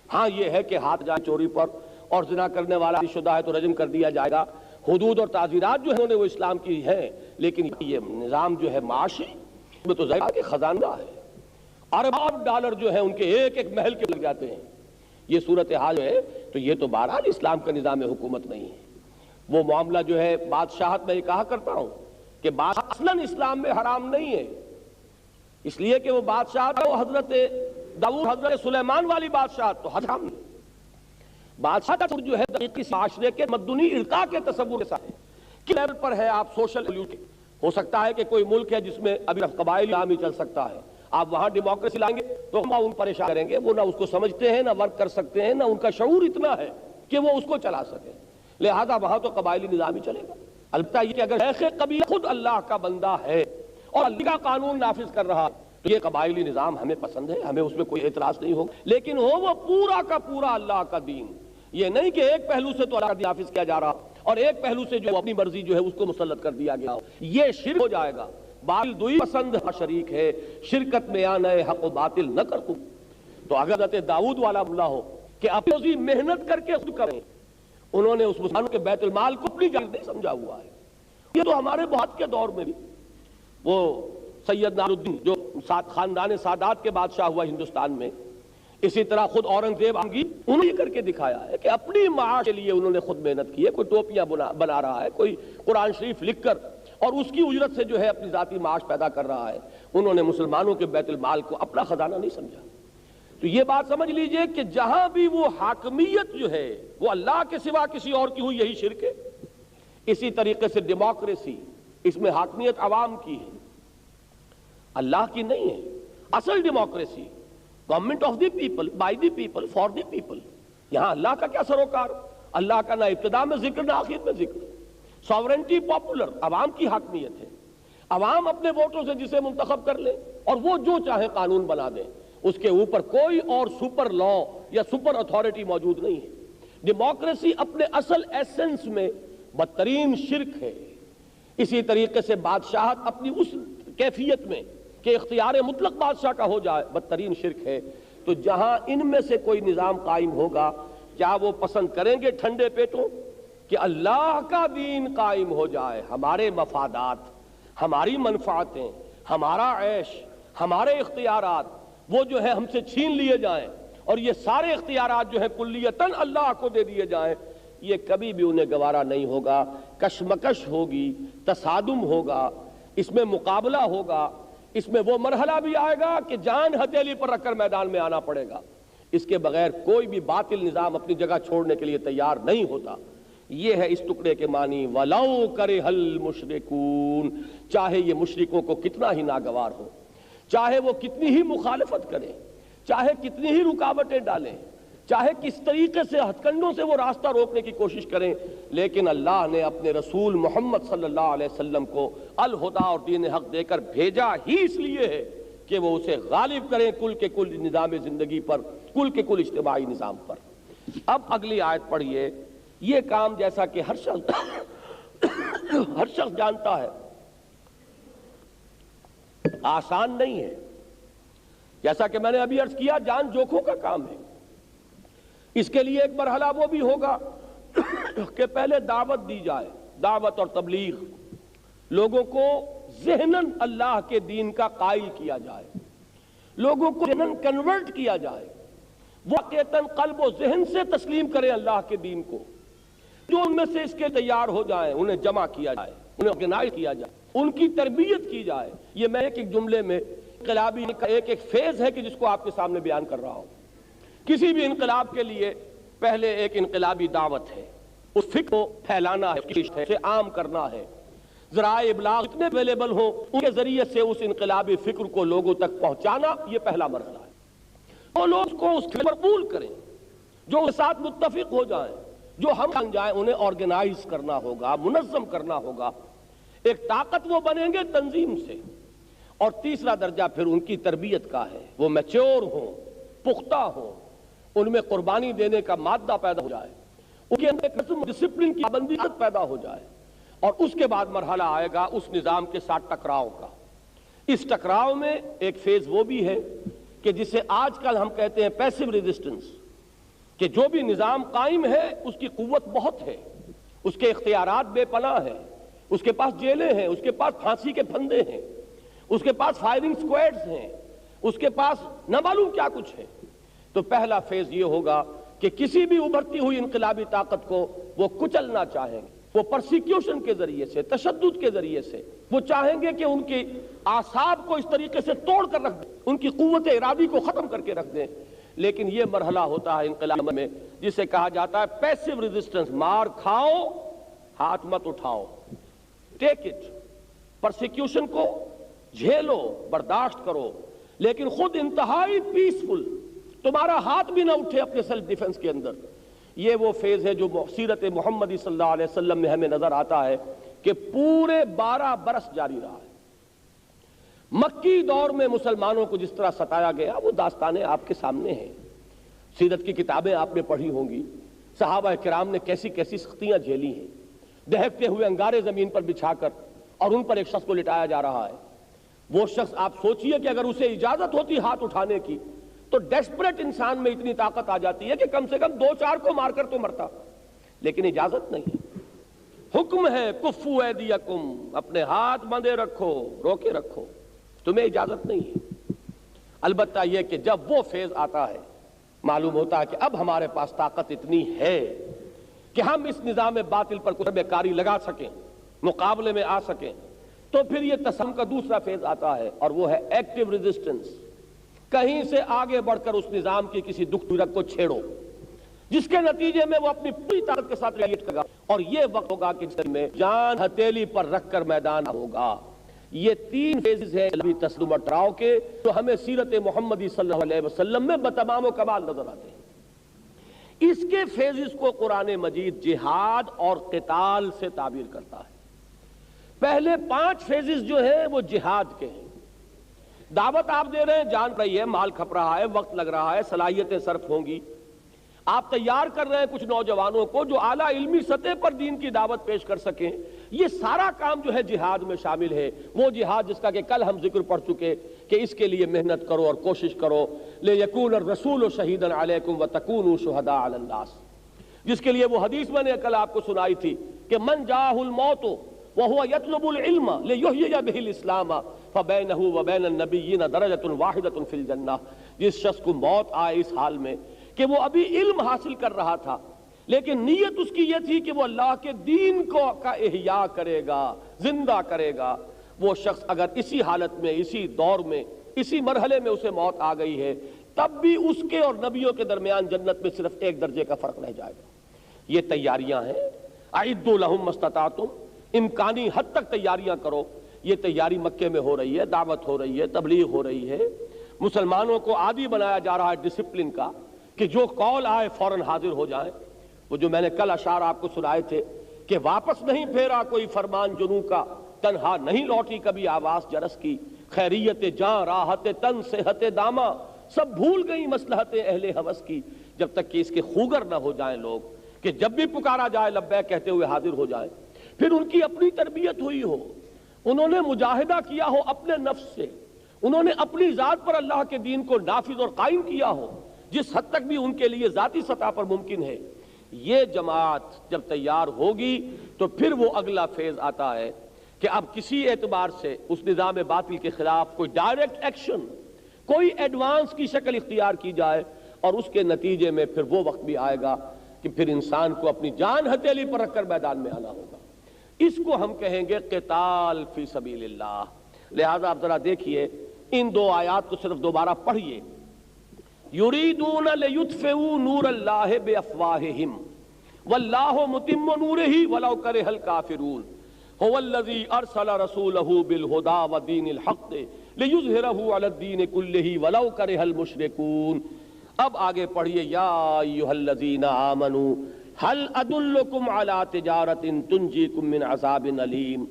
ہاں یہ ہے کہ ہاتھ جائے چوری پر اور زنا کرنے والا شدہ ہے تو رجم کر دیا جائے گا، حدود اور تعزیرات جو ہیں وہ اسلام کی ہیں، لیکن یہ نظام جو ہے معاشی میں تو ظاہر کہ خزانہ ہے، ارباب ڈالر جو ہیں ان کے ایک ایک محل کے لگ جاتے ہیں، یہ صورتحال ہے۔ تو یہ تو بہرحال اسلام کا نظام حکومت نہیں ہے۔ وہ معاملہ جو ہے بادشاہت، میں یہ کہا کرتا ہوں کہ بادشاہ اصلاً اسلام میں حرام نہیں ہے، اس لیے کہ وہ بادشاہت وہ حضرت داؤد حضرت سلیمان والی بادشاہت تو حرام نہیں۔ بادشاہت جو ہے دقیقی معاشرے کے مدنی ارقا کے تصور کے ساتھ ہے، کہ لیول پر ہے آپ سوشل ایلیوٹ، ہو سکتا ہے کہ کوئی ملک ہے جس میں ابھی قبائلی نظام ہی چل سکتا ہے، آپ وہاں ڈیموکریسی لائیں گے تو ہم ان پریشان کریں گے، وہ نہ اس کو سمجھتے ہیں، نہ ورک کر سکتے ہیں، نہ ان کا شعور اتنا ہے کہ وہ اس کو چلا سکیں، لہذا وہاں تو قبائلی نظام ہی چلے گا۔ البتہ یہ کہ اگر شیخ قبیلہ خود اللہ کا بندہ ہے اور اللہ کا قانون نافذ کر رہا تو یہ قبائلی نظام ہمیں پسند ہے، ہمیں اس میں کوئی اعتراض نہیں ہوگا، لیکن ہو وہ پورا کا پورا اللہ کا دین، یہ نہیں کہ ایک پہلو سے تو اللہ کا دین نافذ کیا جا رہا اور ایک پہلو سے جو اپنی مرضی جو ہے اس کو مسلط کر دیا گیا، یہ شرک ہو جائے گا۔ باطل دوئی پسند شریک ہے، شرکت میں آنا حق و باطل نہ کر خود۔ تو اگر حضرت داؤد والا معاملہ ہو کہ اپنی محنت کر کے خود کریں، انہوں نے اس مسلمانوں کے بیت المال کو اپنی جگہ نہیں سمجھا ہوا ہے۔ یہ تو ہمارے بہت کے دور میں بھی وہ سید ناصرالدین جو خاندان سادات کے بادشاہ ہوا ہندوستان میں، اسی طرح خود اورنگزیب آمگیر، انہوں نے یہ کر کے دکھایا ہے کہ اپنی معاش کے لیے انہوں نے خود محنت کی ہے، کوئی ٹوپیاں بنا رہا ہے، کوئی قرآن شریف لکھ کر اور اس کی اجرت سے جو ہے اپنی ذاتی معاش پیدا کر رہا ہے، انہوں نے مسلمانوں کے بیت المال کو اپنا خزانہ نہیں سمجھا۔ تو یہ بات سمجھ لیجئے کہ جہاں بھی وہ حاکمیت جو ہے وہ اللہ کے سوا کسی اور کی ہوئی، یہی شرک ہے۔ اسی طریقے سے ڈیموکریسی، اس میں حاکمیت عوام کی ہے، اللہ کی نہیں ہے۔ اصل democracy government of the people, by the people, for the people, یہاں اللہ کا کیا سروکار، اللہ کا نہ ابتدا میں ذکر نہ آخر میں ذکر۔ ساورنٹی پاپولر، عوام کی حاکمیت ہے۔ عوام اپنے ووٹوں سے جسے منتخب کر لے اور وہ جو چاہے قانون بنا دیں، اس کے اوپر کوئی اور سپر لا یا سپر اتھارٹی موجود نہیں ہے۔ ڈیموکریسی اپنے اصل ایسنس میں بدترین شرک ہے۔ اسی طریقے سے بادشاہت اپنی اس کیفیت میں کہ اختیار مطلق بادشاہ کا ہو جائے بدترین شرک ہے۔ تو جہاں ان میں سے کوئی نظام قائم ہوگا، کیا وہ پسند کریں گے ٹھنڈے پیٹوں کہ اللہ کا دین قائم ہو جائے، ہمارے مفادات، ہماری منفعتیں، ہمارا عیش، ہمارے اختیارات وہ جو ہے ہم سے چھین لیے جائیں اور یہ سارے اختیارات جو ہے کلیتاً اللہ کو دے دیے جائیں؟ یہ کبھی بھی انہیں گوارا نہیں ہوگا۔ کشمکش ہوگی، تصادم ہوگا، اس میں مقابلہ ہوگا، اس میں وہ مرحلہ بھی آئے گا کہ جان ہتھیلی پر رکھ کر میدان میں آنا پڑے گا۔ اس کے بغیر کوئی بھی باطل نظام اپنی جگہ چھوڑنے کے لیے تیار نہیں ہوتا۔ یہ ہے اس ٹکڑے کے معنی وَلَوْ كَرِهَ الْمُشْرِكُونَ، چاہے یہ مشرکوں کو کتنا ہی ناگوار ہو، چاہے وہ کتنی ہی مخالفت کریں، چاہے کتنی ہی رکاوٹیں ڈالیں، چاہے کس طریقے سے ہتھ کنڈوں سے وہ راستہ روکنے کی کوشش کریں، لیکن اللہ نے اپنے رسول محمد صلی اللہ علیہ وسلم کو الہدیٰ اور دین حق دے کر بھیجا ہی اس لیے ہے کہ وہ اسے غالب کریں کل کے کل نظام زندگی پر، کل کے کل اجتماعی نظام پر۔ اب اگلی آیت پڑھیے۔ یہ کام جیسا کہ ہر شخص جانتا ہے آسان نہیں ہے، جیسا کہ میں نے ابھی عرض کیا جان جوکھوں کا کام ہے۔ اس کے لیے ایک مرحلہ وہ بھی ہوگا کہ پہلے دعوت دی جائے، دعوت اور تبلیغ، لوگوں کو ذہناً اللہ کے دین کا قائل کیا جائے، لوگوں کو ذہناً کنورٹ کیا جائے، واقعتاً قلب و ذہن سے تسلیم کریں اللہ کے دین کو۔ جو ان میں سے اس کے تیار ہو جائیں انہیں جمع کیا جائے، انہیں آرگنائز کیا جائے، ان کی تربیت کی جائے۔ یہ میں ایک جملے میں انقلابی کا ایک فیز ہے کہ جس کو آپ کے سامنے بیان کر رہا ہوں۔ کسی بھی انقلاب کے لیے پہلے ایک انقلابی دعوت ہے، اس فکر کو پھیلانا ہے، اسے عام کرنا ہے، ذرائع ابلاغ اتنے اویلیبل ہوں ان کے ذریعے سے اس انقلابی فکر کو لوگوں تک پہنچانا، یہ پہلا مرحلہ ہے۔ وہ لوگ اس کو اس پر قبول کریں، جو اس ساتھ متفق ہو جائیں، جو ہم بن جائیں، انہیں آرگنائز کرنا ہوگا، منظم کرنا ہوگا۔ ایک طاقت وہ بنیں گے تنظیم سے۔ اور تیسرا درجہ پھر ان کی تربیت کا ہے، وہ میچور ہوں، پختہ ہوں، ان میں قربانی دینے کا مادہ پیدا ہو جائے، ان کے اندر ایک ڈسپلن کی پابندی پیدا ہو جائے۔ اور اس کے بعد مرحلہ آئے گا اس نظام کے ساتھ ٹکراؤ کا۔ اس ٹکراؤ میں ایک فیز وہ بھی ہے کہ جسے آج کل ہم کہتے ہیں پیسو ریزسٹنس، کہ جو بھی نظام قائم ہے اس کی قوت بہت ہے، اس کے اختیارات بے پناہ ہیں، اس کے پاس جیلیں ہیں، اس کے پاس پھانسی کے پھندے ہیں، اس کے پاس فائرنگ سکواڈز ہیں، اس کے پاس نہ معلوم کیا کچھ ہے۔ تو پہلا فیز یہ ہوگا کہ کسی بھی ابھرتی ہوئی انقلابی طاقت کو وہ کچلنا چاہیں گے، وہ پرسیکیوشن کے ذریعے سے، تشدد کے ذریعے سے، وہ چاہیں گے کہ ان کے اعصاب کو اس طریقے سے توڑ کر رکھ دیں، ان کی قوت ارادی کو ختم کر کے رکھ دیں۔ لیکن یہ مرحلہ ہوتا ہے انقلاب میں جسے کہا جاتا ہے پیسو ریزسٹنس، مار کھاؤ ہاتھ مت اٹھاؤ، ٹیک اٹ، پرسیکیوشن کو جھیلو، برداشت کرو، لیکن خود انتہائی پیسفل، تمہارا ہاتھ بھی نہ اٹھے اپنے سیلف ڈیفنس کے اندر۔ یہ وہ فیز ہے جو سیرت محمدی صلی اللہ علیہ وسلم میں ہمیں نظر آتا ہے کہ پورے 12 برس جاری رہا ہے۔ مکی دور میں مسلمانوں کو جس طرح ستایا گیا وہ داستانیں آپ کے سامنے ہیں، سیرت کی کتابیں آپ نے پڑھی ہوں گی، صحابہ کرام نے کیسی کیسی سختیاں جھیلی ہیں، دہکتے ہوئے انگارے زمین پر بچھا کر، اور ان پر ایک شخص کو لٹایا جا رہا ہے۔ وہ شخص آپ سوچئے کہ اگر اسے اجازت ہوتی ہاتھ اٹھانے کی تو ڈیسپریٹ انسان میں اتنی طاقت آ جاتی ہے کہ کم سے کم 2-4 کو مار کر تو مرتا، لیکن اجازت نہیں۔ حکم ہے کفو ایدیکم، اپنے ہاتھ بندھے رکھو، روکے رکھو، تمہیں اجازت نہیں ہے۔ البتہ یہ کہ جب وہ فیز آتا ہے معلوم ہوتا ہے کہ اب ہمارے پاس طاقت اتنی ہے کہ ہم اس نظام باطل پر کچھ بیکاری لگا سکیں، مقابلے میں آ سکیں، تو پھر یہ تسلیم کا دوسرا فیز آتا ہے اور وہ ہے ایکٹیو ریزسٹنس۔ کہیں سے آگے بڑھ کر اس نظام کی کسی دکھ درک کو چھیڑو جس کے نتیجے میں وہ اپنی پوری طاقت کے ساتھ ریلیٹ کرے گا، اور یہ وقت ہوگا کہ جس میں جان ہتھیلی پر رکھ کر میدان ہوگا۔ یہ 3 فیزز ہیں ابھی تسلیم اور ٹکراؤ کے، جو ہمیں سیرت محمدی صلی اللہ علیہ وسلم میں بتمام و کمال نظر آتے ہیں۔ اس کے فیزز کو قرآن مجید جہاد اور قتال سے تعبیر کرتا ہے۔ پہلے 5 فیزز جو ہیں وہ جہاد کے ہیں. دعوت آپ دے رہے ہیں، جان رہی ہے، مال کھپ رہا ہے، وقت لگ رہا ہے، صلاحیتیں صرف ہوں گی. آپ تیار کر رہے ہیں کچھ نوجوانوں کو جو اعلیٰ علمی سطح پر دین کی دعوت پیش کر سکیں. یہ سارا کام جو ہے جہاد میں شامل ہے. وہ جہاد جس کا کہ کل ہم ذکر پڑھ چکے کہ اس کے لیے محنت کرو اور کوشش کرو. لِيَكُونَ الرَّسُولُ شَهِيدًا عَلَيْكُمْ وَتَكُونُوا شُهَدَاءَ عَلَى النَّاسِ، جس کے لیے وہ حدیث میں نے کل آپ کو سنائی تھی کہ من جاءه الموت وهو يطلب العلم ليحيي به الاسلام فبينه وبين النبيين درجة واحدة في الجنة. جس شخص کو موت آئے اس حال میں کہ وہ ابھی علم حاصل کر رہا تھا لیکن نیت اس کی یہ تھی کہ وہ اللہ کے دین کا احیاء کرے گا، زندہ کرے گا، وہ شخص اگر اسی حالت میں، اسی دور میں، اسی مرحلے میں اسے موت آ گئی ہے تب بھی اس کے اور نبیوں کے درمیان جنت میں صرف 1 درجے کا فرق رہ جائے گا. یہ تیاریاں ہیں. اعدوا لهم ما استطعتم، امکانی حد تک تیاریاں کرو. یہ تیاری مکے میں ہو رہی ہے، دعوت ہو رہی ہے، تبلیغ ہو رہی ہے. مسلمانوں کو عادی بنایا جا رہا ہے ڈسپلن کا کہ جو قول آئے فوراً حاضر ہو جائیں. وہ جو میں نے کل اشعار آپ کو سنائے تھے کہ واپس نہیں پھیرا کوئی فرمان جنوں کا، تنہا نہیں لوٹی کبھی آواز جرس کی، خیریت جاں راحت تن صحت داما، سب بھول گئی مصلحت اہل ہوس کی. جب تک کہ اس کے خوگر نہ ہو جائیں لوگ کہ جب بھی پکارا جائے لبیک کہتے ہوئے حاضر ہو جائیں. پھر ان کی اپنی تربیت ہوئی ہو، انہوں نے مجاہدہ کیا ہو اپنے نفس سے، انہوں نے اپنی ذات پر اللہ کے دین کو نافذ اور قائم کیا ہو جس حد تک بھی ان کے لیے ذاتی سطح پر ممکن ہے. یہ جماعت جب تیار ہوگی تو پھر وہ اگلا فیز آتا ہے کہ اب کسی اعتبار سے اس نظام باطل کے خلاف کوئی ڈائریکٹ ایکشن، کوئی ایڈوانس کی شکل اختیار کی جائے، اور اس کے نتیجے میں پھر وہ وقت بھی آئے گا کہ پھر انسان کو اپنی جان ہتھیلی پر رکھ کر میدان میں آنا ہوگا. اس کو ہم کہیں گے قتال فی سبیل اللہ. لہذا آپ ذرا دیکھیے ان 2 آیات کو صرف دوبارہ پڑھیے. یریدون لیطفئوا نور اللہ بافواہہم واللہ متم نورہ ولو کرہ الکافرون هو الذی ارسل رسولہ بالہدی ودین الحق لیظہرہ علی الدین کلہ ولو کرہ المشرکون. اب آگے پڑھیے یا ایھا الذین آمنوا هل ادلکم علی تجارۃ تنجیکم من عذاب علیم.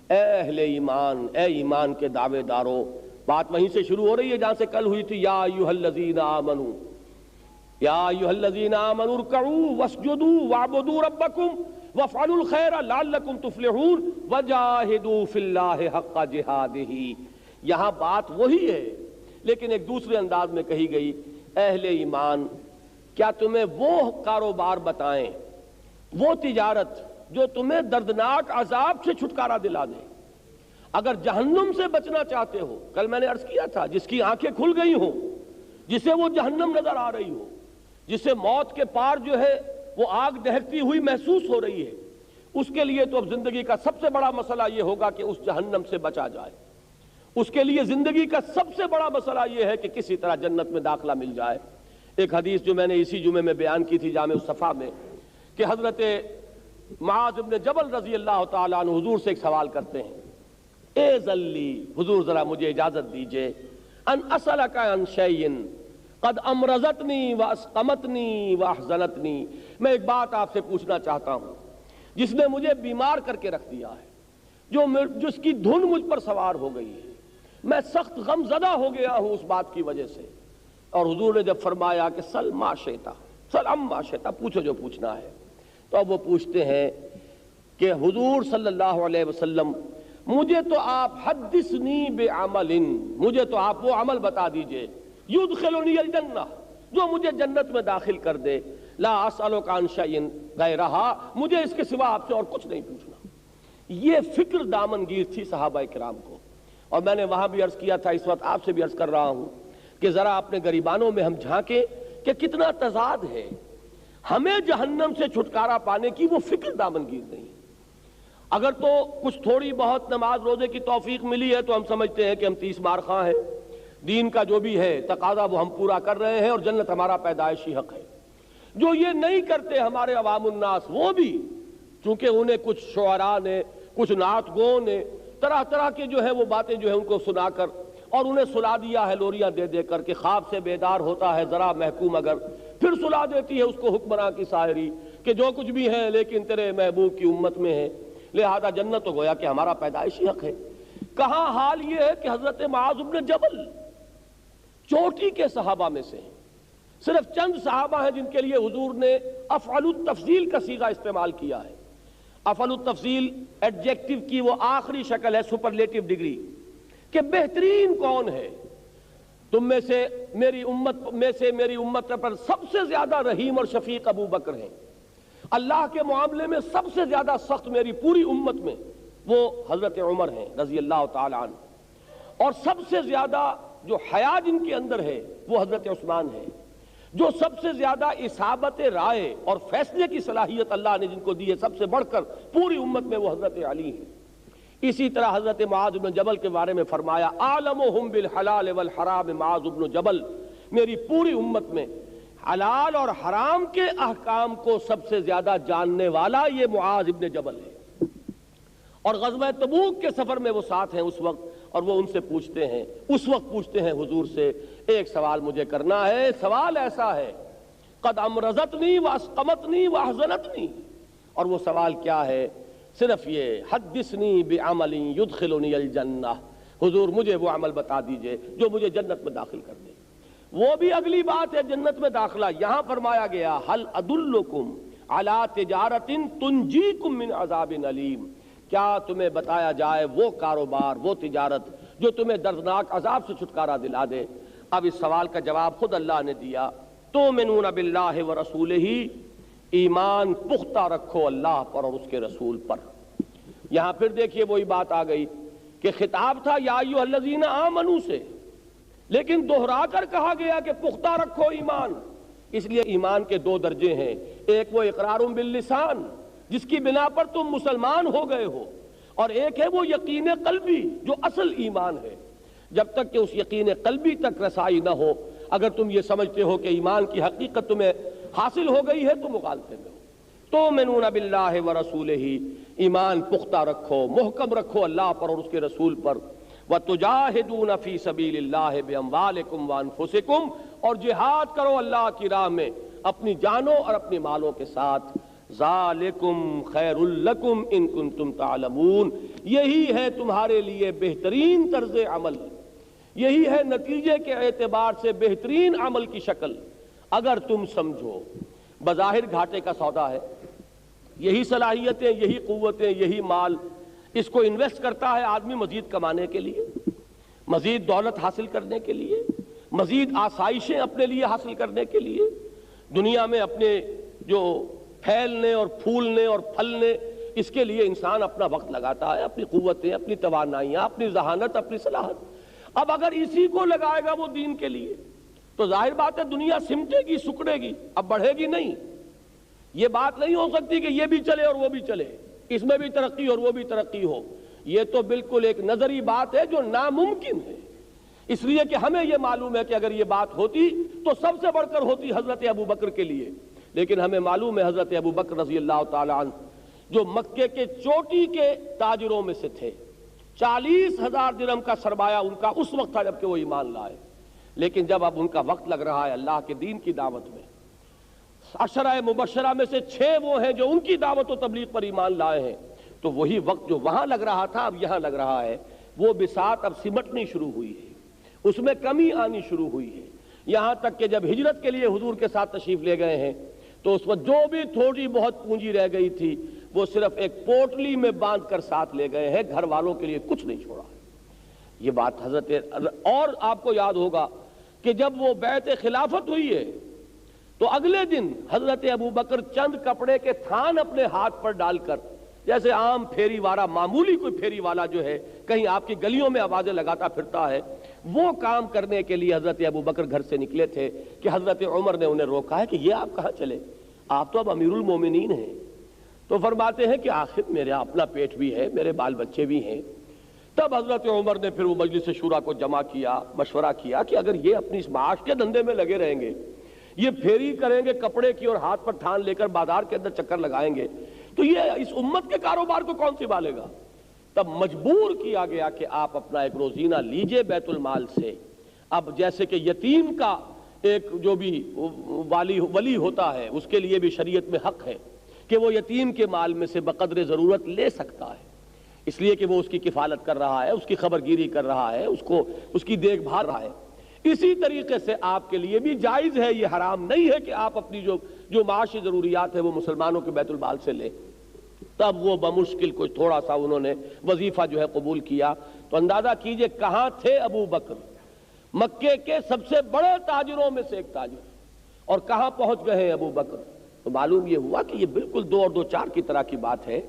اے اہل ایمان، اے ایمان کے دعوے دارو، بات وہیں سے شروع ہو رہی ہے جہاں سے کل ہوئی تھی. یا ایھا الذین آمنوا، یا ایھا الذین آمنوا ارکعوا واسجدوا واعبدوا ربکم وافعلوا الخیر لعلکم تفلحون وجاہدوا فی اللہ حق جہادہ. یہاں بات وہی ہے لیکن ایک دوسرے انداز میں کہی گئی. اہل ایمان، کیا تمہیں وہ کاروبار بتائیں، وہ تجارت جو تمہیں دردناک عذاب سے چھٹکارا دلا دے. اگر جہنم سے بچنا چاہتے ہو، کل میں نے عرض کیا تھا جس کی آنکھیں کھل گئی ہوں، جسے وہ جہنم نظر آ رہی ہو، جسے موت کے پار جو ہے وہ آگ دہکتی ہوئی محسوس ہو رہی ہے، اس کے لیے تو اب زندگی کا سب سے بڑا مسئلہ یہ ہوگا کہ اس جہنم سے بچا جائے. اس کے لیے زندگی کا سب سے بڑا مسئلہ یہ ہے کہ کسی طرح جنت میں داخلہ مل جائے. ایک حدیث جو میں نے اسی جمعے میں بیان کی تھی جامع الصفا میں کہ حضرت معاذ بن جبل رضی اللہ تعالیٰ عنہ حضور سے ایک سوال کرتے ہیں. اے ذلی، حضور ذرا مجھے اجازت دیجئے، ان اسألک عن شیء قد امرضتنی واسقمتنی واحزنتنی. میں ایک بات آپ سے پوچھنا چاہتا ہوں جس نے مجھے بیمار کر کے رکھ دیا ہے، جس کی دھن مجھ پر سوار ہو گئی ہے، میں سخت غم زدہ ہو گیا ہوں اس بات کی وجہ سے. اور حضور نے جب فرمایا کہ سل ما شئت، سل ام ما شئت، پوچھو جو پوچھنا ہے، تو اب وہ پوچھتے ہیں کہ حضور صلی اللہ علیہ وسلم مجھے تو آپ حدثنی بعمل، مجھے تو آپ وہ عمل بتا دیجئے یدخلنی الجنہ جو مجھے جنت میں داخل کر دے. لا اسألک عن شیء غیرہا، مجھے اس کے سوا آپ سے اور کچھ نہیں پوچھنا. یہ فکر دامنگیر تھی صحابہ کرام کو. اور میں نے وہاں بھی عرض کیا تھا، اس وقت آپ سے بھی عرض کر رہا ہوں کہ ذرا اپنے غریبانوں میں ہم جھانکیں کہ کتنا تضاد ہے. ہمیں جہنم سے چھٹکارا پانے کی وہ فکر دامنگیر نہیں. اگر تو کچھ تھوڑی بہت نماز روزے کی توفیق ملی ہے تو ہم سمجھتے ہیں کہ ہم 30 مار خواہ ہیں، دین کا جو بھی ہے تقاضا وہ ہم پورا کر رہے ہیں اور جنت ہمارا پیدائشی حق ہے. جو یہ نہیں کرتے ہمارے عوام الناس، وہ بھی چونکہ انہیں کچھ شعراء نے، کچھ نعت گوں نے طرح طرح کے جو ہے وہ باتیں جو ہے ان کو سنا کر اور انہیں سلا دیا ہے لوریاں دے دے کر کہ خواب سے بیدار ہوتا ہے ذرا محکوم اگر، پھر سلا دیتی ہے اس کو حکمراں کی سائری کہ جو کچھ بھی ہے لیکن تیرے محبوب کی امت میں ہے. لہذا جنت تو گویا کہ ہمارا پیدائشی حق ہے۔ کہاں حال یہ ہے کہ حضرت معاذ بن جبل چوٹی کے صحابہ میں سے ہیں، صرف چند صحابہ ہیں جن کے لیے حضور نے افعل التفضیل کا صیغہ استعمال کیا ہے۔ افعل التفضیل ایڈجیکٹو کی وہ آخری شکل ہے سپرلیٹو ڈگری، کہ بہترین کون ہے تم میں سے، میری امت پر سب سے زیادہ رحیم اور شفیق ابو بکر ہیں، اللہ کے معاملے میں سب سے زیادہ سخت میری پوری امت میں وہ حضرت عمر ہیں رضی اللہ تعالی عنہ، اور سب سے زیادہ جو حیا جن کے اندر ہے وہ حضرت عثمان ہے، جو سب سے زیادہ اصابت رائے اور فیصلے کی صلاحیت اللہ نے جن کو دی ہے سب سے بڑھ کر پوری امت میں وہ حضرت علی ہیں۔ اسی طرح حضرت معاذ بن جبل کے بارے میں فرمایا عالمہم بالحلال والحرام معاذ بن جبل، میری پوری امت میں حلال اور حرام کے احکام کو سب سے زیادہ جاننے والا یہ معاذ بن جبل ہے۔ اور غزوہ تبوک کے سفر میں وہ ساتھ ہیں اس وقت، اور وہ ان سے پوچھتے ہیں، اس وقت پوچھتے ہیں حضور سے ایک سوال مجھے کرنا ہے، سوال ایسا ہے قد امرضتنی واسقمتنی واحزنتنی، اور وہ سوال کیا ہے؟ صرف یہ حدثنی بعمل یدخلنی الجنہ، حضور مجھے وہ عمل بتا دیجئے جو مجھے جنت میں داخل کر دے۔ وہ بھی اگلی بات ہے جنت میں داخلہ، یہاں فرمایا گیا هل ادلکم علی تجارت تنجیکم من عذاب علیم، کیا تمہیں بتایا جائے وہ کاروبار، وہ تجارت جو تمہیں دردناک عذاب سے چھٹکارا دلا دے؟ اب اس سوال کا جواب خود اللہ نے دیا، تؤمنون باللہ ورسولہ، ایمان پختہ رکھو اللہ پر اور اس کے رسول پر۔ یہاں پھر دیکھیے وہی بات آ گئی کہ خطاب تھا یا ایھا الذین آمنوا سے، لیکن دوہرا کر کہا گیا کہ پختہ رکھو ایمان۔ اس لیے ایمان کے دو درجے ہیں، ایک وہ اقرار باللسان جس کی بنا پر تم مسلمان ہو گئے ہو، اور ایک ہے وہ یقین قلبی جو اصل ایمان ہے۔ جب تک کہ اس یقین قلبی تک رسائی نہ ہو، اگر تم یہ سمجھتے ہو کہ ایمان کی حقیقت تمہیں حاصل ہو گئی ہے تو مغالطے میں ہو۔ تؤمنون باللہ ورسولہ، ایمان پختہ رکھو، محکم رکھو اللہ پر اور اس کے رسول پر، وتجاہدون فی سبیل اللہ باموالکم وانفسکم، اور جہاد کرو اللہ کی راہ میں اپنی جانوں اور اپنے مالوں کے ساتھ، ذالکم خیر لکم ان کنتم تعلمون، یہی ہے تمہارے لیے بہترین طرز عمل، یہی ہے نتیجے کے اعتبار سے بہترین عمل کی شکل اگر تم سمجھو۔ بظاہر گھاٹے کا سودا ہے، یہی صلاحیتیں، یہی قوتیں، یہی مال، اس کو انویسٹ کرتا ہے آدمی مزید کمانے کے لیے، مزید دولت حاصل کرنے کے لیے، مزید آسائشیں اپنے لیے حاصل کرنے کے لیے، دنیا میں اپنے جو پھیلنے اور پھولنے اور پھلنے، اس کے لیے انسان اپنا وقت لگاتا ہے، اپنی قوتیں، اپنی توانائیاں، اپنی ذہانت، اپنی صلاحت۔ اب اگر اسی کو لگائے گا وہ دین کے لیے تو ظاہر بات ہے دنیا سمٹے گی، سکڑے گی، اب بڑھے گی نہیں۔ یہ بات نہیں ہو سکتی کہ یہ بھی چلے اور وہ بھی چلے، اس میں بھی ترقی اور وہ بھی ترقی ہو، یہ تو بالکل ایک نظری بات ہے جو ناممکن ہے۔ اس لیے کہ ہمیں یہ معلوم ہے کہ اگر یہ بات ہوتی تو سب سے بڑھ کر ہوتی حضرت ابو بکر کے لیے، لیکن ہمیں معلوم ہے حضرت ابو بکر رضی اللہ تعالی عنہ جو مکے کے چوٹی کے تاجروں میں سے تھے، 40,000 درہم کا سرمایہ ان کا اس وقت تھا جب کہ وہ ایمان لائے، لیکن جب اب ان کا وقت لگ رہا ہے اللہ کے دین کی دعوت میں، 10 مبشرہ میں سے 6 وہ ہیں جو ان کی دعوت و تبلیغ پر ایمان لائے ہیں، تو وہی وقت جو وہاں لگ رہا تھا اب یہاں لگ رہا ہے، وہ بساط اب سمٹنی شروع ہوئی ہے، اس میں کمی آنی شروع ہوئی ہے، یہاں تک کہ جب ہجرت کے لیے حضور کے ساتھ تشریف لے گئے ہیں تو اس وقت جو بھی تھوڑی بہت پونجی رہ گئی تھی وہ صرف ایک پوٹلی میں باندھ کر ساتھ لے گئے ہیں، گھر والوں کے لیے کچھ نہیں چھوڑا۔ یہ بات حضرت، اور آپ کو یاد ہوگا کہ جب وہ بیعت خلافت ہوئی ہے تو اگلے دن حضرت ابو بکر چند کپڑے کے تھان اپنے ہاتھ پر ڈال کر، جیسے عام پھیری والا، معمولی کوئی پھیری والا جو ہے کہیں آپ کی گلیوں میں آوازیں لگاتا پھرتا ہے، وہ کام کرنے کے لیے حضرت ابو بکر گھر سے نکلے تھے کہ حضرت عمر نے انہیں روکا ہے کہ یہ آپ کہاں چلے، آپ تو اب امیر المومنین ہیں۔ تو فرماتے ہیں کہ آخر میرا اپنا پیٹ بھی ہے، میرے بال بچے بھی ہیں۔ تب حضرت عمر نے پھر وہ مجلس شورا کو جمع کیا، مشورہ کیا کہ اگر یہ اپنی اس معاش کے دھندے میں لگے رہیں گے، یہ پھیری کریں گے کپڑے کی اور ہاتھ پر تھان لے کر بازار کے اندر چکر لگائیں گے تو یہ اس امت کے کاروبار کو کون سنبھالے گا؟ تب مجبور کیا گیا کہ آپ اپنا ایک روزینہ لیجئے بیت المال سے۔ اب جیسے کہ یتیم کا ایک جو بھی ولی ہوتا ہے اس کے لیے بھی شریعت میں حق ہے کہ وہ یتیم کے مال میں سے بقدر ضرورت لے سکتا ہے، اس لیے کہ وہ اس کی کفالت کر رہا ہے، اس کی خبرگیری کر رہا ہے، اس کی دیکھ بھال رہا ہے۔ اسی طریقے سے آپ کے لیے بھی جائز ہے، یہ حرام نہیں ہے کہ آپ اپنی جو معاشی ضروریات ہے وہ مسلمانوں کے بیت المال سے لیں۔ تب وہ بمشکل کچھ تھوڑا سا انہوں نے وظیفہ جو ہے قبول کیا، تو اندازہ کیجئے کہاں تھے ابو بکر، مکے کے سب سے بڑے تاجروں میں سے ایک تاجر، اور کہاں پہنچ گئے ہیں ابو بکر؟ تو معلوم یہ ہوا کہ یہ بالکل 2 اور 2 4 کی طرح کی بات ہے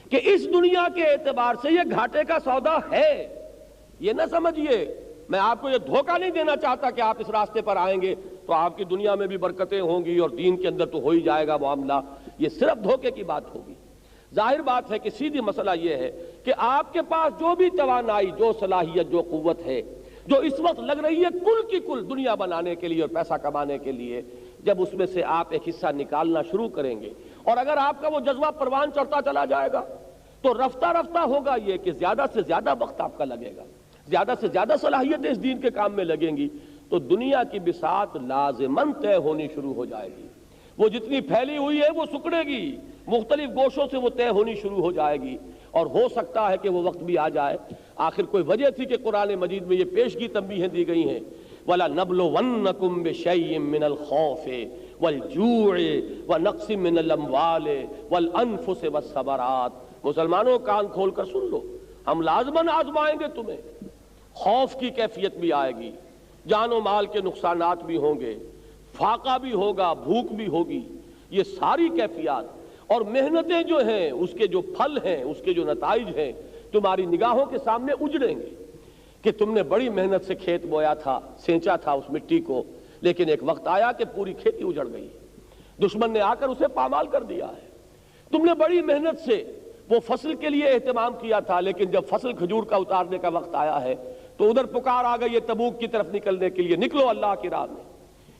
کہ اس دنیا کے اعتبار سے یہ گھاٹے کا سودا ہے۔ یہ نہ سمجھیے، میں آپ کو یہ دھوکہ نہیں دینا چاہتا کہ آپ اس راستے پر آئیں گے تو آپ کی دنیا میں بھی برکتیں ہوں گی اور دین کے اندر تو ہو ہی جائے گا معاملہ، یہ صرف دھوکے کی بات ہوگی۔ ظاہر بات ہے کہ سیدھی مسئلہ یہ ہے کہ آپ کے پاس جو بھی توانائی، جو صلاحیت، جو قوت ہے، جو اس وقت لگ رہی ہے کل کی کل دنیا بنانے کے لیے اور پیسہ کمانے کے لیے، جب اس میں سے آپ ایک حصہ نکالنا شروع کریں گے اور اگر آپ کا وہ جذبہ پروان چڑھتا چلا جائے گا تو رفتہ رفتہ ہوگا یہ کہ زیادہ سے زیادہ وقت آپ کا لگے گا، زیادہ سے زیادہ صلاحیتیں اس دین کے کام میں لگیں گی، تو دنیا کی بساط لازماً طے ہونی شروع ہو جائے گی۔ وہ جتنی پھیلی ہوئی ہے وہ سکڑے گی، مختلف گوشوں سے وہ طے ہونی شروع ہو جائے گی، اور ہو سکتا ہے کہ وہ وقت بھی آ جائے۔ آخر کوئی وجہ تھی کہ قرآن مجید میں یہ پیشگی تنبیہیں دی گئی ہیں، وَلَنَبْلُوَنَّكُمْ بِشَيْءٍ مِّنَ الْخَوْفِ وَالْجُوعِ وَنَقْصٍ مِّنَ الْأَمْوَالِ وَالْأَنفُسِ وَالثَّمَرَاتِ۔ مسلمانوں کان کھول کر سن لو، ہم لازماً آزمائیں گے تمہیں، خوف کی کیفیت بھی آئے گی، جان و مال کے نقصانات بھی ہوں گے، فاقہ بھی ہوگا، بھوک بھی ہوگی، یہ ساری کیفیات اور محنتیں جو ہیں، اس کے جو پھل ہیں، اس کے جو نتائج ہیں، تمہاری نگاہوں کے سامنے اجڑیں گے کہ تم نے بڑی محنت سے کھیت بویا تھا، سینچا تھا اس مٹی کو، لیکن ایک وقت آیا کہ پوری کھیتی اجڑ گئی، دشمن نے آ کر اسے پامال کر دیا ہے۔ تم نے بڑی محنت سے وہ فصل کے لیے اہتمام کیا تھا، لیکن جب فصل کھجور کا اتارنے کا وقت آیا ہے تو ادھر پکار آ گئی ہے تبوک کی طرف نکلنے کے لیے، نکلو اللہ کی راہ میں،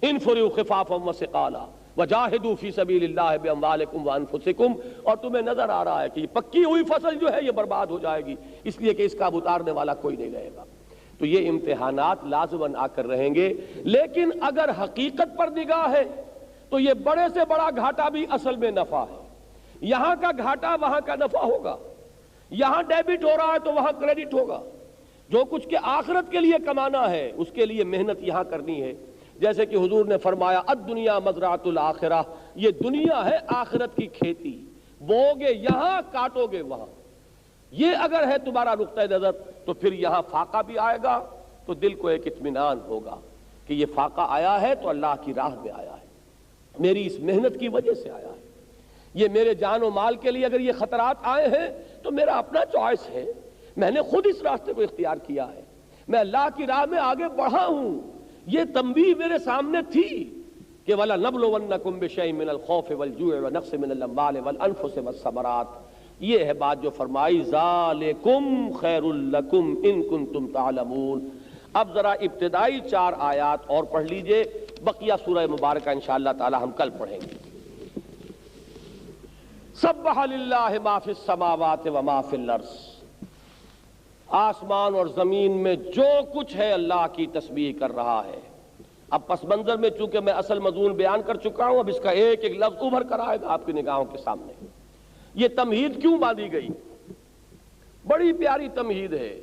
انفروا خفافا وثقالا وجاہدوا فی سبیل اللہ باموالکم وانفسکم، اور تمہیں نظر آ رہا ہے کہ یہ پکی ہوئی فصل جو ہے یہ برباد ہو جائے گی، اس لیے کہ اس کا اب اتارنے والا کوئی نہیں رہے گا۔ تو یہ امتحانات لازماً آ کر رہیں گے، لیکن اگر حقیقت پر نگاہ ہے تو یہ بڑے سے بڑا گھاٹا بھی اصل میں نفع ہے۔ یہاں کا گھاٹا وہاں کا نفع ہوگا، یہاں ڈیبٹ ہو رہا ہے تو وہاں کریڈٹ ہوگا۔ جو کچھ کہ آخرت کے لیے کمانا ہے اس کے لیے محنت یہاں کرنی ہے، جیسے کہ حضور نے فرمایا الدنیا مزرعۃ الآخرہ، یہ دنیا ہے آخرت کی کھیتی، بوگے یہاں کاٹو گے وہاں۔ یہ اگر ہے تمہارا نقطہ نظر تو پھر یہاں فاقہ بھی آئے گا تو دل کو ایک اطمینان ہوگا کہ یہ فاقہ آیا ہے تو اللہ کی راہ میں آیا ہے، میری اس محنت کی وجہ سے آیا ہے، یہ میرے جان و مال کے لیے اگر یہ خطرات آئے ہیں تو میرا اپنا چوائس ہے، میں نے خود اس راستے کو اختیار کیا ہے، میں اللہ کی راہ میں آگے بڑھا ہوں۔ یہ تنبیہ میرے سامنے تھی کہ وَلَنَبْلُوَنَّكُمْ بِشَيْءٍ مِّنَ الْخَوْفِ وَالْجُوعِ وَنَقْصٍ مِّنَ الْأَمْوَالِ وَالْأَنفُسِ وَالثَّمَرَاتِ۔ یہ ہے بات جو فرمائی ذَلِكُمْ خَيْرٌ لَكُمْ إِن كُنتُمْ تَعْلَمُونَ۔ اب ذرا ابتدائی 4 آیات اور پڑھ لیجئے، بقیہ سورہ مبارکہ انشاءاللہ تعالی ہم کل پڑھیں گے۔ سبح للہ ما فی السماوات وما فی الارض، آسمان اور زمین میں جو کچھ ہے اللہ کی تسبیح کر رہا ہے۔ اب پس منظر میں چونکہ میں اصل مضمون بیان کر چکا ہوں، اب اس کا ایک ایک لفظ ابھر کر آئے گا آپ کی نگاہوں کے سامنے۔ یہ تمہید کیوں باندھی گئی؟ بڑی پیاری تمہید ہے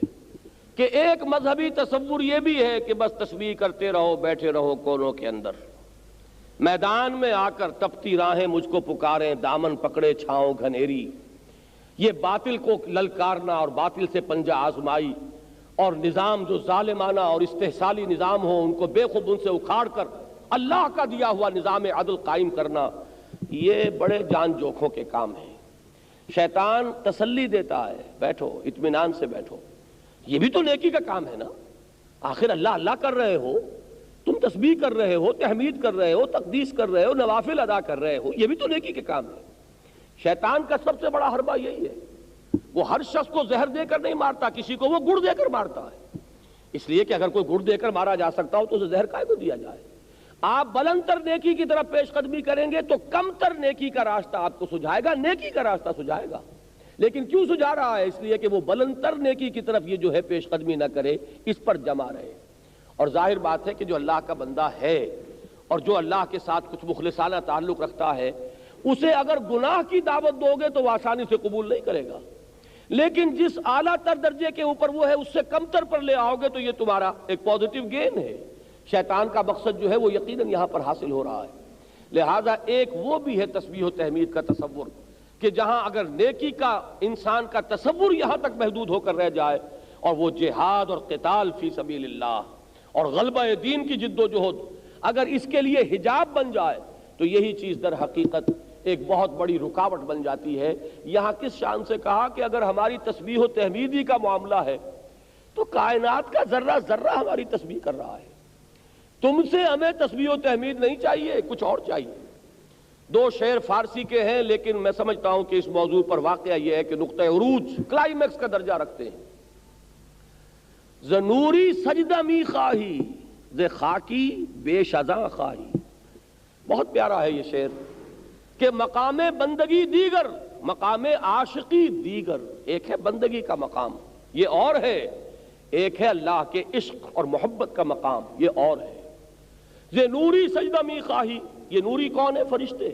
کہ ایک مذہبی تصور یہ بھی ہے کہ بس تسبیح کرتے رہو، بیٹھے رہو کونوں کے اندر، میدان میں آ کر تپتی راہیں مجھ کو پکاریں، دامن پکڑے چھاؤں گھنیری، یہ باطل کو للکارنا اور باطل سے پنجہ آزمائی، اور نظام جو ظالمانہ اور استحصالی نظام ہو ان کو بے خود ان سے اکھاڑ کر اللہ کا دیا ہوا نظام عدل قائم کرنا، یہ بڑے جان جوکھوں کے کام ہیں۔ شیطان تسلی دیتا ہے، بیٹھو اطمینان سے بیٹھو، یہ بھی تو نیکی کا کام ہے نا، آخر اللہ اللہ کر رہے ہو، تم تسبیح کر رہے ہو، تحمید کر رہے ہو، تقدیس کر رہے ہو، نوافل ادا کر رہے ہو، یہ بھی تو نیکی کے کام ہے۔ شیطان کا سب سے بڑا حربہ یہی ہے، وہ ہر شخص کو زہر دے کر نہیں مارتا، کسی کو وہ گڑ دے کر مارتا ہے، اس لیے کہ اگر کوئی گڑ دے کر مارا جا سکتا ہو تو اسے زہر کائے کو دیا جائے۔ آپ بلند تر نیکی کی طرف پیش قدمی کریں گے تو کم تر نیکی کا راستہ آپ کو سجھائے گا، نیکی کا راستہ سجھائے گا، لیکن کیوں سجھا رہا ہے؟ اس لیے کہ وہ بلند تر نیکی کی طرف یہ جو ہے پیش قدمی نہ کرے، اس پر جمع رہے۔ اور ظاہر بات ہے کہ جو اللہ کا بندہ ہے اور جو اللہ کے ساتھ کچھ مخلصانہ تعلق رکھتا ہے، اسے اگر گناہ کی دعوت دو گے تو وہ آسانی سے قبول نہیں کرے گا، لیکن جس اعلیٰ تر درجے کے اوپر وہ ہے اس سے کم تر پر لے آؤ گے تو یہ تمہارا ایک پازیٹیو گین ہے۔ شیطان کا مقصد جو ہے وہ یقیناً یہاں پر حاصل ہو رہا ہے۔ لہٰذا ایک وہ بھی ہے تسبیح و تحمید کا تصور کہ جہاں اگر نیکی کا انسان کا تصور یہاں تک محدود ہو کر رہ جائے، اور وہ جہاد اور قتال فی سبیل اللہ اور غلبہ دین کی جد و جہد اگر اس کے لیے حجاب بن جائے تو یہی چیز در حقیقت ایک بہت بڑی رکاوٹ بن جاتی ہے۔ یہاں کس شان سے کہا کہ اگر ہماری تسبیح و تحمیدی کا معاملہ ہے تو کائنات کا ذرہ ذرہ ہماری تسبیح کر رہا ہے، تم سے ہمیں تسبیح و تحمید نہیں چاہیے، کچھ اور چاہیے۔ دو شعر فارسی کے ہیں لیکن میں سمجھتا ہوں کہ اس موضوع پر واقعہ یہ ہے کہ نقطہ عروج کلائمیکس کا درجہ رکھتے ہیں۔ زنوری سجدہ می خواہی ز خاکی بے شزاں خواہی، بہت پیارا ہے یہ شعر کہ مقام بندگی دیگر، مقام عاشقی دیگر، ایک ہے بندگی کا مقام یہ اور ہے، ایک ہے اللہ کے عشق اور محبت کا مقام یہ اور ہے۔ ز نوری سجدہ می خواہی، یہ نوری کون ہے؟ فرشتے۔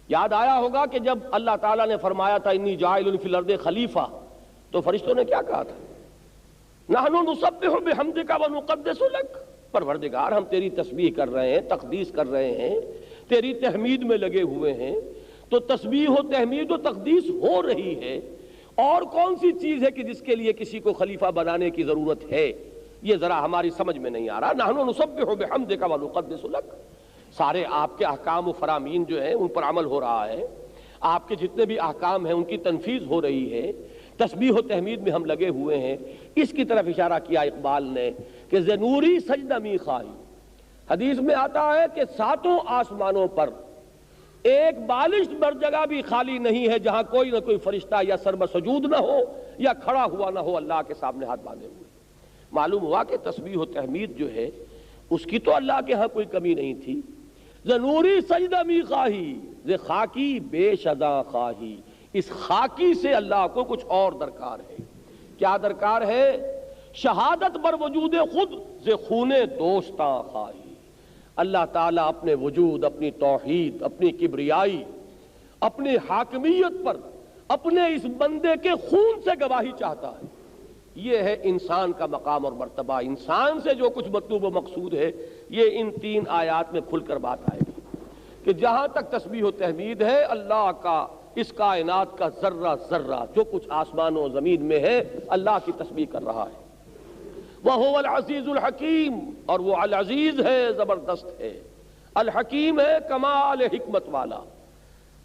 یاد آیا ہوگا کہ جب اللہ تعالیٰ نے فرمایا تھا انی جاعل فی الارض خلیفہ، تو فرشتوں نے کیا کہا تھا؟ نحن نسبح بحمدک ونقدس لک، پروردگار ہم تیری تسبیح کر رہے ہیں، تقدیس کر رہے ہیں، تیری تحمید میں لگے ہوئے ہیں، تو تسبیح و تحمید و تقدیس ہو رہی ہے، اور کون سی چیز ہے کہ جس کے لیے کسی کو خلیفہ بنانے کی ضرورت ہے؟ یہ ذرا ہماری سمجھ میں نہیں آ رہا۔ نحن نسبح بحمدک ونقدس لک، سارے آپ کے احکام و فرامین جو ہیں ان پر عمل ہو رہا ہے، آپ کے جتنے بھی احکام ہیں ان کی تنفیذ ہو رہی ہے، تسبیح و تحمید میں ہم لگے ہوئے ہیں۔ اس کی طرف اشارہ کیا اقبال نے کہ زنوری سجدہ می خواہی۔ حدیث میں آتا ہے کہ ساتوں آسمانوں پر ایک بالش بر جگہ بھی خالی نہیں ہے جہاں کوئی نہ کوئی فرشتہ یا سر بسجود نہ ہو یا کھڑا ہوا نہ ہو اللہ کے سامنے ہاتھ باندھے ہوئے۔ معلوم ہوا کہ تسبیح و تحمید جو ہے اس کی تو اللہ کے ہاں کوئی کمی نہیں تھی۔ زنوری سجدہ می خواہی ز خاکی بے شزاں خواہی، اس خاکی سے اللہ کو کچھ اور درکار ہے۔ کیا درکار ہے؟ شہادت بر وجود خود ز خون دوستاں خواہی، اللہ تعالیٰ اپنے وجود، اپنی توحید، اپنی کبریائی، اپنی حاکمیت پر اپنے اس بندے کے خون سے گواہی چاہتا ہے۔ یہ ہے انسان کا مقام اور مرتبہ، انسان سے جو کچھ مطلوب و مقصود ہے یہ ان تین آیات میں کھل کر بات آئے گی کہ جہاں تک تسبیح و تحمید ہے اللہ کا، اس کائنات کا ذرہ ذرہ جو کچھ آسمان و زمین میں ہے اللہ کی تسبیح کر رہا ہے۔ وَهُوَ الْعَزِيزُ الْحَكِيمُ، اور وہ العزیز ہے، زبردست ہے، الحکیم ہے، کمال حکمت والا۔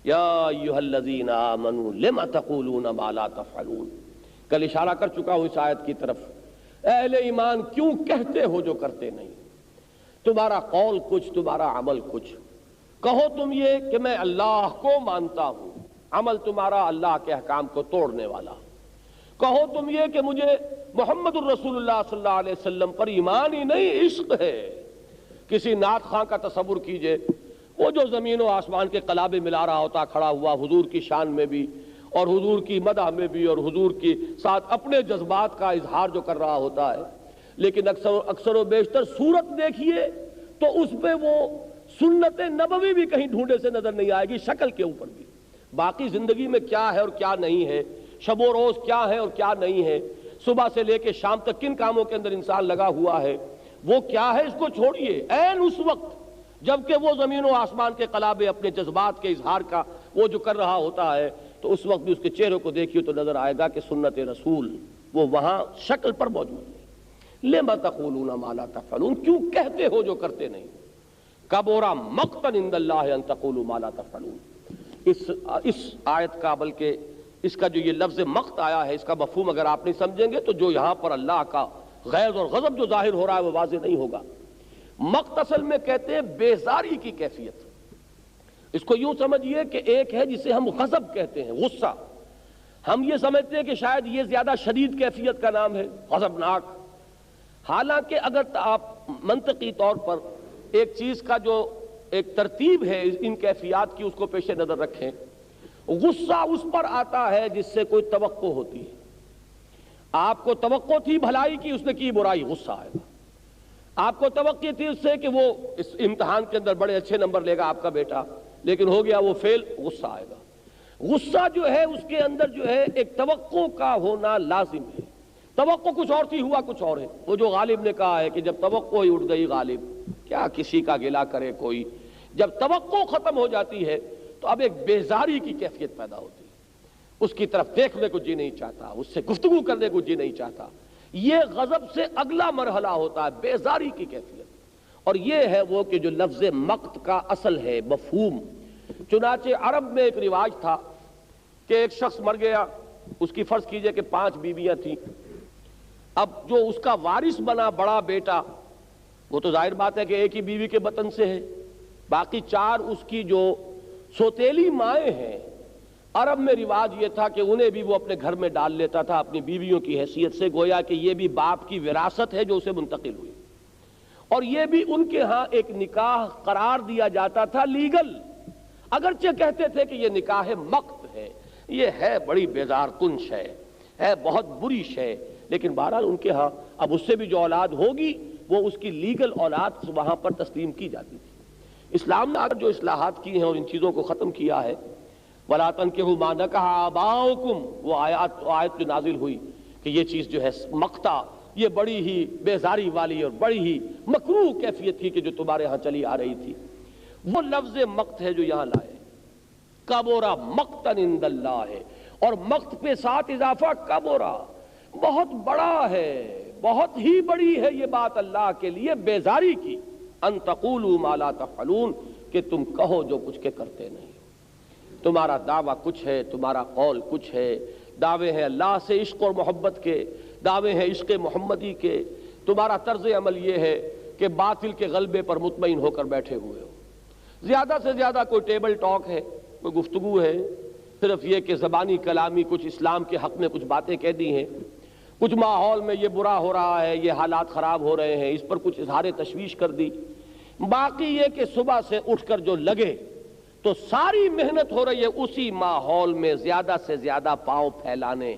یا ایھا الذین آمنوا لم تقولون ما لا تفعلون، کل اشارہ کر چکا ہوں اس آیت کی طرف، اہل ایمان کیوں کہتے ہو جو کرتے نہیں؟ تمہارا قول کچھ، تمہارا عمل کچھ۔ کہو تم یہ کہ میں اللہ کو مانتا ہوں، عمل تمہارا اللہ کے احکام کو توڑنے والا۔ کہو تم یہ کہ مجھے محمد الرسول اللہ صلی اللہ علیہ وسلم پر ایمان ہی نہیں، عشق ہے۔ کسی نعت خواں کا تصور کیجئے، وہ جو زمین و آسمان کے قلابے ملا رہا ہوتا کھڑا ہوا حضور کی شان میں بھی اور حضور کی مدح میں بھی اور حضور کے ساتھ اپنے جذبات کا اظہار جو کر رہا ہوتا ہے، لیکن اکثر و بیشتر صورت دیکھیے تو اس پہ وہ سنت نبوی بھی کہیں ڈھونڈے سے نظر نہیں آئے گی، شکل کے اوپر بھی۔ باقی زندگی میں کیا ہے اور کیا نہیں ہے، شب و روز کیا ہے اور کیا نہیں ہے، صبح سے لے کے شام تک کن کاموں کے اندر انسان لگا ہوا ہے، وہ کیا ہے اس کو چھوڑیے۔ عین اس وقت جبکہ وہ زمین و آسمان کے قلابے اپنے جذبات کے اظہار کا وہ جو کر رہا ہوتا ہے، تو اس وقت بھی اس کے چہرے کو دیکھیے تو نظر آئے گا کہ سنت رسول وہ وہاں شکل پر موجود ہے۔ لما تقولون ما لا تفعلون، کیوں کہتے ہو جو کرتے نہیں؟ کبر مقتا عند اللہ ان تقولوا ما لا تفعلون۔ اس آیت کا، بلکہ اس کا جو یہ لفظ مقت آیا ہے، اس کا مفہوم اگر آپ نہیں سمجھیں گے تو جو یہاں پر اللہ کا غیظ اور غضب جو ظاہر ہو رہا ہے وہ واضح نہیں ہوگا۔ مقت اصل میں کہتے ہیں بیزاری کی کیفیت۔ اس کو یوں سمجھیے کہ ایک ہے جسے ہم غضب کہتے ہیں، غصہ۔ ہم یہ سمجھتے ہیں کہ شاید یہ زیادہ شدید کیفیت کا نام ہے، غضبناک۔ حالانکہ اگر آپ منطقی طور پر ایک چیز کا جو ایک ترتیب ہے ان کیفیات کی اس کو پیش نظر رکھیں، غصہ اس پر آتا ہے جس سے کوئی توقع ہوتی ہے۔ آپ کو توقع تھی بھلائی کی، اس نے کی برائی، غصہ آئے گا۔ آپ کو توقع تھی اس سے کہ وہ اس امتحان کے اندر بڑے اچھے نمبر لے گا آپ کا بیٹا، لیکن ہو گیا وہ فعل، غصہ آئے گا۔ غصہ جو ہے اس کے اندر جو ہے ایک توقع کا ہونا لازم ہے۔ توقع کچھ اور تھی، ہوا کچھ اور ہے۔ وہ جو غالب نے کہا ہے کہ جب توقع ہی اٹھ گئی غالب، کیا کسی کا گلہ کرے کوئی۔ جب توقع ختم ہو جاتی ہے تو اب ایک بیزاری کی کیفیت پیدا ہوتی ہے، اس کی طرف دیکھنے کو جی نہیں چاہتا، اس سے گفتگو کرنے کو جی نہیں چاہتا۔ یہ غضب سے اگلا مرحلہ ہوتا ہے بیزاری کی کیفیت، اور یہ ہے وہ کہ جو لفظ مقت کا اصل ہے، مفہوم۔ چنانچہ عرب میں ایک رواج تھا کہ ایک شخص مر گیا، اس کی فرض کیجئے کہ 5 بیویاں تھیں، اب جو اس کا وارث بنا بڑا بیٹا، وہ تو ظاہر بات ہے کہ ایک ہی بیوی کے بطن سے ہے، باقی 4 اس کی جو سوتیلی مائیں ہیں، عرب میں رواج یہ تھا کہ انہیں بھی وہ اپنے گھر میں ڈال لیتا تھا اپنی بیویوں کی حیثیت سے، گویا کہ یہ بھی باپ کی وراثت ہے جو اسے منتقل ہوئی، اور یہ بھی ان کے ہاں ایک نکاح قرار دیا جاتا تھا لیگل، اگرچہ کہتے تھے کہ یہ نکاح مقت ہے، یہ ہے بڑی بیزار کن شے، ہے بہت بری شے، لیکن بہرحال ان کے ہاں اب اس سے بھی جو اولاد ہوگی وہ اس کی لیگل اولاد وہاں پر تسلیم کی جاتی تھی۔ اسلام نے جو اصلاحات کی ہیں اور ان چیزوں کو ختم کیا ہے، وَلَا تَنْكِحُوا مَا نَكَحَ آبَاؤُكُمْ، وہ آیت جو نازل ہوئی کہ یہ چیز جو ہے مقتا، یہ بڑی ہی بیزاری والی اور بڑی ہی مکروہ کیفیت تھی کہ جو تمہارے ہاں چلی آ رہی تھی، وہ لفظ مقت ہے جو یہاں لائے، کبورا مقتن عند اللہ ہے، اور مقت پہ ساتھ اضافہ کبورا، بہت بڑا ہے، بہت ہی بڑی ہے یہ بات اللہ کے لیے بیزاری کی، ان تقولوا ما لا تفعلون، کہ تم کہو جو کچھ کے کرتے نہیں، تمہارا دعویٰ کچھ ہے، تمہارا قول کچھ ہے، دعوے ہیں اللہ سے عشق اور محبت کے، دعوے ہیں عشق محمدی کے، تمہارا طرز عمل یہ ہے کہ باطل کے غلبے پر مطمئن ہو کر بیٹھے ہوئے ہو، زیادہ سے زیادہ کوئی ٹیبل ٹاک ہے، کوئی گفتگو ہے، صرف یہ کہ زبانی کلامی کچھ اسلام کے حق میں کچھ باتیں کہہ دی ہیں، کچھ ماحول میں یہ برا ہو رہا ہے، یہ حالات خراب ہو رہے ہیں، اس پر کچھ اظہار تشویش کر دی، باقی یہ کہ صبح سے اٹھ کر جو لگے تو ساری محنت ہو رہی ہے اسی ماحول میں زیادہ سے زیادہ پاؤں پھیلانے،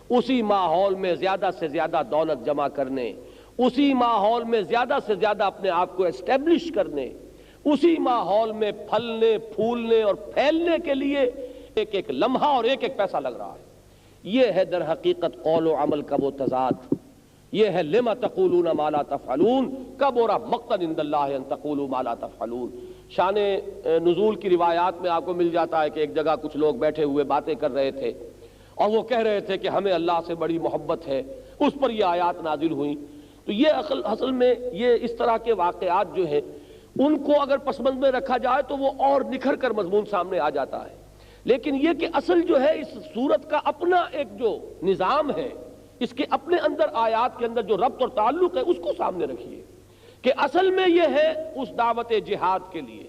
اسی ماحول میں زیادہ سے زیادہ دولت جمع کرنے، اسی ماحول میں زیادہ سے زیادہ اپنے آپ کو اسٹیبلش کرنے، اسی ماحول میں پھلنے پھولنے اور پھیلنے کے لیے ایک ایک لمحہ اور ایک ایک پیسہ لگ رہا ہے۔ یہ ہے در حقیقت قول و عمل کا وہ تضاد، یہ ہے لما تقولون ما لا تفعلون، کبر مقتا عند اللہ ان تقولوا ما لا تفعلون۔ شان نزول کی روایات میں آپ کو مل جاتا ہے کہ ایک جگہ کچھ لوگ بیٹھے ہوئے باتیں کر رہے تھے اور وہ کہہ رہے تھے کہ ہمیں اللہ سے بڑی محبت ہے، اس پر یہ آیات نازل ہوئیں۔ تو یہ اصل میں یہ اس طرح کے واقعات جو ہیں ان کو اگر پس منظر میں رکھا جائے تو وہ اور نکھر کر مضمون سامنے آ جاتا ہے، لیکن یہ کہ اصل جو ہے اس سورت کا اپنا ایک جو نظام ہے، اس کے اپنے اندر آیات کے اندر جو ربط اور تعلق ہے اس کو سامنے رکھیے کہ اصل میں یہ ہے اس دعوت جہاد کے لیے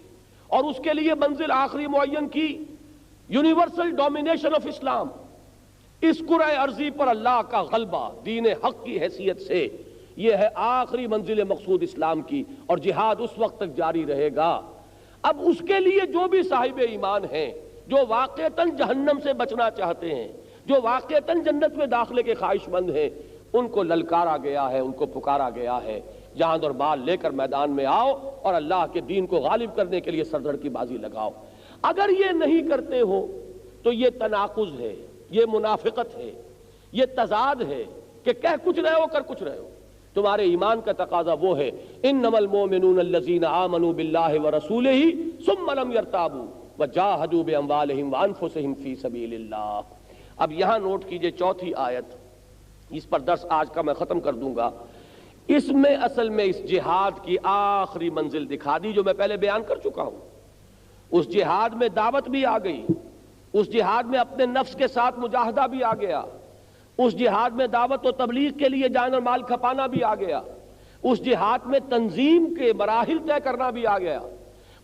اور اس کے لیے منزل آخری معین کی یونیورسل ڈومینیشن آف اسلام، اس کرۂ ارضی پر اللہ کا غلبہ دین حق کی حیثیت سے، یہ ہے آخری منزل مقصود اسلام کی، اور جہاد اس وقت تک جاری رہے گا۔ اب اس کے لیے جو بھی صاحب ایمان ہیں، جو واقعتاً جہنم سے بچنا چاہتے ہیں، جو واقعتاً جنت میں داخلے کے خواہش مند ہیں، ان کو للکارا گیا ہے، ان کو پکارا گیا ہے، جان اور مال لے کر میدان میں آؤ اور اللہ کے دین کو غالب کرنے کے لیے سردڑ کی بازی لگاؤ۔ اگر یہ نہیں کرتے ہو تو یہ تناقض ہے، یہ منافقت ہے، یہ تضاد ہے کہ کہہ کچھ رہے ہو کر کچھ رہے ہو۔ تمہارے ایمان کا تقاضا وہ ہے انما المؤمنون الذین آمنوا باللہ ورسولہ ثم لم یرتابوا وجاہدوا باموالہم وانفسہم فی سبیل اللہ۔ اب یہاں نوٹ کیجئے چوتھی آیت، اس پر درس آج کا میں ختم کر دوں گا۔ اس میں اصل میں اس جہاد کی آخری منزل دکھا دی جو میں پہلے بیان کر چکا ہوں۔ اس جہاد میں دعوت بھی آ گئی، اس جہاد میں اپنے نفس کے ساتھ مجاہدہ بھی آ گیا، اس جہاد میں دعوت و تبلیغ کے لیے جان اور مال کھپانا بھی آ گیا، اس جہاد میں تنظیم کے مراحل طے کرنا بھی آ گیا،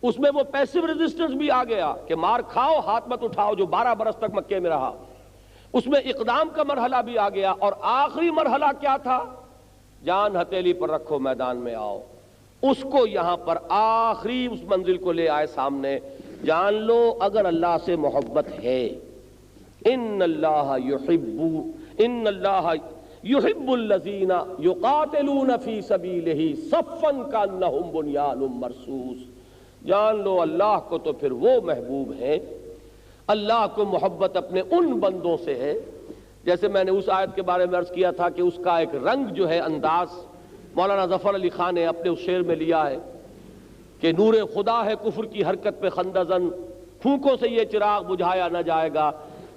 اس میں وہ پیسو ریزسٹنس بھی آ گیا کہ مار کھاؤ ہاتھ مت اٹھاؤ جو 12 برس تک مکے میں رہا، اس میں اقدام کا مرحلہ بھی آ گیا، اور آخری مرحلہ کیا تھا؟ جان ہتھیلی پر رکھو میدان میں آؤ۔ اس کو یہاں پر آخری اس منزل کو لے آئے سامنے، جان لو اگر اللہ سے محبت ہے، ان اللہ یحب الذین یقاتلون فی سبیلہ صفا کانہم بنیان مرصوص، جان لو اللہ کو تو پھر وہ محبوب ہیں، اللہ کو محبت اپنے ان بندوں سے ہے، جیسے میں نے اس آیت کے بارے میں عرض کیا تھا کہ اس کا ایک رنگ جو ہے، انداز مولانا ظفر علی خان نے اپنے اس شعر میں لیا ہے کہ نور خدا ہے کفر کی حرکت پہ خندہ زن، پھونکوں سے یہ چراغ بجھایا نہ جائے گا۔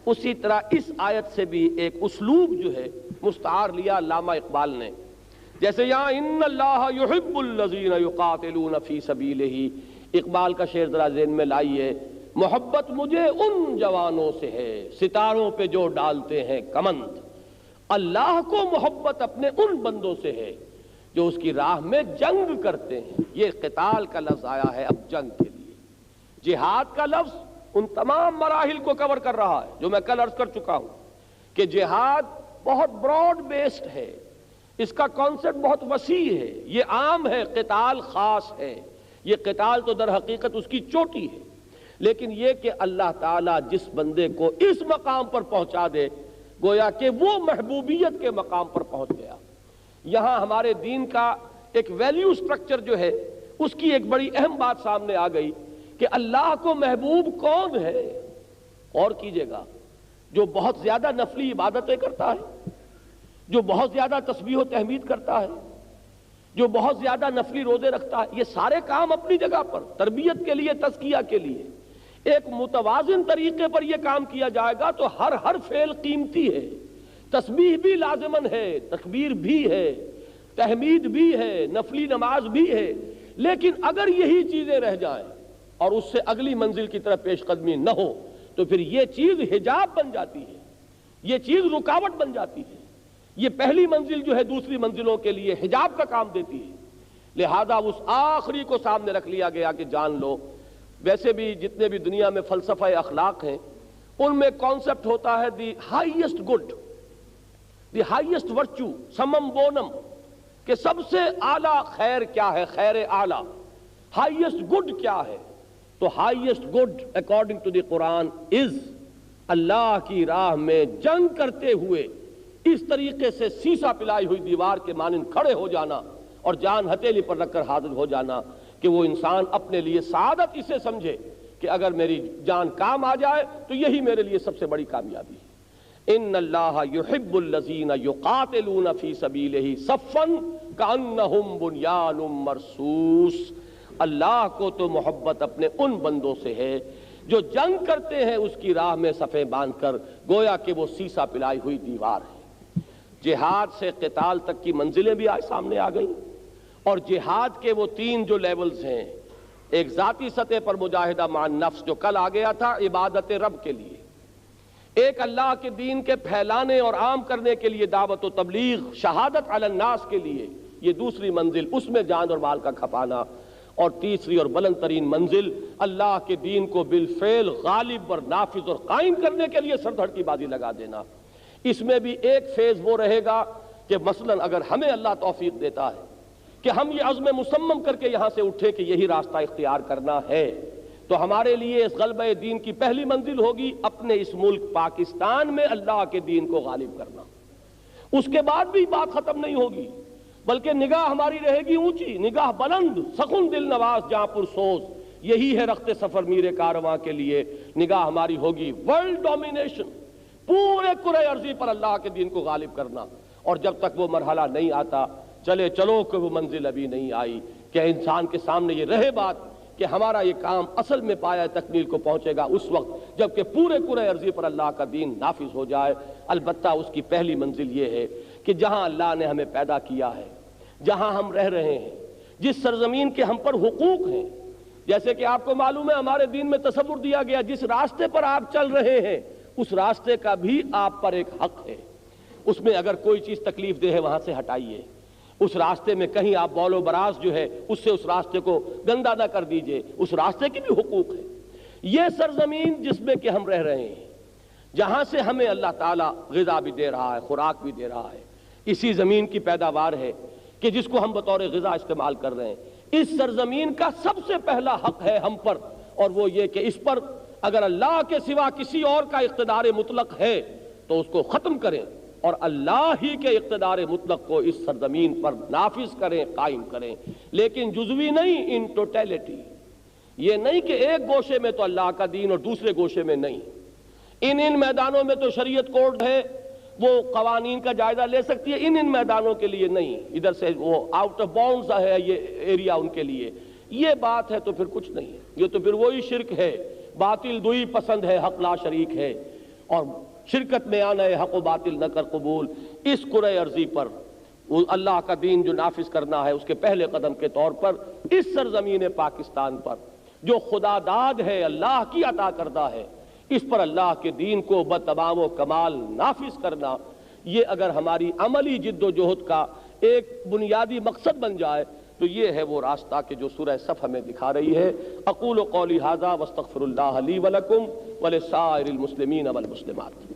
اسی طرح اس آیت سے بھی ایک اسلوب جو ہے مستعار لیا علامہ اقبال نے، جیسے یہاں ان اللہ یحب الذین یقاتلون فی سبیلہ، اقبال کا شعر ذرا ذہن میں لائیے، محبت مجھے ان جوانوں سے ہے ستاروں پہ جو ڈالتے ہیں کمند، اللہ کو محبت اپنے ان بندوں سے ہے جو اس کی راہ میں جنگ کرتے ہیں۔ یہ قتال کا لفظ آیا ہے اب جنگ کے لیے، جہاد کا لفظ ان تمام مراحل کو کور کر رہا ہے جو میں کل عرض کر چکا ہوں کہ جہاد بہت براڈ بیسڈ ہے، اس کا کانسیپٹ بہت وسیع ہے، یہ عام ہے، قتال خاص ہے، یہ قتال تو در حقیقت اس کی چوٹی ہے، لیکن یہ کہ اللہ تعالیٰ جس بندے کو اس مقام پر پہنچا دے گویا کہ وہ محبوبیت کے مقام پر پہنچ گیا۔ یہاں ہمارے دین کا ایک ویلیو سٹرکچر جو ہے اس کی ایک بڑی اہم بات سامنے آ گئی کہ اللہ کو محبوب کون ہے؟ اور کیجئے گا، جو بہت زیادہ نفلی عبادتیں کرتا ہے، جو بہت زیادہ تسبیح و تحمید کرتا ہے، جو بہت زیادہ نفلی روزے رکھتا ہے، یہ سارے کام اپنی جگہ پر تربیت کے لیے، تزکیہ کے لیے ایک متوازن طریقے پر یہ کام کیا جائے گا تو ہر فعل قیمتی ہے، تسبیح بھی لازمن ہے، تکبیر بھی ہے، تحمید بھی ہے، نفلی نماز بھی ہے، لیکن اگر یہی چیزیں رہ جائیں اور اس سے اگلی منزل کی طرف پیش قدمی نہ ہو تو پھر یہ چیز حجاب بن جاتی ہے، یہ چیز رکاوٹ بن جاتی ہے، یہ پہلی منزل جو ہے دوسری منزلوں کے لیے حجاب کا کام دیتی ہے۔ لہذا اس آخری کو سامنے رکھ لیا گیا کہ جان لو، ویسے بھی جتنے بھی دنیا میں فلسفہ اخلاق ہیں ان میں کانسیپٹ ہوتا ہے the highest good, the highest virtue, سمم بونم، کہ سب سے اعلیٰ خیر کیا ہے، خیر اعلیٰ، ہائیسٹ گڈ کیا ہے؟ تو highest good according to the Quran is اللہ کی راہ میں جنگ کرتے ہوئے اس طریقے سے سیسا پلائی ہوئی دیوار کے مانند کھڑے ہو جانا اور جان ہتھیلی پر رکھ کر حاضر ہو جانا کہ وہ انسان اپنے لیے سعادت اسے سمجھے کہ اگر میری جان کام آ جائے تو یہی میرے لیے سب سے بڑی کامیابی ہے۔ ان اللہ یحب الذین یقاتلون فی سبیلہ صفا کأنہم بنیان مرصوص، اللہ کو تو محبت اپنے ان بندوں سے ہے جو جنگ کرتے ہیں اس کی راہ میں صفیں باندھ کر، گویا کہ وہ سیسا پلائی ہوئی دیوار ہے۔ جہاد سے قتال تک کی منزلیں بھی آج سامنے آ گئی، اور جہاد کے وہ تین جو لیولز ہیں، ایک ذاتی سطح پر مجاہدہ مع النفس جو کل آ گیا تھا عبادت رب کے لیے، ایک اللہ کے دین کے پھیلانے اور عام کرنے کے لیے دعوت و تبلیغ، شہادت علی الناس کے لیے یہ دوسری منزل، اس میں جان اور مال کا کھپانا، اور تیسری اور بلند ترین منزل اللہ کے دین کو بالفعل غالب اور نافذ اور قائم کرنے کے لیے سر دھڑ کی بازی لگا دینا۔ اس میں بھی ایک فیز وہ رہے گا کہ مثلاً اگر ہمیں اللہ توفیق دیتا ہے کہ ہم یہ عزم مصمم کر کے یہاں سے اٹھے کہ یہی راستہ اختیار کرنا ہے، تو ہمارے لیے اس غلبہ دین کی پہلی منزل ہوگی اپنے اس ملک پاکستان میں اللہ کے دین کو غالب کرنا۔ اس کے بعد بھی بات ختم نہیں ہوگی، بلکہ نگاہ ہماری رہے گی اونچی، نگاہ بلند، سخن دل نواز جہاں پر سوز، یہی ہے رخت سفر میر کارواں کے لیے، نگاہ ہماری ہوگی ورلڈ ڈومینیشن، پورے کرۂ ارضی پر اللہ کے دین کو غالب کرنا۔ اور جب تک وہ مرحلہ نہیں آتا، چلو کہ وہ منزل ابھی نہیں آئی، کہ انسان کے سامنے یہ رہے بات کہ ہمارا یہ کام اصل میں پایہ تکمیل کو پہنچے گا اس وقت جبکہ پورے کرۂ ارضی پر اللہ کا دین نافذ ہو جائے۔ البتہ اس کی پہلی منزل یہ ہے کہ جہاں اللہ نے ہمیں پیدا کیا ہے، جہاں ہم رہ رہے ہیں، جس سرزمین کے ہم پر حقوق ہیں، جیسے کہ آپ کو معلوم ہے ہمارے دین میں تصور دیا گیا جس راستے پر آپ چل رہے ہیں اس راستے کا بھی آپ پر ایک حق ہے، اس میں اگر کوئی چیز تکلیف دہ ہے وہاں سے ہٹائیے، اس راستے میں کہیں آپ بول و براز جو ہے اس سے اس راستے کو گندا نہ کر دیجئے، اس راستے کی بھی حقوق ہے۔ یہ سرزمین جس میں کہ ہم رہ رہے ہیں، جہاں سے ہمیں اللہ تعالیٰ غذا بھی دے رہا ہے، خوراک بھی دے رہا ہے، اسی زمین کی پیداوار ہے کہ جس کو ہم بطور غذا استعمال کر رہے ہیں، اس سرزمین کا سب سے پہلا حق ہے ہم پر، اور وہ یہ کہ اس پر اگر اللہ کے سوا کسی اور کا اقتدار مطلق ہے تو اس کو ختم کریں اور اللہ ہی کے اقتدار مطلق کو اس سرزمین پر نافذ کریں، قائم کریں، لیکن جزوی نہیں، ان ٹوٹیلٹی۔ یہ نہیں کہ ایک گوشے میں تو اللہ کا دین اور دوسرے گوشے میں نہیں. ان میدانوں میں تو شریعت کورٹ ہے، وہ قوانین کا جائزہ لے سکتی ہے، ان میدانوں کے لیے نہیں. ادھر سے وہ آؤٹ آف باؤنڈز ہے یہ ایریا ان کے لیے. یہ بات ہے تو پھر کچھ نہیں ہے، یہ تو پھر وہی شرک ہے. باطل دوئی پسند ہے، حق لا شریک ہے، اور شرکت میں آنا ہے، حق و باطل نہ کر قبول. اس کرۂ ارضی پر وہ اللہ کا دین جو نافذ کرنا ہے، اس کے پہلے قدم کے طور پر اس سرزمین پاکستان پر جو خدا داد ہے، اللہ کی عطا کردہ ہے، اس پر اللہ کے دین کو بتمام و کمال نافذ کرنا، یہ اگر ہماری عملی جد و جہد کا ایک بنیادی مقصد بن جائے تو یہ ہے وہ راستہ کہ جو سورہ صف ہمیں دکھا رہی ہے. اقول قولی ھذا واستغفر اللہ لی ولکم ولسائر المسلمین والمسلمات.